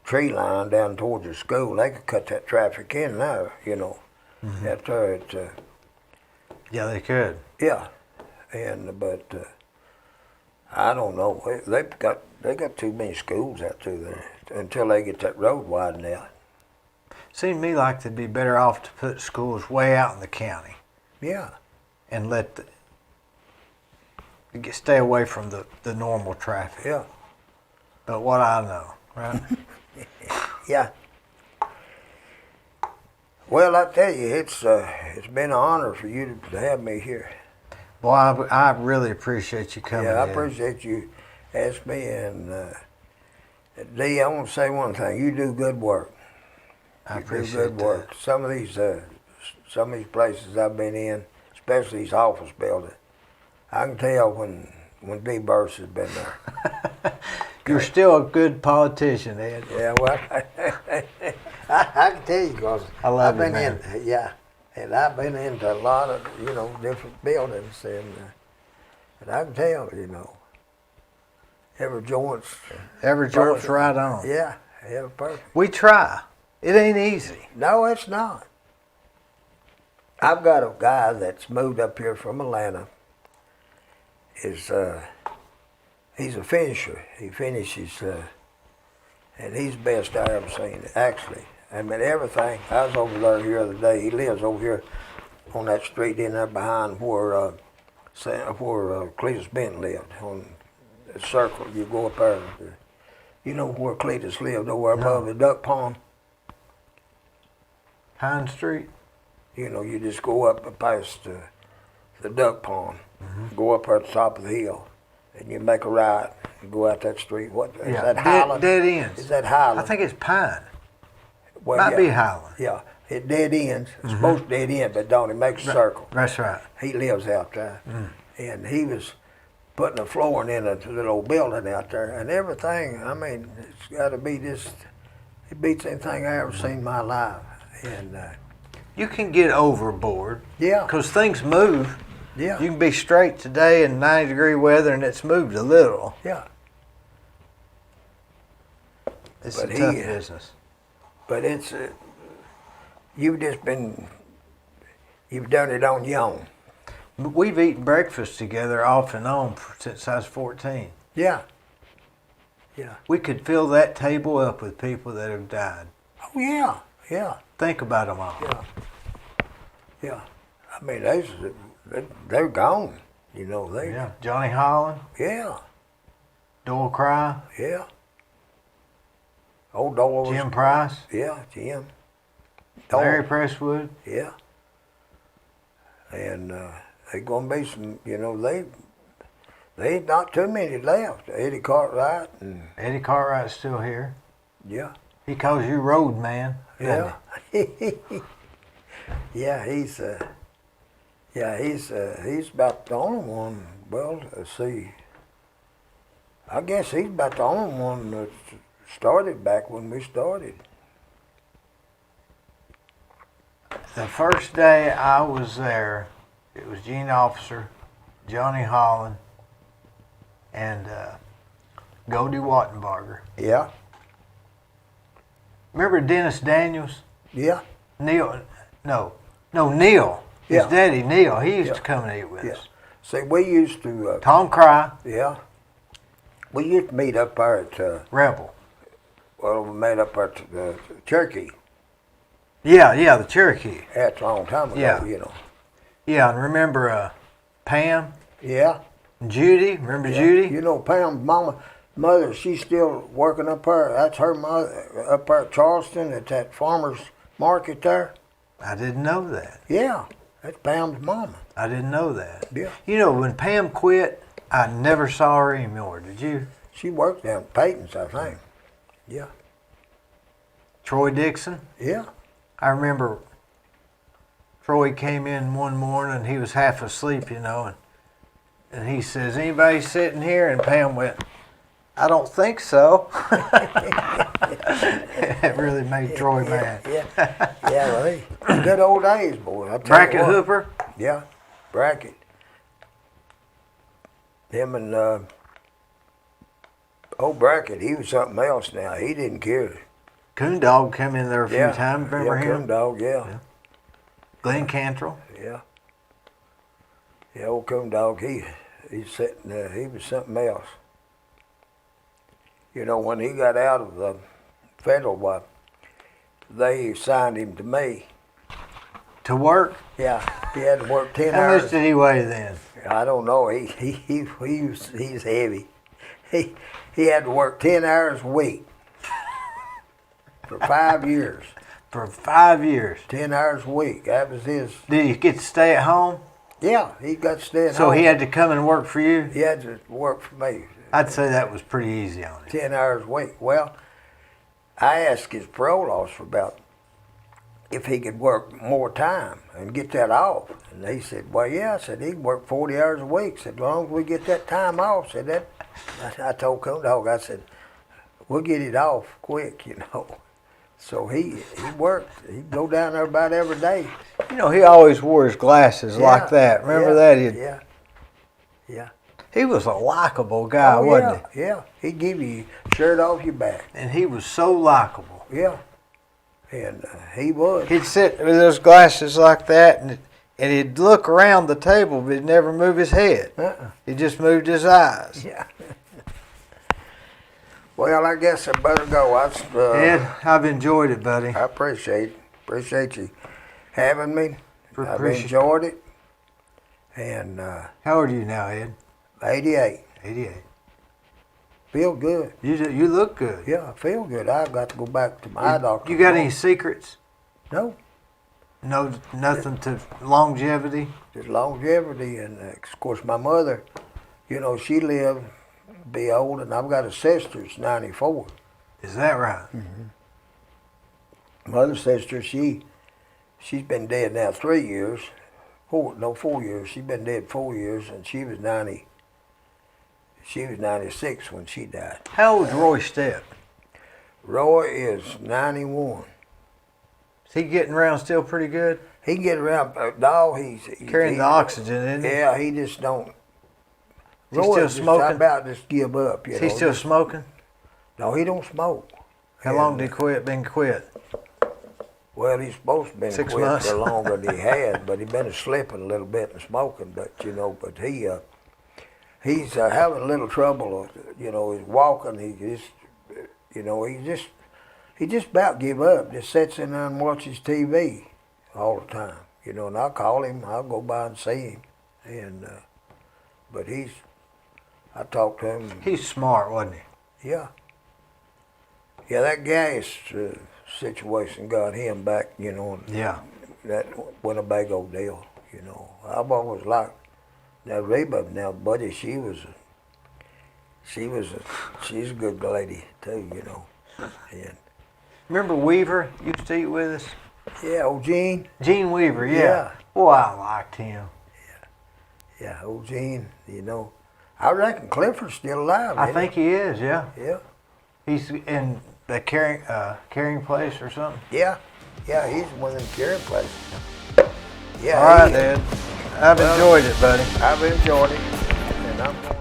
tree line down towards the school. They could cut that traffic in there, you know. Out there at Yeah, they could. yeah, and but I don't know. They got too many schools out through there until they get that road widened out. Seemed to me like they'd be better off to put schools way out in the county Yeah. and stay away from the normal traffic. Yeah. But what I know, right? Yeah. Well, I tell you, it's been an honor for you to have me here. Boy, I really appreciate you coming. Yeah, I in. appreciate you asking me. And Dee, I want to say one thing: you do good work. I You do appreciate good work. Some of these places I've been in, especially these office buildings, I can tell when Dee Burris has been there. You're still a good politician, Ed. Yeah, well, I can tell you because I love I've been you, man. in, yeah, and I've been into a lot of different buildings, and I can tell every joint's joint's right on. yeah, perfect. We try. It ain't easy. No, it's not. I've got a guy that's moved up here from Atlanta. He's a finisher. He finishes, and he's the best I ever seen. Actually, I mean everything. I was over there the other day. He lives over here on that street in there behind where Cletus Benton lived on the circle. You go up there. You know where Cletus lived over above the duck pond. Pine Street. You just go up past the duck pond, go up at the top of the hill, and you make a right and go out that street. What is that Highland? Dead ends. Is that Highland? I think it's Pine. Well, Might yeah, be Highland. Yeah, it dead ends. It's supposed to dead end, but don't it makes a circle. That's right. He lives out there, and he was putting a flooring in a little building out there, and everything. I mean, it's got to be just. It beats anything I ever seen in my life, and. You can get overboard. Yeah. Because things move. Yeah. You can be straight today in 90-degree weather and it's moved a little. Yeah. It's But a tough business. But it's, you've done it on your own. We've eaten breakfast together off and on since I was 14. Yeah. Yeah. We could fill that table up with people that have died. Oh, yeah. Yeah. Think about them all. Yeah. Yeah. I mean, they're gone. Yeah. Johnny Holland, Yeah. Doyle Cry, Yeah. Old Doyle. Jim Price, Yeah, Jim. Larry Presswood. Yeah. And they gonna be some. They ain't not too many left. Eddie Cartwright and Eddie Cartwright's still here. yeah. He calls you road man. Yeah. Yeah, he's about the only one. Well, let's see. I guess he's about the only one that started back when we started. The first day I was there, it was Gene Officer, Johnny Holland, and Goldie Wattenbarger. Yeah. Remember Dennis Daniels? Yeah. Neil? No, Neil. His Yeah. daddy, Neil. He used Yeah. to come and eat with Yeah. us. See, we used to. Tom Cry, Yeah. We used to meet up there at. Rebel. Well, we met up at the Cherokee. Yeah, the Cherokee. That's a long time ago. Yeah. You know. Yeah, and remember Pam, Yeah. and Judy? Remember Yeah. Judy? You know, Pam's mother, she's still working up there. That's her mother up there at Charleston at that farmer's market there. I didn't know that. Yeah, that's Pam's mama. I didn't know that. Yeah. You know, when Pam quit, I never saw her anymore. Did you? She worked down at Peyton's, I think. Yeah. Troy Dixon? Yeah. I remember Troy came in one morning, he was half asleep, you know, and he says, "Anybody sitting here?" And Pam went, "I don't think so." It really made Troy mad. Yeah. Yeah, well, hey, good old days, boy. I tell you Brackett what. Hooper? Yeah, Brackett. Him and old Brackett, he was something else now. He didn't care. Coon Dog came in there a few times, remember yeah, him? Coon Dog, yeah. Glenn Cantrell? Yeah. Yeah, old Coon Dog, he's sitting there. He was something else. You know, when he got out of the federal, they assigned him to me. To work? Yeah, he had to work 10 How hours. much did he weigh then? I don't know. He's heavy. He had to work 10 hours a week for 5 years. For 5 years. 10 hours a week. That was his. Did he get to stay at home? Yeah, he got to stay at home. So he had to come and work for you? He had to work for me. I'd say that was pretty easy on him. 10 hours a week. Well, I asked his parole officer about if he could work more time and get that off. And he said, well, yeah. I said, he can work 40 hours a week. I said, as long as we get that time off. Said that. I told Coon Dog, I said, we'll get it off quick, you know. So he worked. He'd go down there about every day. You know, he always wore his glasses like that. Remember that? Yeah. Yeah. He was a likable guy, wasn't he? Yeah. He'd give you your shirt off your back. And he was so likable. Yeah. And he was. He'd sit with those glasses like that, and he'd look around the table, but he'd never move his head. He just moved his eyes. Yeah. Well, I guess I better go. Ed, I've enjoyed it, buddy. I appreciate you having me. I've enjoyed it. And how old are you now, Ed? 88. 88. Feel good. You look good. Yeah, I feel good. I've got to go back to my eye doctor. You got any secrets? No. No, nothing to longevity? Just longevity. And, of course, my mother, you know, she lived to be old, and I've got a sister that's 94. Is that right? Mm-hmm. My other sister, she's been dead now 3 years. 4 years. She's been dead 4 years, and she was 90. She was 96 when she died. How old's Roy Stepp? Roy is 91. Is he getting around still pretty good? He can get around. Dog, he's carrying the oxygen, isn't he? Yeah, he just don't. Is he still smoking? About just give up. Is he still smoking? No, he don't smoke. How long did he been quit? Well, he's supposed to have been 6 quit months. for longer than he had, but he's been slipping a little bit and smoking. But he's having a little trouble. He's walking. He just about give up. Just sits in there and watches TV all the time. And I'll call him. I'll go by and see him. And but I talked to him. He's smart, wasn't he? Yeah. Yeah, that gas situation got him back, Yeah. That Winnebago deal, I've always liked that Reba now, buddy, she's a good lady too, And remember Weaver used to eat with us? yeah, old Gene. Gene Weaver, yeah. Boy, I liked him. Yeah, old Gene, I reckon Clifford's still alive. I think he is, yeah. Yeah. He's in the carrying place or something. Yeah. Yeah, he's one of them curing places. Yeah. All right, he- Dad. I've enjoyed it, buddy. I've enjoyed it, and I'm going.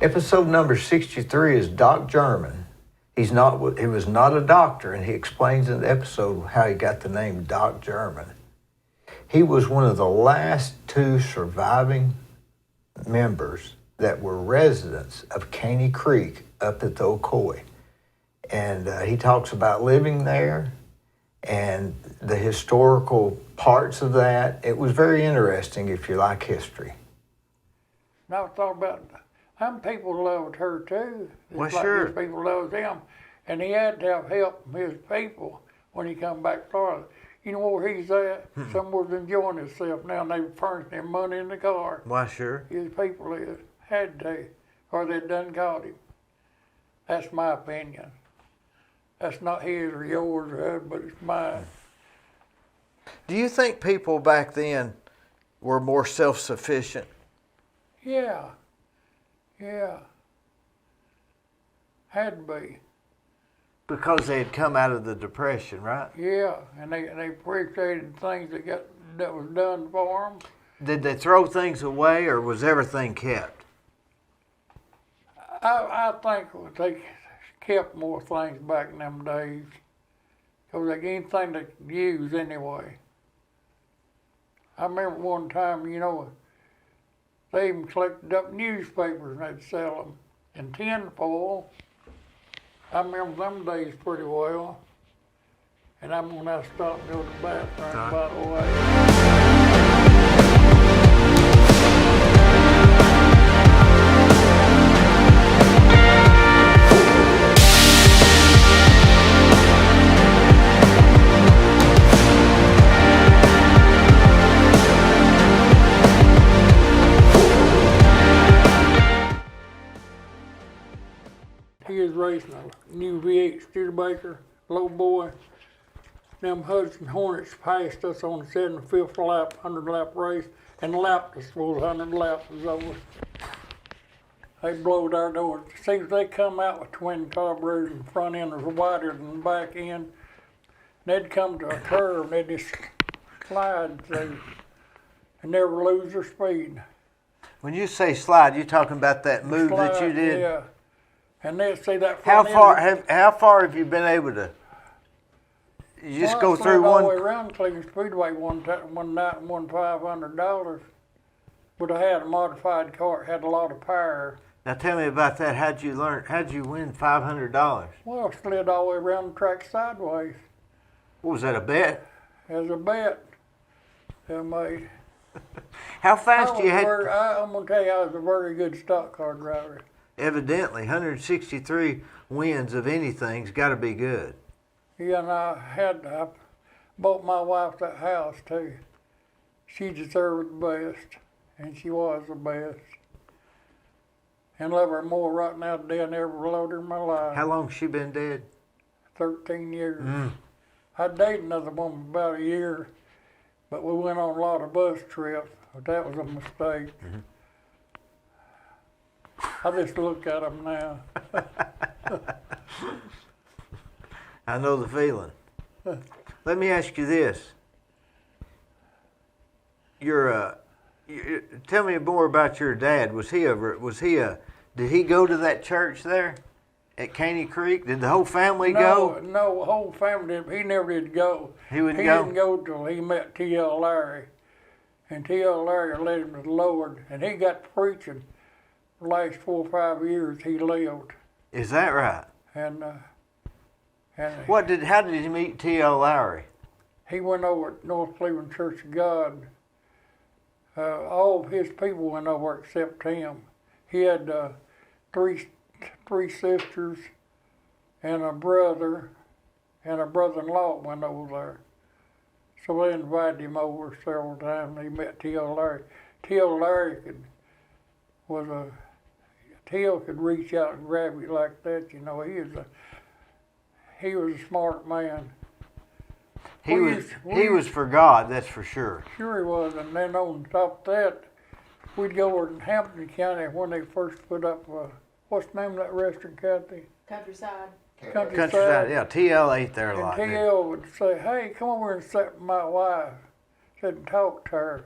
Episode number 63 is Doc German. He was not a doctor, and he explains in the episode how he got the name Doc German. He was one of the last two surviving members that were residents of Caney Creek up at the Ocoee. And he talks about living there and the historical parts of that. It was very interesting if you like history. And I thought about them people loved her too. Well, Just like sure. his people loved him. And he had to have help from his people when he come back to Florida. You know where he's at? Somewhere's enjoying himself now, and they furnishing him money in the car. Why, sure. His people had to, or they'd done caught him. That's my opinion. That's not his or yours or hers, but it's mine. Do you think people back then were more self-sufficient? Yeah. Yeah. Had to be. Because they had come out of the Depression, right? Yeah, and they appreciated things that was done for them. Did they throw things away, or was everything kept? I think they kept more things back in them days. Because like anything they could use anyway. I remember one time, you know, they even collected up newspapers and they'd sell them in tin foil. I remember them days pretty well. And I'm going to have to stop and go to the bathroom, by the way. He was racing a new V8 Studebaker, low boy. Them Hudson Hornets passed us on the 75th lap, 100 lap race, and lapped us before the 100 laps was over. They blowed our doors. As soon as they come out with twin carburetors and the front end was wider than the back end, they'd come to a curve and they'd just slide through and never lose their speed. When you say slide, you're talking about that move that you did? Yeah. And they'd see that How front end. how far have you been able to? You just go through all the way one. around Cleveland Speedway one night and won $500. But I had a modified car. It had a lot of power. Now tell me about that. How'd you learn? How'd you win $500? Well, I slid all the way around the track sideways. What was that, a bet? As a bet I made. How fast you had? I'm going to tell you, I was a very good stock car driver. Evidently, 163 wins of anything's got to be good. Yeah, and I bought my wife that house too. She deserved the best, and she was the best. And love her more right now than I ever loved her in my life. How long's she been dead? 13 years. I dated another woman about a year, but we went on a lot of bus trips, but that was a mistake. I just look at them now. I know the feeling. Let me ask you this. Tell me more about your dad. Did he go to that church there at Caney Creek? Did the whole family go? No, the whole family didn't. He never did go. He wouldn't go? Didn't go till he met T.L. Larry. And T.L. Larry led him to the Lord. And he got to preaching the last 4 or 5 years he lived. Is that right? And How did you meet T.L. Lowry? he went over at North Cleveland Church of God. All of his people went over except him. He had three sisters and a brother, and a brother-in-law went over there. So they invited him over several times, and he met T.L. Larry. T.L. Larry T.L. could reach out and grab you like that, you know. He was a smart man. He was for God, that's for sure. Sure he was, and then on top of that, we'd go over in Hampton County when they first put up, what's the name of that restaurant, Kathy? Countryside Countryside, yeah. TL ate there a And lot. didn't he? TL would say, "Hey, come over and sit with my wife." Said and talk to her.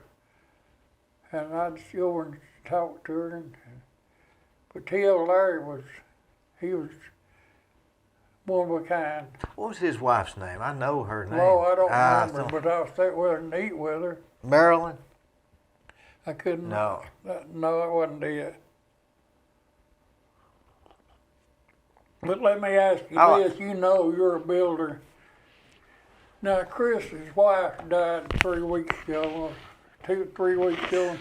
And I'd go over and talk to her. But TL Larry was one of a kind. What was his wife's name? I know her name. Oh, I don't Ah, remember, but I'll sit with her and eat with her. Marilyn? I couldn't. No. No, it wasn't it. But let me ask you this: you know, you're a builder. Now, Chris's wife died 3 weeks ago, 3 weeks ago.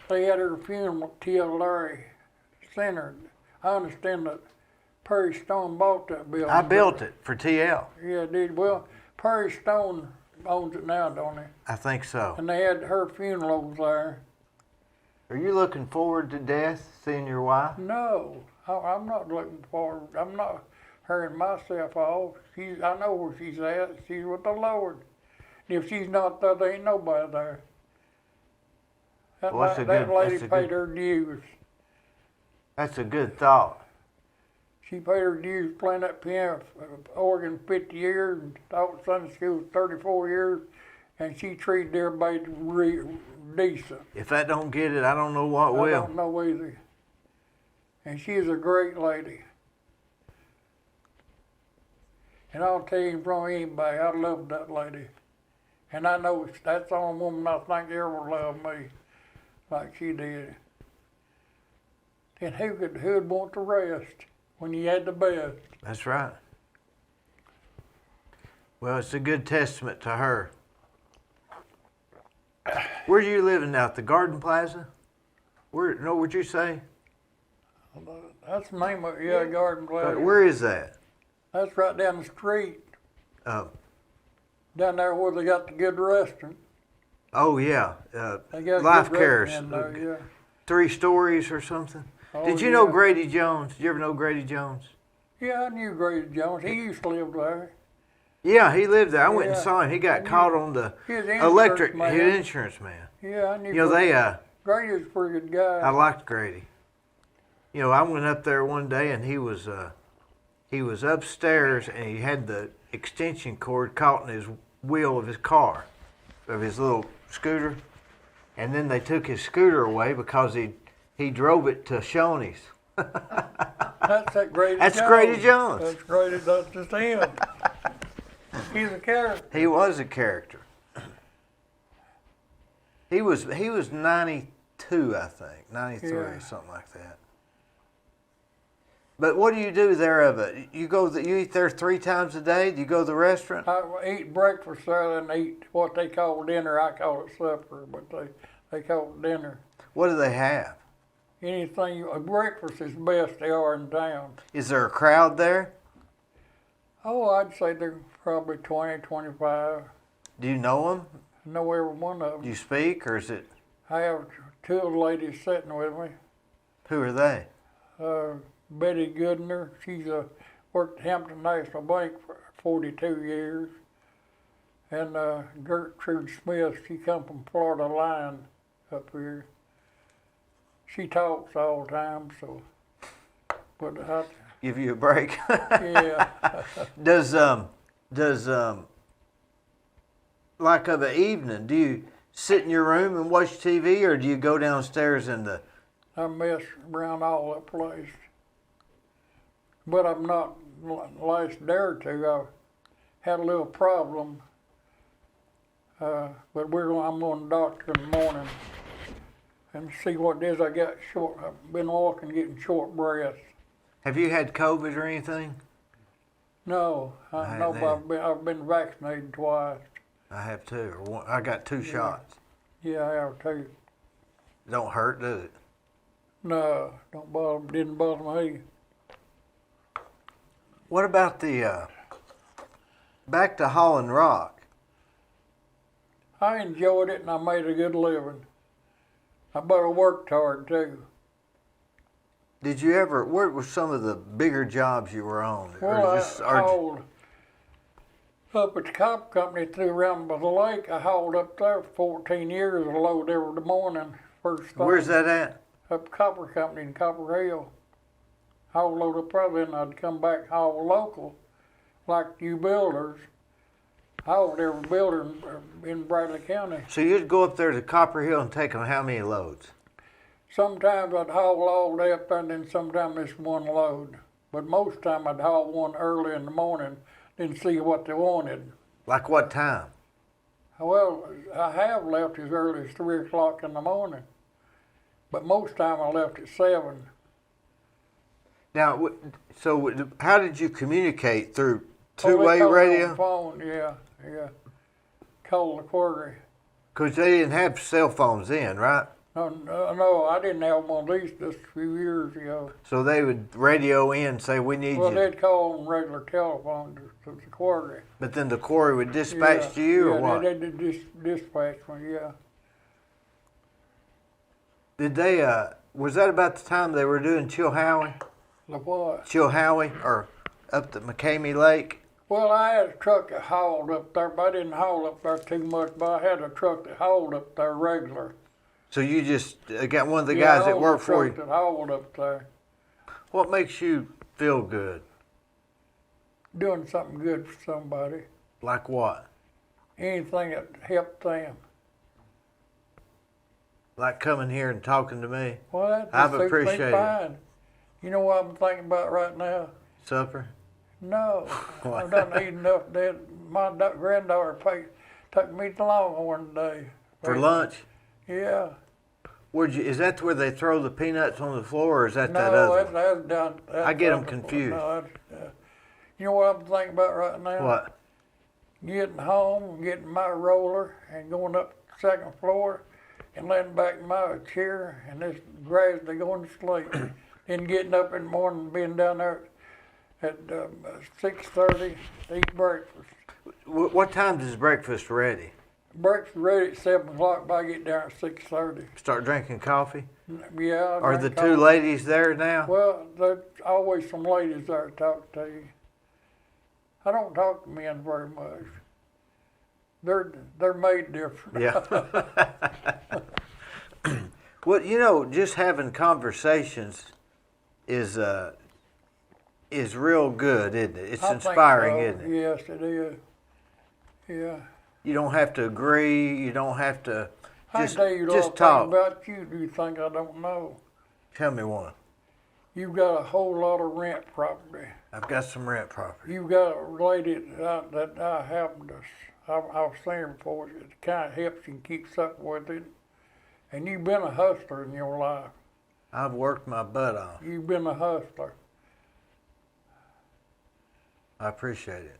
They had her funeral at T.L. Larry Center. I understand that Perry Stone bought that building. I built it for TL. Yeah, did. Well, Perry Stone owns it now, don't he? I think so. And they had her funeral over there. Are you looking forward to death, seeing your wife? No, I'm not looking forward. I'm not hurrying myself off. I know where she's at. She's with the Lord. And if she's not there, there ain't nobody there. That, Well, that lady paid her dues. That's a good thought. She paid her dues playing that piano, organ 50 years, and taught Sunday school 34 years, and she treated everybody decent. If that don't get it, I don't know what will. I don't know either. And she's a great lady. And I'll tell you from anybody, I loved that lady. And I know that's the only woman I think ever loved me like she did. And who'd want the rest when you had the best? That's right. Well, it's a good testament to her. Where are you living now? At the Garden Plaza? What'd you say? That's the name of it, Garden Plaza. Where is that? That's right down the street. Oh. Down there where they got the good restaurant. Oh, yeah. They got Life good Cares. restaurant in there, yeah. 3 stories or something? Oh, Did you know yeah. Grady Jones? Did you ever know Grady Jones? Yeah, I knew Grady Jones. He used to live there. Yeah, he lived there. I went and Yeah. saw him. He got caught on the He was an electric. insurance He man. was an insurance man. Yeah, I knew. You know, they, Grady was a pretty good guy. I liked Grady. You know, I went up there one day and he was upstairs and he had the extension cord caught in his wheel of his car, of his little scooter. And then they took his scooter away because he drove it to Shoney's. That's that Grady That's Jones. Grady Jones. That's Grady. That's just him. He's a character. He was a character. He was 92, I think, 93, Yeah. something like that. But what do you do there of it? You eat there 3 times a day? Do you go to the restaurant? I eat breakfast there and eat what they call dinner. I call it supper, but they call it dinner. What do they have? Anything, breakfast is the best they are in town. Is there a crowd there? Oh, I'd say there's probably 20, 25. Do you know them? I know every one of them. Do you speak, or is it? I have 2 of the ladies sitting with me. Who are they? Betty Goodner, she's worked at Hampton National Bank for 42 years. And Gertrude Smith, she come from Florida Line up here. She talks all the time, so, but I, Give you a break. yeah. Does like of an evening, do you sit in your room and watch TV, or do you go downstairs in the? I mess around all that place. But I'm not, last day or 2, I had a little problem. But I'm going to the doctor in the morning and see what it is. I've been walking, getting short breath. Have you had COVID or anything? No, I've been vaccinated twice. I have too. I got 2 shots. Yeah, I have too. It don't hurt, does it? No, didn't bother me. What about the back to Holland Rock? I enjoyed it and I made a good living. I better worked hard too. Did you ever? What were some of the bigger jobs you were on? Well, I hauled up at the copper company through around by the lake. I hauled up there for 14 years, a load every morning. First thing. Where's that at? Up Copper Company in Copper Hill. haul load up there, then I'd come back haul local, like you builders. Hauled every builder in Bradley County. So you'd go up there to Copper Hill and take them how many loads? Sometimes I'd haul all day up there, and then sometimes it's one load. But most time I'd haul one early in the morning, then see what they wanted. Like what time? Well, I have left as early as 3 o'clock in the morning, but most time I left at 7. Now, so how did you communicate through Oh, they two-way called radio? On the phone, yeah. Call the quarry. Because they didn't have cell phones then, right? No, I didn't have one of these just a few years ago. So they would radio in and say, we need Well, you. they'd call on regular telephone to the quarry. But then the quarry would dispatch to you, or what? Yeah, they did dispatch me, yeah. Did they, was that about the time they were doing Chilhowie? The what? Chilhowie, or up the McCamey Lake? Well, I had a truck that hauled up there, but I didn't haul up there too much, but I had a truck that hauled up there regular. So you just got one of the guys that worked for you? Yeah, that hauled up there. What makes you feel good? Doing something good for somebody. Like what? Anything that helped them. Like coming here and talking to me? Well, I've that suits me appreciated it. fine. You know what I'm thinking about right now? Supper? No, I've done eaten enough. My granddaughter took me to Longhorn today. For lunch? Yeah. Is that where they throw the peanuts on the floor, or is that No, that other? that's done. I get them confused. No, you know what I'm thinking about right now? What? Getting home, getting my roller, and going up the second floor, and laying back in my chair, and just gradually going to sleep. Then getting up in the morning, and being down there at 6:30 to eat breakfast. What time does breakfast ready? Breakfast ready at 7 o'clock, but I get down at 6:30. Start drinking coffee? Yeah. Are the two ladies there now? Well, there's always some ladies there to talk to you. I don't talk to men very much. They're made different. Yeah. Well, you know, just having conversations is real good, isn't it? It's I inspiring, think so. isn't it? Yes, it is. Yeah. You don't have to agree. You don't have to. I Just, tell you just all talk. about you. Do you think I don't know? Tell me one. You've got a whole lot of rent property. I've got some rent property. You've got a lady that I happen to, I've seen her before. It kind of helps you and keeps up with it. And you've been a hustler in your life. I've worked my butt off. You've been a hustler. I appreciate it.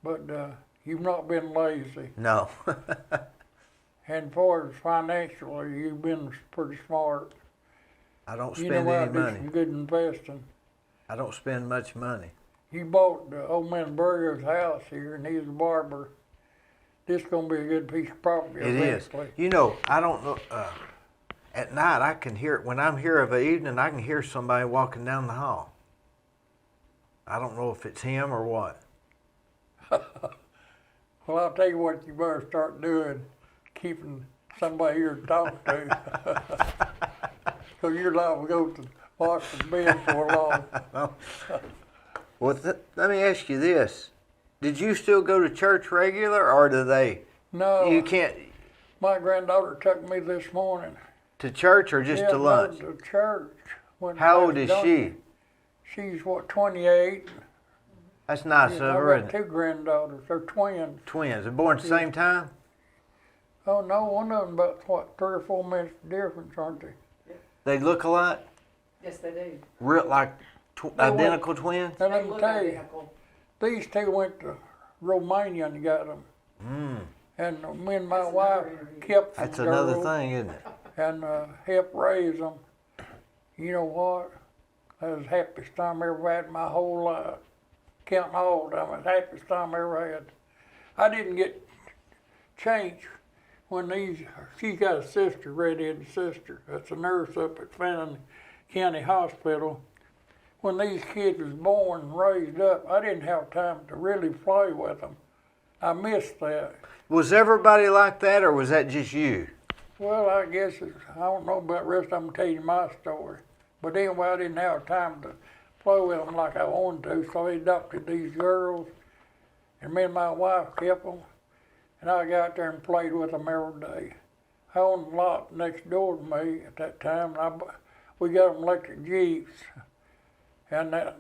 But you've not been lazy. No. And as far as financially, you've been pretty smart. I don't You spend know any how to do money. some good investing. I don't spend much money. You bought the old man Burger's house here, and he's a barber. This gonna be a good piece of property It is. eventually. You know, I don't know. At night, I can hear, when I'm here of an evening, I can hear somebody walking down the hall. I don't know if it's him or what. Well, I'll tell you what you better start doing, keeping somebody here to talk to. So you're liable to go to wash the bed for long. Well, let me ask you this. Did you still go to church regular, or do they? No. You can't. My granddaughter took me this morning. To church or just Yeah, to lunch? no, to church. Went How to old is Macedonia. she? She's what, 28? That's nice of her, I've isn't got it? two granddaughters. They're twins. Twins. They're born at the same time? Oh no, one of them about what, 3 or 4 minutes difference, aren't they? They look alike? Yes, they do. Real, like They went- identical twins? And They let me look tell you, identical. these two went to Romania and got them. Mm. And me and my That's wife another interview. kept them. That's another girls thing, isn't it? And helped raise them. You know what? That was the happiest time I ever had in my whole life. Counting all of them, it was the happiest time I ever had. I didn't get changed when she's got a sister, redheaded sister, that's a nurse up at Fannin County Hospital. When these kids was born and raised up, I didn't have time to really play with them. I missed that. Was everybody like that, or was that just you? Well, I guess I don't know about the rest. I'm gonna tell you my story. But anyway, I didn't have time to play with them like I wanted to, so I adopted these girls, and me and my wife kept them, and I got there and played with them every day. I owned a lot next door to me at that time, and we got them electric Jeeps, and that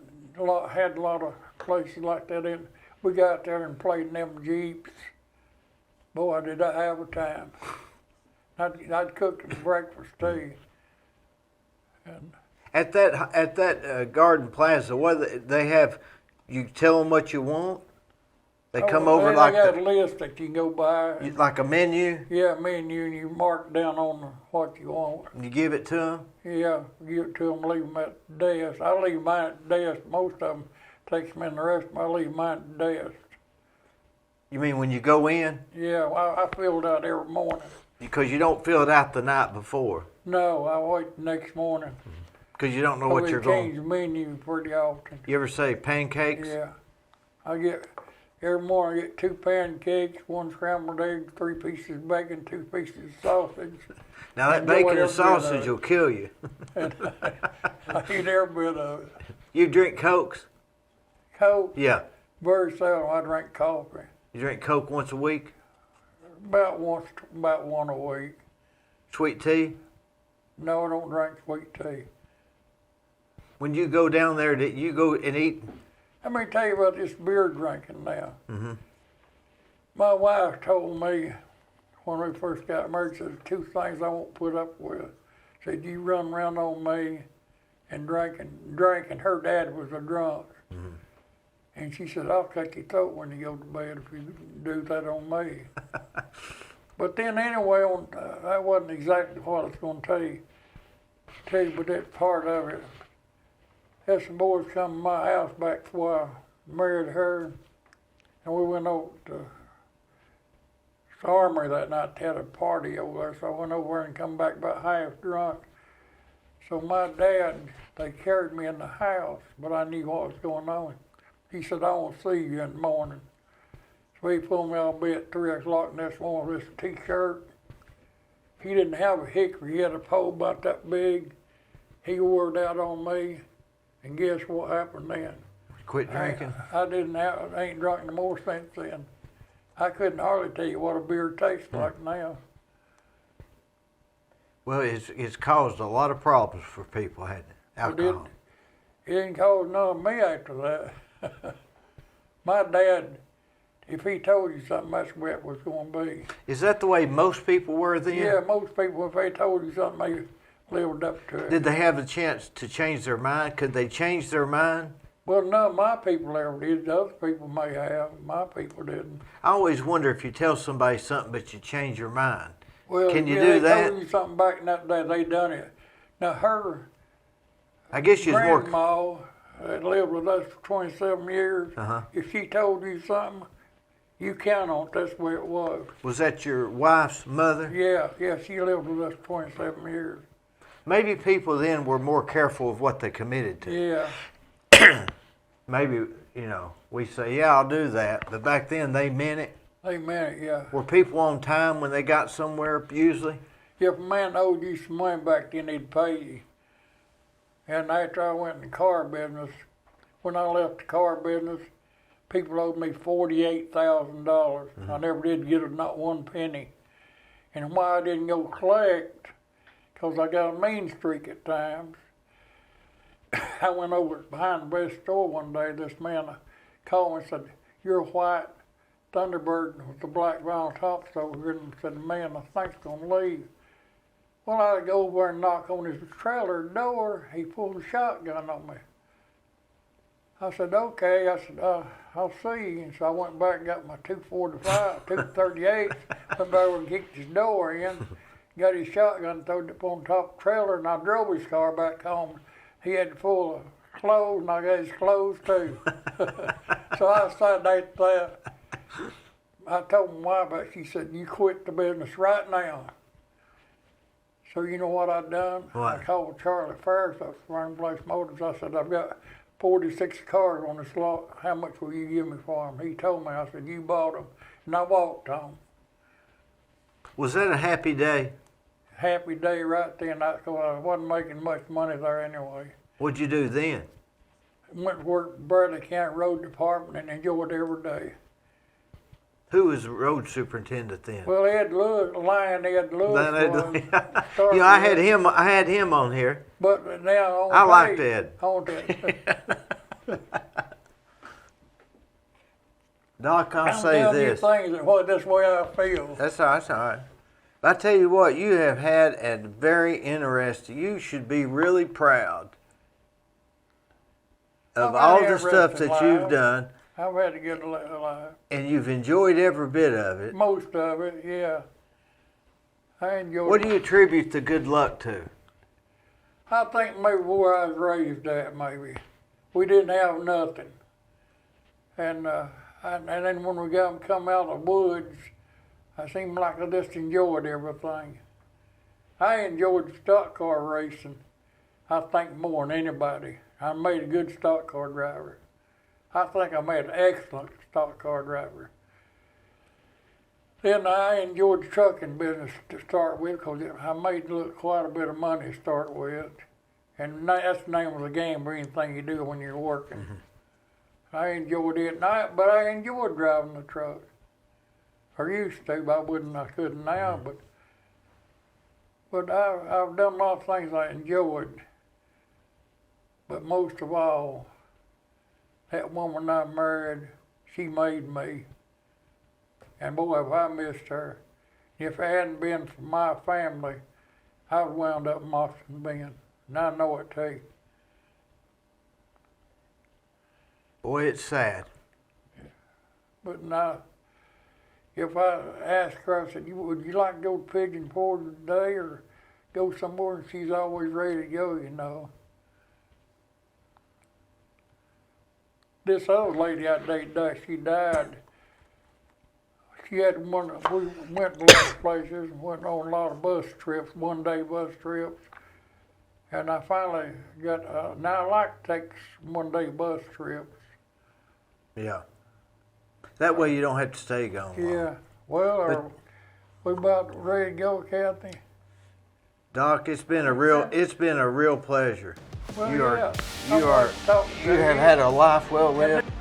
had a lot of places like that in. We got there and played in them Jeeps. Boy, did I have a time. I'd cook them breakfast too. And At that Garden Plaza, what they have, you tell them what you want. They come over like they got a list that you can go by. like a menu. Yeah, menu, and you mark down on what you want. And you give it to them. Yeah, give it to them, leave them at the desk. I leave mine at the desk. Most of them takes them in the rest. I leave mine at the desk. You mean when you go in? Yeah, I fill it out every morning. Because you don't fill it out the night before. No, I wait the next morning. Because you don't know what you're going. going. Change the menu pretty often. You ever say pancakes? Yeah, every morning I get 2 pancakes, 1 scrambled egg, 3 pieces of bacon, 2 pieces of sausage. Now that bacon and sausage will kill you. And I eat every bit of it. You drink Cokes? Coke? Yeah. Very seldom I drink coffee. You drink Coke once a week? About one a week. Sweet tea? No, I don't drink sweet tea. When you go down there, do you go and eat? Let me tell you about this beer drinking now. Mm-hmm. My wife told me when we first got married, she said, 2 things I won't put up with. She said, you run around on me and drink, and her dad was a drunk. Mm-hmm. And she said, I'll cut your throat when you go to bed if you do that on me. But then anyway, that wasn't exactly what I was going to tell you, but that part of it. Had some boys come to my house back before I married her, and we went over to the armory that night. They had a party over there, so I went over and come back about half drunk. So my dad, they carried me in the house, but I knew what was going on. He said, I want to see you in the morning. So he pulled me out of bed at 3 o'clock next morning with this T-shirt. He didn't have a hickory. He had a pole about that big. He wore it out on me. And guess what happened then? Quit drinking? I ain't drunk no more since then. I couldn't hardly tell you what a beer tastes like now. Well, it's caused a lot of problems for people, hasn't it? Alcohol. It didn't cause none of me after that. My dad, if he told you something, that's the way it was going to be. Is that the way most people were then? Yeah, most people, if they told you something, they lived up to it. Did they have a chance to change their mind? Could they change their mind? Well, none of my people ever did. The other people may have. My people didn't. I always wonder if you tell somebody something but you change your mind. Well, can you yeah, do they that? told you something back in that day, they done it. Now her I guess she's more. grandma that lived with us for 27 years. Uh-huh. If she told you something, you count on it. That's the way it was. Was that your wife's mother? Yeah, she lived with us for 27 years. Maybe people then were more careful of what they committed to. Yeah. Maybe, we say, yeah, I'll do that. But back then, they meant it. They meant it, yeah. Were people on time when they got somewhere, usually? If a man owed you some money back then, he'd pay you. And after I went in the car business, when I left the car business, people owed me $48,000. Mm-hmm. I never did get it, not one penny. And why I didn't go collect, because I got a mean streak at times. I went over behind the best store one day. This man called me and said, "You're a white Thunderbird with the black vinyl tops over here." And said, "Man, I think it's going to leave." Well, I go over and knock on his trailer door. He pulled a shotgun on me. I said, "Okay." I said, "I'll see you." And so I went back and got my 245, 238, went back over and kicked his door in, got his shotgun, threw it up on top of the trailer, and I drove his car back home. He had it full of clothes, and I got his clothes too. So I decided after that, I told my wife about it. She said, "You quit the business right now." So you know what I done? What? I called Charlie Ferris up from Place Motors. I said, "I've got 46 cars on this lot. How much will you give me for them?" He told me. I said, "You bought them." And I walked home. Was that a happy day? happy day right then. That's 'cause I wasn't making much money there anyway. What'd you do then? Went to work at Bradley County Road Department and enjoyed every day. Who was the road superintendent then? Well, Ed Lewis, Ed Lewis was. Yeah, I had him. I had him on here. But now on I liked Ed. On that. Doc, I'll I'm say telling you this. things that what this way I feel. That's all right. That's all right. I tell you what, you have had a very interesting. You should be really proud of all the stuff that you've done, I've had a good life. and you've enjoyed every bit of it. Most of it, yeah. I enjoyed What do you attribute the good luck to? I think maybe where I was raised at, maybe. We didn't have nothing. And then when we come out of the woods, I seemed like I just enjoyed everything. I enjoyed stock car racing, I think, more than anybody. I made a good stock car driver. I think I made an excellent stock car driver. Then I enjoyed the trucking business to start with because I made quite a bit of money to start with. And that's the name of the game or anything you do when you're working. Mm-hmm. I enjoyed it, but I enjoyed driving the truck. Or used to, but I couldn't now. Mm-hmm. But I've done a lot of things I enjoyed. But most of all, that woman I married, she made me. And boy, if I missed her. If it hadn't been for my family, I would wound up in Austin Bend. And I know it too. Boy, it's sad. But now, if I asked her, I said, would you like to go to Pigeon Forge today or go somewhere? And she's always ready to go, you know. This other lady I dated, she died. She had we went to a lot of places and went on a lot of bus trips, one-day bus trips. And I finally got, now I like to take one-day bus trips. Yeah. That way you don't have to stay gone long. Yeah. Well, we about ready to go, Kathy? Doc, it's been a real pleasure. Well, You yeah. have had a life well lived.